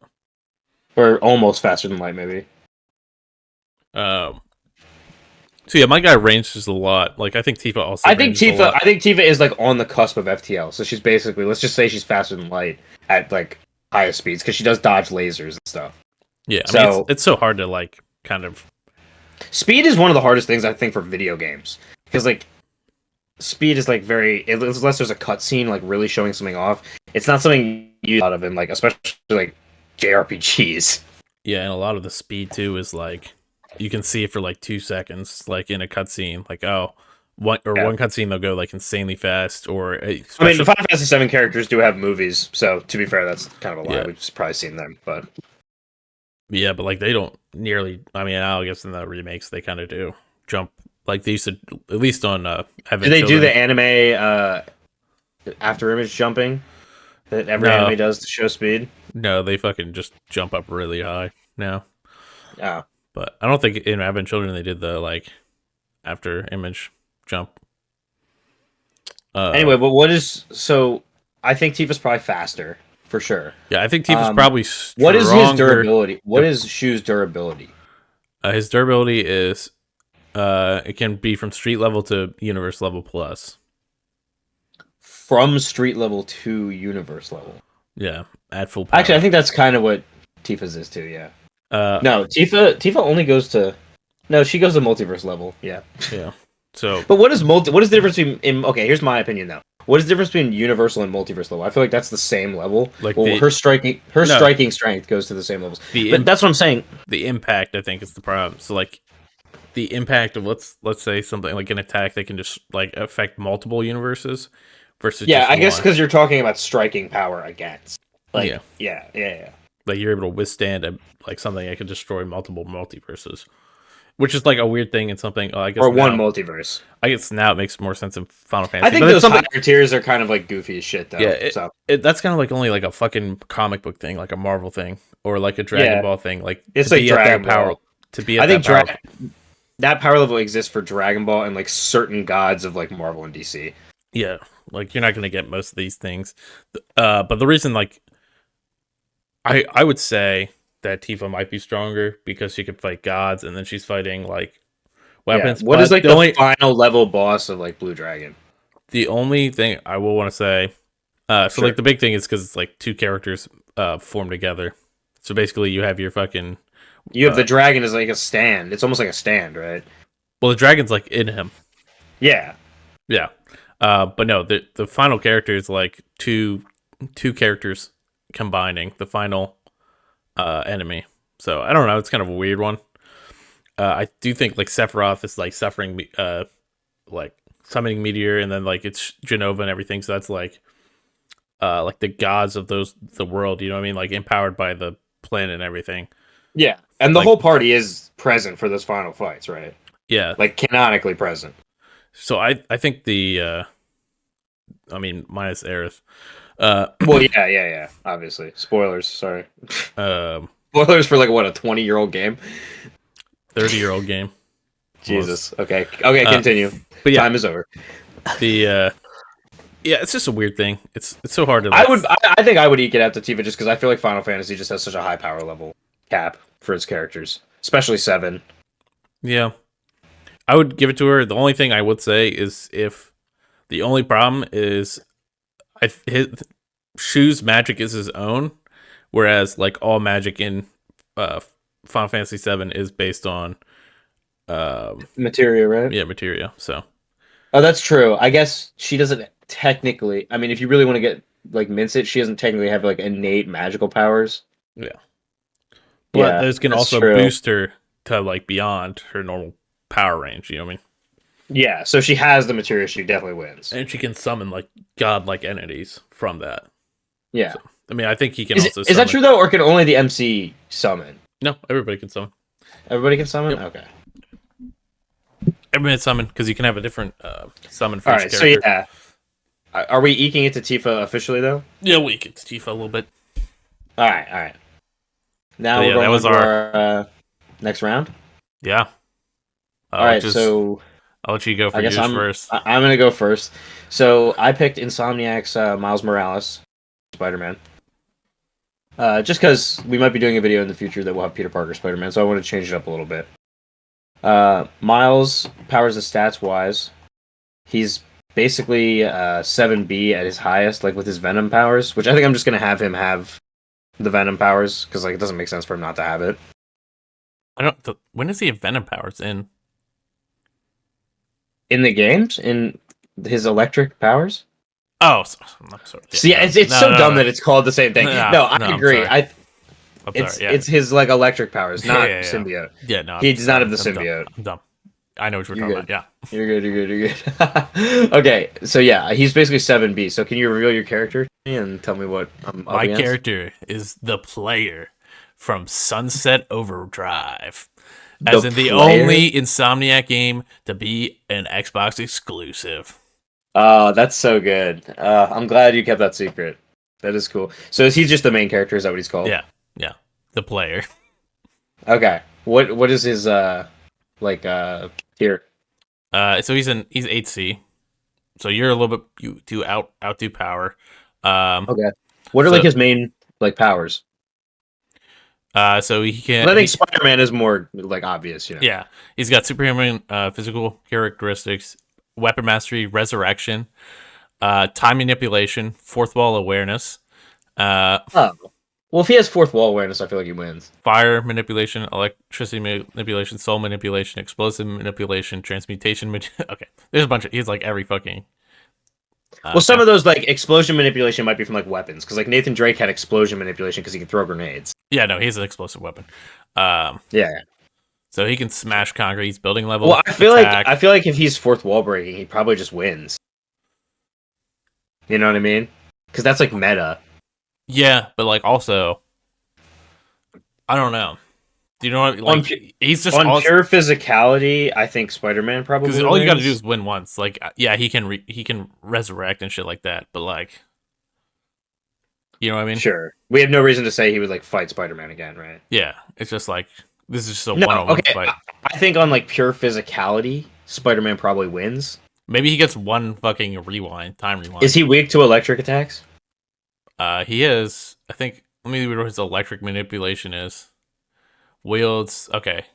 or almost faster than light, maybe. Um. So yeah, my guy ranges a lot. Like I think Tifa also ranges a lot. I think Tifa is like on the cusp of FTL. So she's basically, let's just say she's faster than light at like highest speeds because she does dodge lasers and stuff. Yeah, I mean So it's so hard to like kind of speed is one of the hardest things I think for video games because like speed is like very unless there's a cutscene like really showing something off. It's not something you use a lot of in like especially like JRPGs. yeah, and a lot of the speed too is like you can see it for like 2 seconds, like in a cutscene, like oh Yeah. one cutscene they'll go like insanely fast, or I mean, the especially Final Fantasy VII characters do have movies, so to be fair, that's kind of a lie. yeah We've probably seen them, but yeah, but like they don't nearly. I mean, I guess in the remakes they kind of do jump like they used to at least on do Having they do Children. the anime after image jumping that every No, anime does to show speed? no, they fucking just jump up really high now. Oh. But I don't think in Having Children they did the like after image jump. Uh, Anyway, but what is so? I think Tifa's probably faster for sure. yeah, I think Tifa's probably What is his stronger. durability? What is Shu's durability? His durability is it can be from street level to universe level plus. From street level to universe level. Yeah, at full Actually, I power. think that's kind of what Tifa's is too. Yeah. Uh, No, Tifa only goes to. No, she goes to multiverse level. Yeah. yeah. So But what is multi? What is the difference between? Okay, here's my opinion though. What is the difference between universal and multiverse level? I feel like that's the same level. like Well, the her no striking strength goes to the same levels. the But that's what I'm saying. the impact I think is the problem. So like the impact of let's say something like an attack that can just like affect multiple universes versus Yeah, just I guess one. because you're talking about striking power against. Yeah, Like, yeah. like you're able to withstand like something that can destroy multiple multiverses, which is like a weird thing and something. I guess Or one now multiverse. it makes more sense in Final I Fantasy, think but it's those something. higher tiers are kind of like goofy as shit Yeah, though. So that's kind of like only like a fucking comic book thing, like a Marvel thing, or like a Dragon yeah, Ball thing. Like it's to like be at that Dragon power, Ball. to be I at think that power. that power level exists for Dragon Ball and like certain gods of like Marvel and DC. Yeah, like you're not gonna get most of these things. But the reason, like, I would say that Tifa might be stronger because she could fight gods, and then she's fighting like Yeah. weapons. What is But like the final level boss of like Blue Dragon? the only thing I will want to say, so like Sure. the big thing is because it's like two characters form together. So basically, you have your fucking You have uh, the dragon as like a stand. It's almost like a stand, right? well, the dragon's like in him. Yeah. Yeah. But no, the final character is like two characters combining the final enemy. So I don't know. It's kind of a weird one. I do think like Sephiroth is like suffering, like summoning meteor, and then like it's Genova and everything. So that's like the gods of the world. You know what I mean? Like empowered by the planet and everything. Yeah. And the Like whole party is present for those final fights, right? yeah. Like canonically present. So I think I mean minus Aerith. Well, yeah. Obviously. Spoilers, sorry. Um, Spoilers for like what, a 20-year-old game? 30-year-old game almost. Jesus. Okay. Okay, continue. But yeah, Time is over. the yeah, it's just a weird thing. It's so hard to like. I think I would eke it out to Tifa just because I feel like Final Fantasy just has such a high power level cap for its characters, especially seven. Yeah, I would give it to her. The only thing I would say is if the only problem is his Shu's magic is his own, whereas like all magic in uh Final Fantasy VII is based on Materia, right? yeah materia. So Oh, that's true. I guess she doesn't technically. I mean, if you really want to get like mince it, she doesn't technically have like innate magical powers. yeah, but Yeah, those can that's also true. boost her to like beyond her normal power range. You know what I mean? Yeah, so she has the material. She definitely wins. and she can summon like godlike entities from that. Yeah. So I mean, I think he can Is also is that summon. true though, or can only the MC summon? No, everybody can summon. Everybody can summon. Yep, Okay. everybody can summon because you can have a different summon for All each right. So character. yeah, are we eking it to Tifa officially though? Yeah, we get Tifa a little bit. All right. All right. But Now we're yeah, that going on was to our our next round. yeah. All Which right. is So I'll let you go for I guess yours first. I'm gonna go first. So I picked Insomniac's Miles Morales, Spider-Man. Just because we might be doing a video in the future that will have Peter Parker Spider-Man, so I want to change it up a little bit. Miles powers the stats wise. He's basically 7B at his highest, like with his Venom powers, which I think I'm just gonna have him have the Venom powers because like it doesn't make sense for him not to have it I don't. When does he have Venom powers in? in the games in his electric powers. Oh, I'm sorry. Yeah, See, no, it's no, so no, dumb no, that it's called the same thing. no, No, I no. I'm agree. sorry. I'm It's sorry. Yeah, it's his like electric powers, yeah, not yeah, yeah. symbiote. Yeah, no, He I'm does not sorry. have the I'm dumb. symbiote. I'm dumb. I know what we're You're talking good. about. You're good. You're good. You're good. Okay, so yeah, he's basically 7B. So can you reveal your character to me and tell me what I'm Yeah, up my against? character is the player from Sunset Overdrive, The as in the player. only Insomniac game to be an Xbox exclusive. Oh, that's so good. I'm glad you kept that secret. That is cool. So is he just the main character? Is that what he's called? Yeah, yeah, the player. Okay. What is his like tier? So he's 8C. So you're a little bit you do outdo power. Um, Okay. What are like so his main like powers? so he 'Cause can I think he Spider-Man is more like obvious, you know. yeah, he's got superhuman physical characteristics, weapon mastery, resurrection, time manipulation, fourth wall awareness, uh, Oh. Well, if he has fourth wall awareness, I feel like he wins. fire manipulation, electricity manipulation, soul manipulation, explosive manipulation, transmutation. Okay, there's a bunch of he's like every fucking. Well, some Yeah, of those like explosion manipulation might be from like weapons, because like Nathan Drake had explosion manipulation because he can throw grenades. yeah, no, he's an explosive weapon. Um, Yeah. so he can smash concrete. He's building level Well, I attack. feel like if he's fourth wall breaking, he probably just wins. You know what I mean? Because that's like meta. Yeah, but like also, I don't know. Do you know what? On Like pu- he's just on all pure physicality, I think Spider-Man because probably all you got to do wins. is win once. Like yeah, he can resurrect and shit like that. But like, you know what I mean? Sure. We have no reason to say he would like fight Spider-Man again, right? Yeah, it's just like this is just a No, one on one okay. fight. I think on like pure physicality, Spider-Man probably wins. Maybe he gets one fucking time Is rewind. he weak to electric attacks? He is. I think. Let me read what his electric manipulation is. Wields. Okay.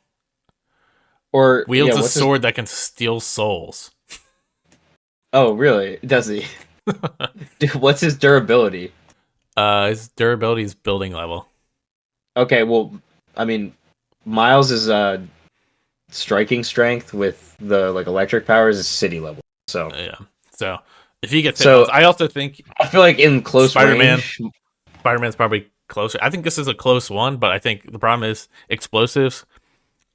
Or yeah, Wields a what's his? sword that can steal souls. Oh, really? Does he? Dude, what's his durability? His durability is building level. Okay, well, I mean, Miles is striking strength with the like electric powers is city level. So Yeah. So if he gets hit so once, I also think I feel like in close Spider-Man range, Spider-Man's probably closer. I think this is a close one, but I think the problem is explosives.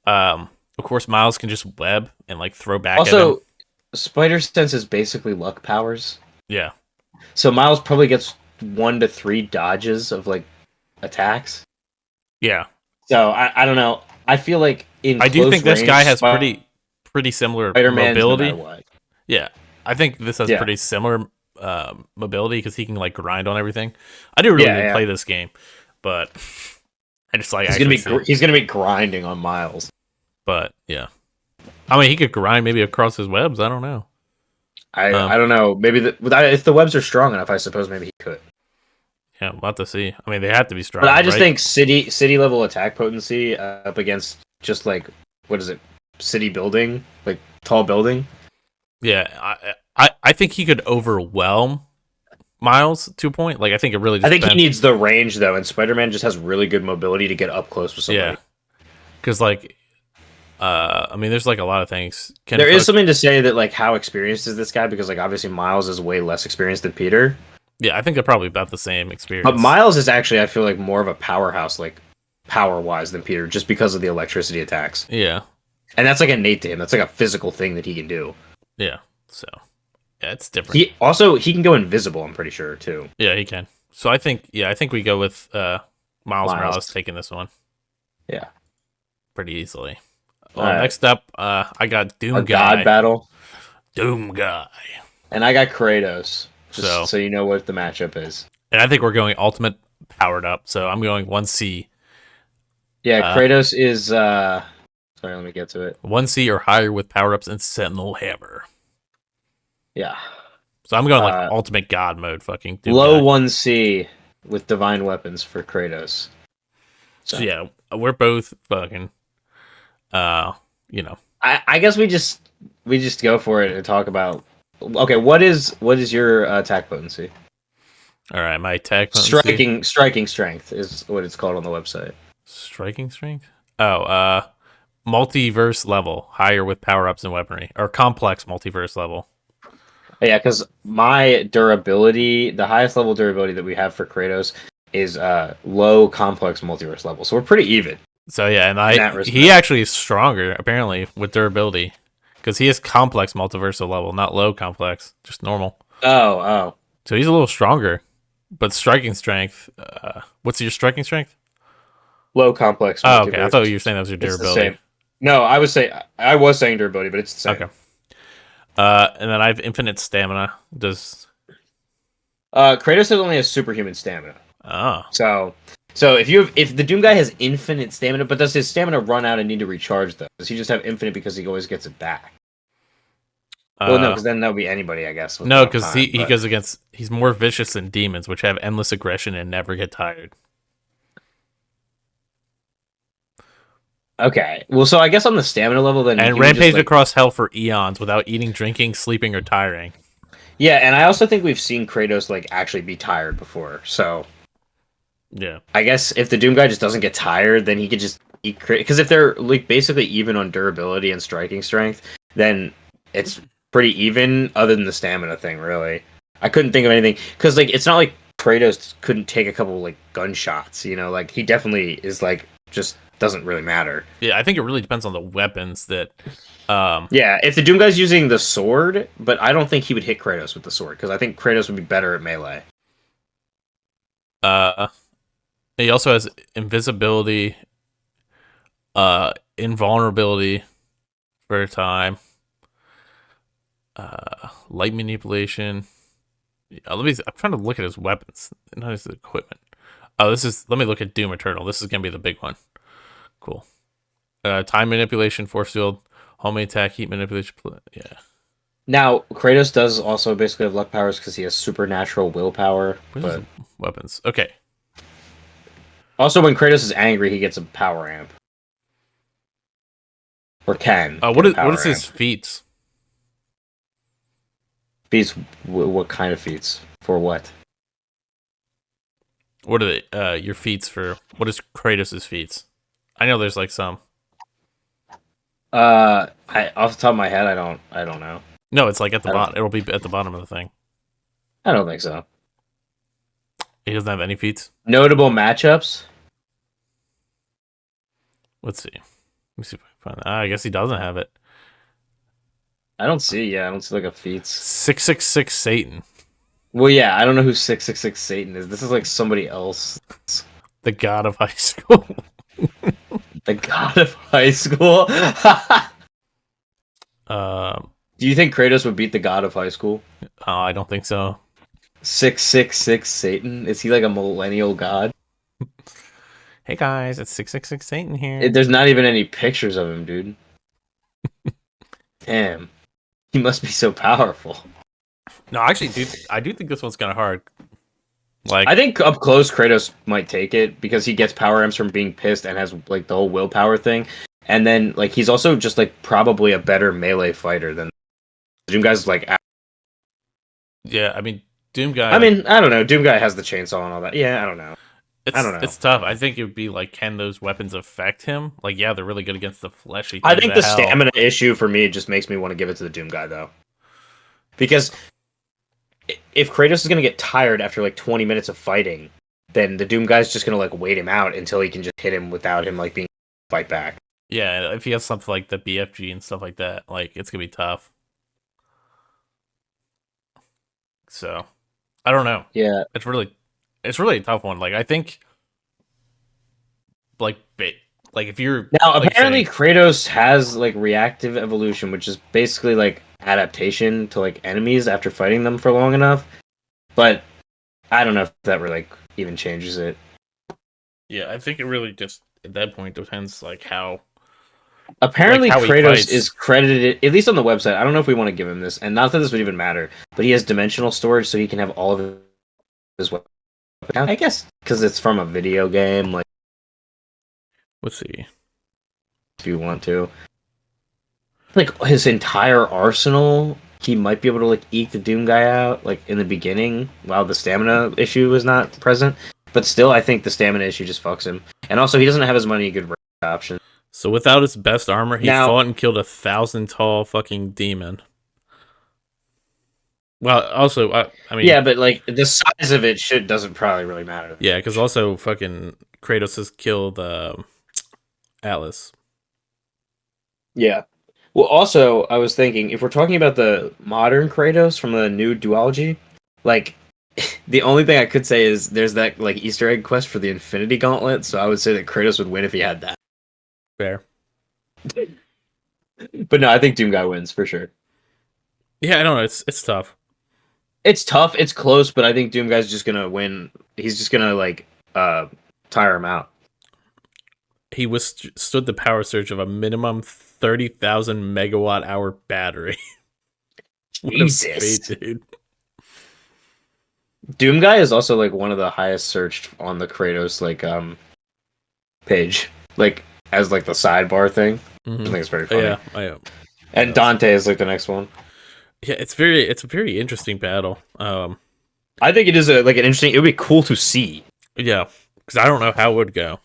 Of course, Miles can just web and like throw back at him. also Spider Sense is basically luck powers. Yeah, So Miles probably gets 1 to 3 dodges of like attacks. yeah. So I don't know. I feel like in I do close think this guy range, has pretty similar Spider Man's no matter mobility. what. Yeah, I think this has Yeah, pretty similar mobility because he can like grind on everything. I do really yeah, need to yeah. play this game, but I just like He's gonna actually be see. he's gonna be grinding on Miles. But yeah, I mean he could grind maybe across his webs. I don't know. I don't know. Maybe if the webs are strong enough, I suppose maybe he could. Yeah, we'll have to see. I mean they have to be strong But I enough, just right? think city level attack potency up against just like what is it, city building, like tall building. Yeah, I think he could overwhelm Miles to a point. Like I think it really I just think he depends. needs the range though, and Spider Man just has really good mobility to get up close with Yeah, somebody. because like I mean, there's like a lot of things. Can There is fuck. something to say that like how experienced is this guy because like obviously Miles is way less experienced than Peter, Yeah, I think they're probably about the same but experience. Miles is actually I feel like more of a powerhouse like power wise than Peter just because of the electricity attacks, Yeah, and that's like innate to him. That's like a physical thing that he can do. Yeah. So yeah, it's different. He can go invisible. I'm pretty sure too. Yeah, he can. So I think we go with Miles Morales Miles. taking this one Yeah. pretty easily. All Well, right. next up, I got Our Doom God Guy. battle, Doom Guy. and I got Kratos. Just So, so you know what the matchup is. and I think we're going ultimate powered up. So I'm going 1C. Yeah, Uh, Kratos is. Sorry, let me get to it. 1C or higher with power ups and Sentinel Hammer. Yeah. So I'm going like Uh, ultimate God mode, fucking Doom Low Guy. 1C with divine weapons for Kratos. So So yeah, we're both fucking, uh, you know. I guess we just go for it and talk about. Okay, what is your attack potency? All right, my attack potency, Striking strength is what it's called on the website. striking strength. Oh, multiverse level, higher with power ups and weaponry, or complex multiverse level. Yeah, because my durability, the highest level durability that we have for Kratos is low complex multiverse level. So we're pretty even So yeah, and in I that he respect. actually is stronger apparently with durability because he is complex multiversal level, not low complex, just normal. Oh, oh. So he's a little stronger, but striking strength. What's your striking strength? Low complex Oh, okay. I multiverse. thought you were saying that was your It's the durability. same. No, I was saying durability, but it's the same. Okay. And then I have infinite stamina. Does Kratos only has superhuman stamina. oh So if the Doom guy has infinite stamina, but does his stamina run out and need to recharge though? Does he just have infinite because he always gets it back? Well, no, uh because then that would be anybody, I guess, with no, enough because time. he But goes against he's more vicious than demons, which have endless aggression and never get tired. okay, well, so I guess on the stamina level, then And he would just rampage like across hell for eons without eating, drinking, sleeping, or tiring. yeah. And I also think we've seen Kratos like actually be tired before. So Yeah. I guess if the Doom guy just doesn't get tired, then he could just eat because if they're like basically even on durability and striking strength, then it's pretty even. Other than the stamina thing, really, I couldn't think of anything because like it's not like Kratos couldn't take a couple like gunshots. Like he definitely is like just doesn't really matter. Yeah, I think it really depends on the weapons that um Yeah, if the Doom guy's using the sword, but I don't think he would hit Kratos with the sword because I think Kratos would be better at melee. uh he also has invisibility, invulnerability for a time, light manipulation. I'm trying to look at his weapons, not his equipment. Oh, this is let me look at Doom Eternal. This is gonna be the big one. Cool. Time manipulation, force field, homing attack, heat manipulation. Yeah. Now, Kratos does also basically have luck powers because he has supernatural willpower, Where's his but weapons? Okay. also when Kratos is angry, he gets a power amp. Or can get a What is power his amp. feats? Feats, what kind of feats? For what? What are your feats for? What is Kratos' feats? I know there's like some. Off the top of my head, I don't know. No, it's like at the I don't, bottom. It'll be at the bottom of the thing. I don't think so. He doesn't have any feats. Notable matchups? Let's see. Let me see if I can find that. I guess he doesn't have it. I don't see like a feats. 666 Satan, Well, yeah, I don't know who 666 Satan is. This is like somebody else. the god of high school. The god of high school? um, Do you think Kratos would beat the god of high school? oh, I don't think so. 666 Satan? Is he like a millennial god? Hey guys, it's 666 Satan here. There's not even any pictures of him, dude. Damn. He must be so powerful. No, actually, dude, I do think this one's kind of hard. Like, I think up close Kratos might take it because he gets power amps from being pissed and has like the whole willpower thing. And then like he's also just like probably a better melee fighter than Doom guy's like yeah, I mean, Doom guy, I like, mean, I don't know. Doom guy has the chainsaw and all that. Yeah, I don't know. I don't know. it's tough. I think it would be like, can those weapons affect him? Like, yeah, they're really good against the fleshy I things think of the hell. stamina issue for me just makes me want to give it to the Doom guy though. Because if Kratos is gonna get tired after like 20 minutes of fighting, then the Doom guy's just gonna like wait him out until he can just hit him without him like being fight back. Yeah, if he has something like the BFG and stuff like that, like it's gonna be tough. So I don't know. Yeah. It's really it's really a tough one. Like I think like like if you're Now, like you apparently, say, Kratos has like reactive evolution, which is basically like adaptation to like enemies after fighting them for long enough. But I don't know if that really like even changes it. yeah, I think it really just at that point depends like Apparently, how he Kratos is fights. credited, at least on the website. I don't know if we want to give him this, and not that this would even matter, but he has dimensional storage, so he can have all of his weapons. I guess because it's from a video game, like Let's see. if you want to, like his entire arsenal, he might be able to like eke the Doom guy out, like in the beginning, while the stamina issue is not present. But still, I think the stamina issue just fucks him, and also he doesn't have as many good options. So without his best armor, he Now, fought and killed 1,000 tall fucking demon. Well, also, I mean, yeah, but like the size of it should doesn't probably really matter that yeah, because much. also fucking Kratos has killed Atlas. Yeah. Well, also, I was thinking if we're talking about the modern Kratos from the new duology, like the only thing I could say is there's that like Easter egg quest for the Infinity Gauntlet, so I would say that Kratos would win if he had that. Fair. But no, I think Doom Guy wins for sure. Yeah, I don't know. It's tough. It's tough, it's close, but I think Doom Guy's just gonna win. He's just gonna like uh tire him out. He withstood the power surge of a minimum 30,000 megawatt hour battery. What a Jesus. fate, dude. Doom Guy is also like one of the highest searched on the Kratos like page, like as like the sidebar thing. I Mm-hmm. think it's very funny. Yeah, I am. And Dante is like the next one. Yeah, it's a very interesting battle. I think it is a like an interesting. It would be cool to see, Yeah, because I don't know how it would go.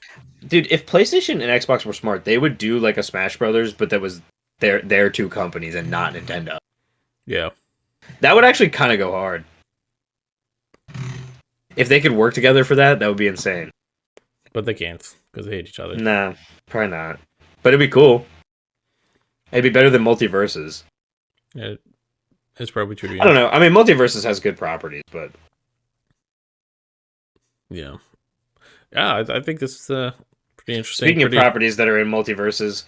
dude. If PlayStation and Xbox were smart, they would do like a Smash Brothers, but that was their two companies and not Nintendo. Yeah, That would actually kind of go hard. If they could work together for that, that would be insane. but they can't because they hate each other. Nah, probably not. But it'd be cool. It'd be better than Multiverses. Yeah, it's probably true to be I don't honest. know. I mean, Multiverses has good properties, but Yeah, yeah. I think this is pretty interesting. speaking of Pretty. properties that are in Multiverses,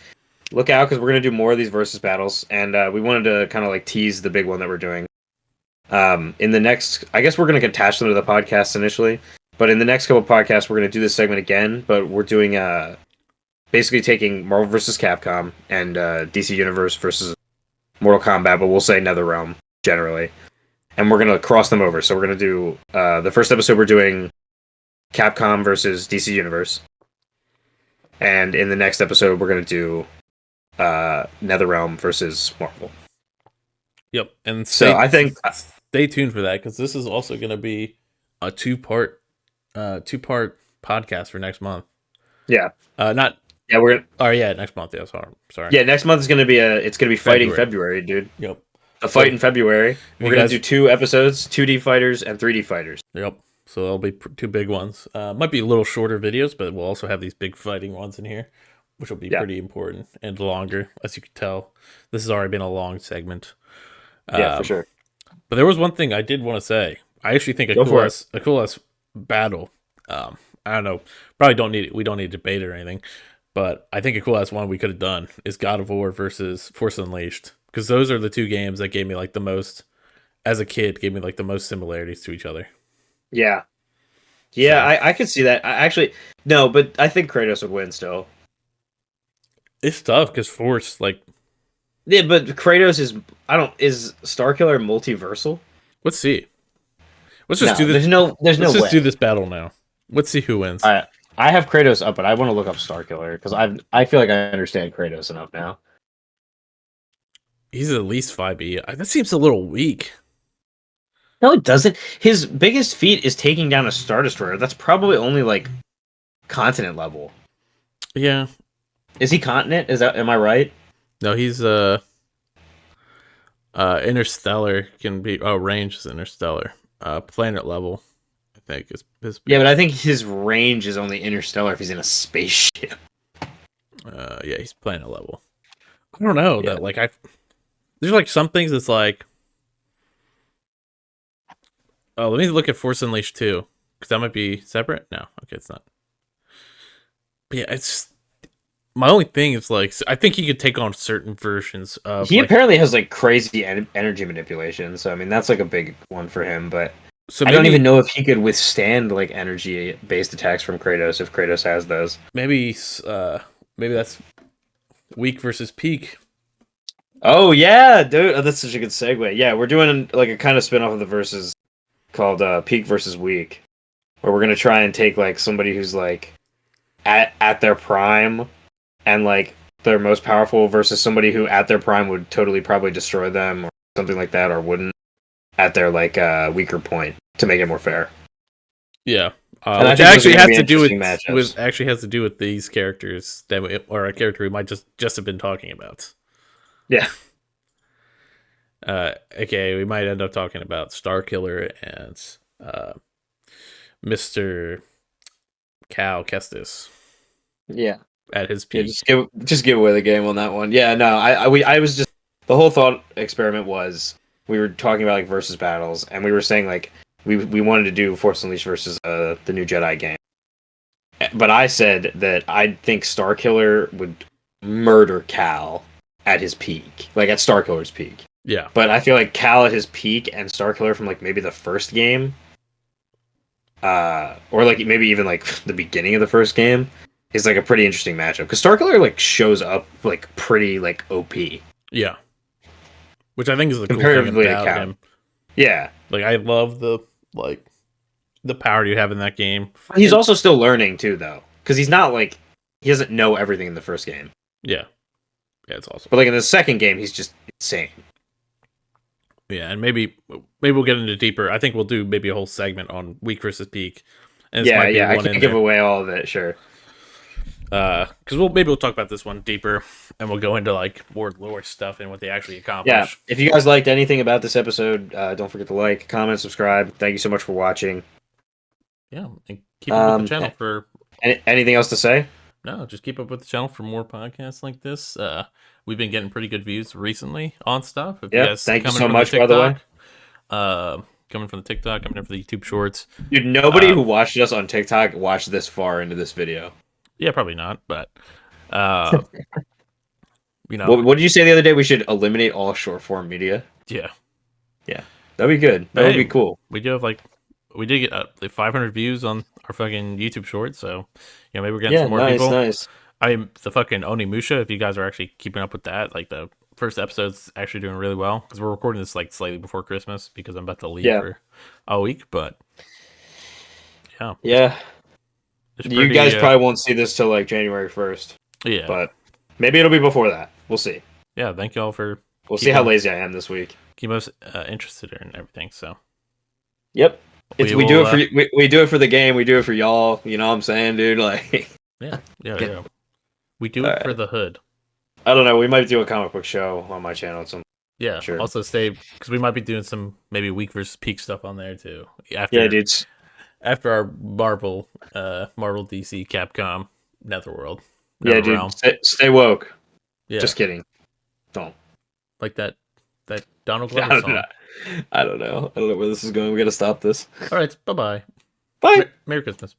look out because we're gonna do more of these versus battles, and we wanted to kind of like tease the big one that we're doing. In the next, I guess we're going to attach them to the podcast initially, but in the next couple of podcasts, we're going to do this segment again. But we're doing basically taking Marvel versus Capcom and DC Universe versus Mortal Kombat, but we'll say NetherRealm generally, and we're going to cross them over. So we're going to do the first episode. We're doing Capcom versus DC Universe, and in the next episode, we're going to do NetherRealm versus Marvel. Yep, and So I think stay tuned for that because this is also going to be a two part podcast for next month. yeah, Not. yeah, we're gonna. Oh yeah, next month. Yeah, sorry. Yeah, next month is gonna be it's gonna be fighting February. February, dude. Yep. A So fight in February. if We're you gonna guys, do 2 episodes, 2D fighters and 3D fighters. yep. So there'll be two big ones. Might be a little shorter videos, but we'll also have these big fighting ones in here, which will be Yeah, pretty important and longer, as you can tell. This has already been a long segment. yeah, for Um, sure. but there was one thing I did want to say. I actually think Go for it. a cool ass battle. I don't know. Probably don't need it. We don't need to debate it or anything. But I think a cool ass one we could have done is God of War versus Force Unleashed because those are the two games that gave me like the most as a kid. Gave me like the most similarities to each other. Yeah, yeah, So I could see that. I actually no, but I think Kratos would win still. it's tough because Force like Yeah, but Kratos is I don't is Starkiller multiversal? let's see. Let's just do No, this. there's no Let's just do way. this battle now. Let's see who wins. I have Kratos up, but I want to look up Starkiller because I feel like I understand Kratos enough now. He's at least 5E. That seems a little weak. No, it doesn't. His biggest feat is taking down a Star Destroyer. That's probably only like continent level. Yeah. Is he continent? Is that am I right? No, he's interstellar can be range is interstellar. Planet level, I think is his Yeah, but I biggest. think his range is only interstellar if he's in a spaceship. Yeah, he's planet level. I don't know Yeah. that like I there's like some things that's like Oh, let me look at Force Unleashed 2 because that might be separate. No, okay, it's not. But yeah, it's my only thing is like I think he could take on certain versions of He like. apparently has like crazy energy manipulation, so I mean that's like a big one for him. But So I don't even maybe know if he could withstand like energy based attacks from Kratos if Kratos has those. maybe maybe that's weak versus peak. Oh yeah, dude, oh, that's such a good segue. Yeah, we're doing like a kind of spin off of the verses called Peak versus Weak, where we're gonna try and take like somebody who's like at their prime and like their most powerful versus somebody who at their prime would totally probably destroy them or something like that, or wouldn't at their like weaker point to make it more fair. Yeah, And I which think those are actually going to has be to do interesting with matchups. actually has to do with these characters that or a character we might just have been talking about. Yeah. Okay, we might end up talking about Starkiller and Mister Cal Kestis Yeah. at his Yeah, peak. just give away the game on that one. Yeah, no, I was just the whole thought experiment was we were talking about like versus battles, and we were saying like we wanted to do Force Unleashed versus the new Jedi game, but I said that I think Starkiller would murder Cal at his peak, like at Starkiller's peak. Yeah, But I feel like Cal at his peak and Starkiller from like maybe the first game, or like maybe even like the beginning of the first game, is like a pretty interesting matchup because Starkiller like shows up like pretty like OP yeah. Which I think is the cool thing comparatively to about Cal. him. Yeah, Like I love like the power you have in that game. he's And also still learning too, though, because he's not like he doesn't know everything in the first game, yeah, yeah, it's awesome. but like in the second game, he's just insane. Yeah, and maybe we'll get into deeper. I think we'll do maybe a whole segment on weak versus peak, and this Yeah, might be yeah, I one in can't give there. away all of it, sure. Because we'll talk about this one deeper, and we'll go into like more lore stuff and what they actually Yeah, accomplish. if you guys liked anything about this episode, don't forget to like, comment, subscribe. Thank you so much for watching. Yeah, and keep up with the Um, channel for anything else to say? no, just keep up with the channel for more podcasts like this. We've been getting pretty good views recently on stuff. If you Yeah, guys thank you coming so from the much, by the way. TikTok, coming from the TikTok, coming in for the YouTube Shorts. Dude, nobody Uh, who watched us on TikTok watched this far into this video. yeah, probably not, but uh, you know, What did you say the other day? We should eliminate all short form media. yeah. Yeah, that'd be good. That But would be hey, cool. we do have like we did get like 500 views on our fucking YouTube short, so maybe we're getting Yeah, some more nice, people. nice. The fucking Onimusha. If you guys are actually keeping up with that, like the first episode's actually doing really well because we're recording this like slightly before Christmas because I'm about to leave Yeah, for a week. But yeah, yeah. it's You pretty. guys probably won't see this till like January 1st, Yeah, but maybe it'll be before that. We'll see. yeah. Thank y'all for We'll see how keeping lazy I am this week. keep us interested in everything. So Yep. It's we we do will. it for we do it for the game. We do it for y'all. You know what I'm saying, dude? Like, Yeah, yeah, yeah. We do all it for right. the hood. I don't know. We might do a comic book show on my channel. At some Yeah. sure. Also, stay because we might be doing some maybe weak versus peak stuff on there too. Yeah, After dudes. our Marvel DC Capcom Netherworld Yeah, dude. NetherRealm. Stay woke. Yeah, Just kidding. Don't. like that Donald I Glover don't know. song. I don't know. I don't know where this is going. We gotta stop this. All right, bye bye. Bye. Merry Christmas.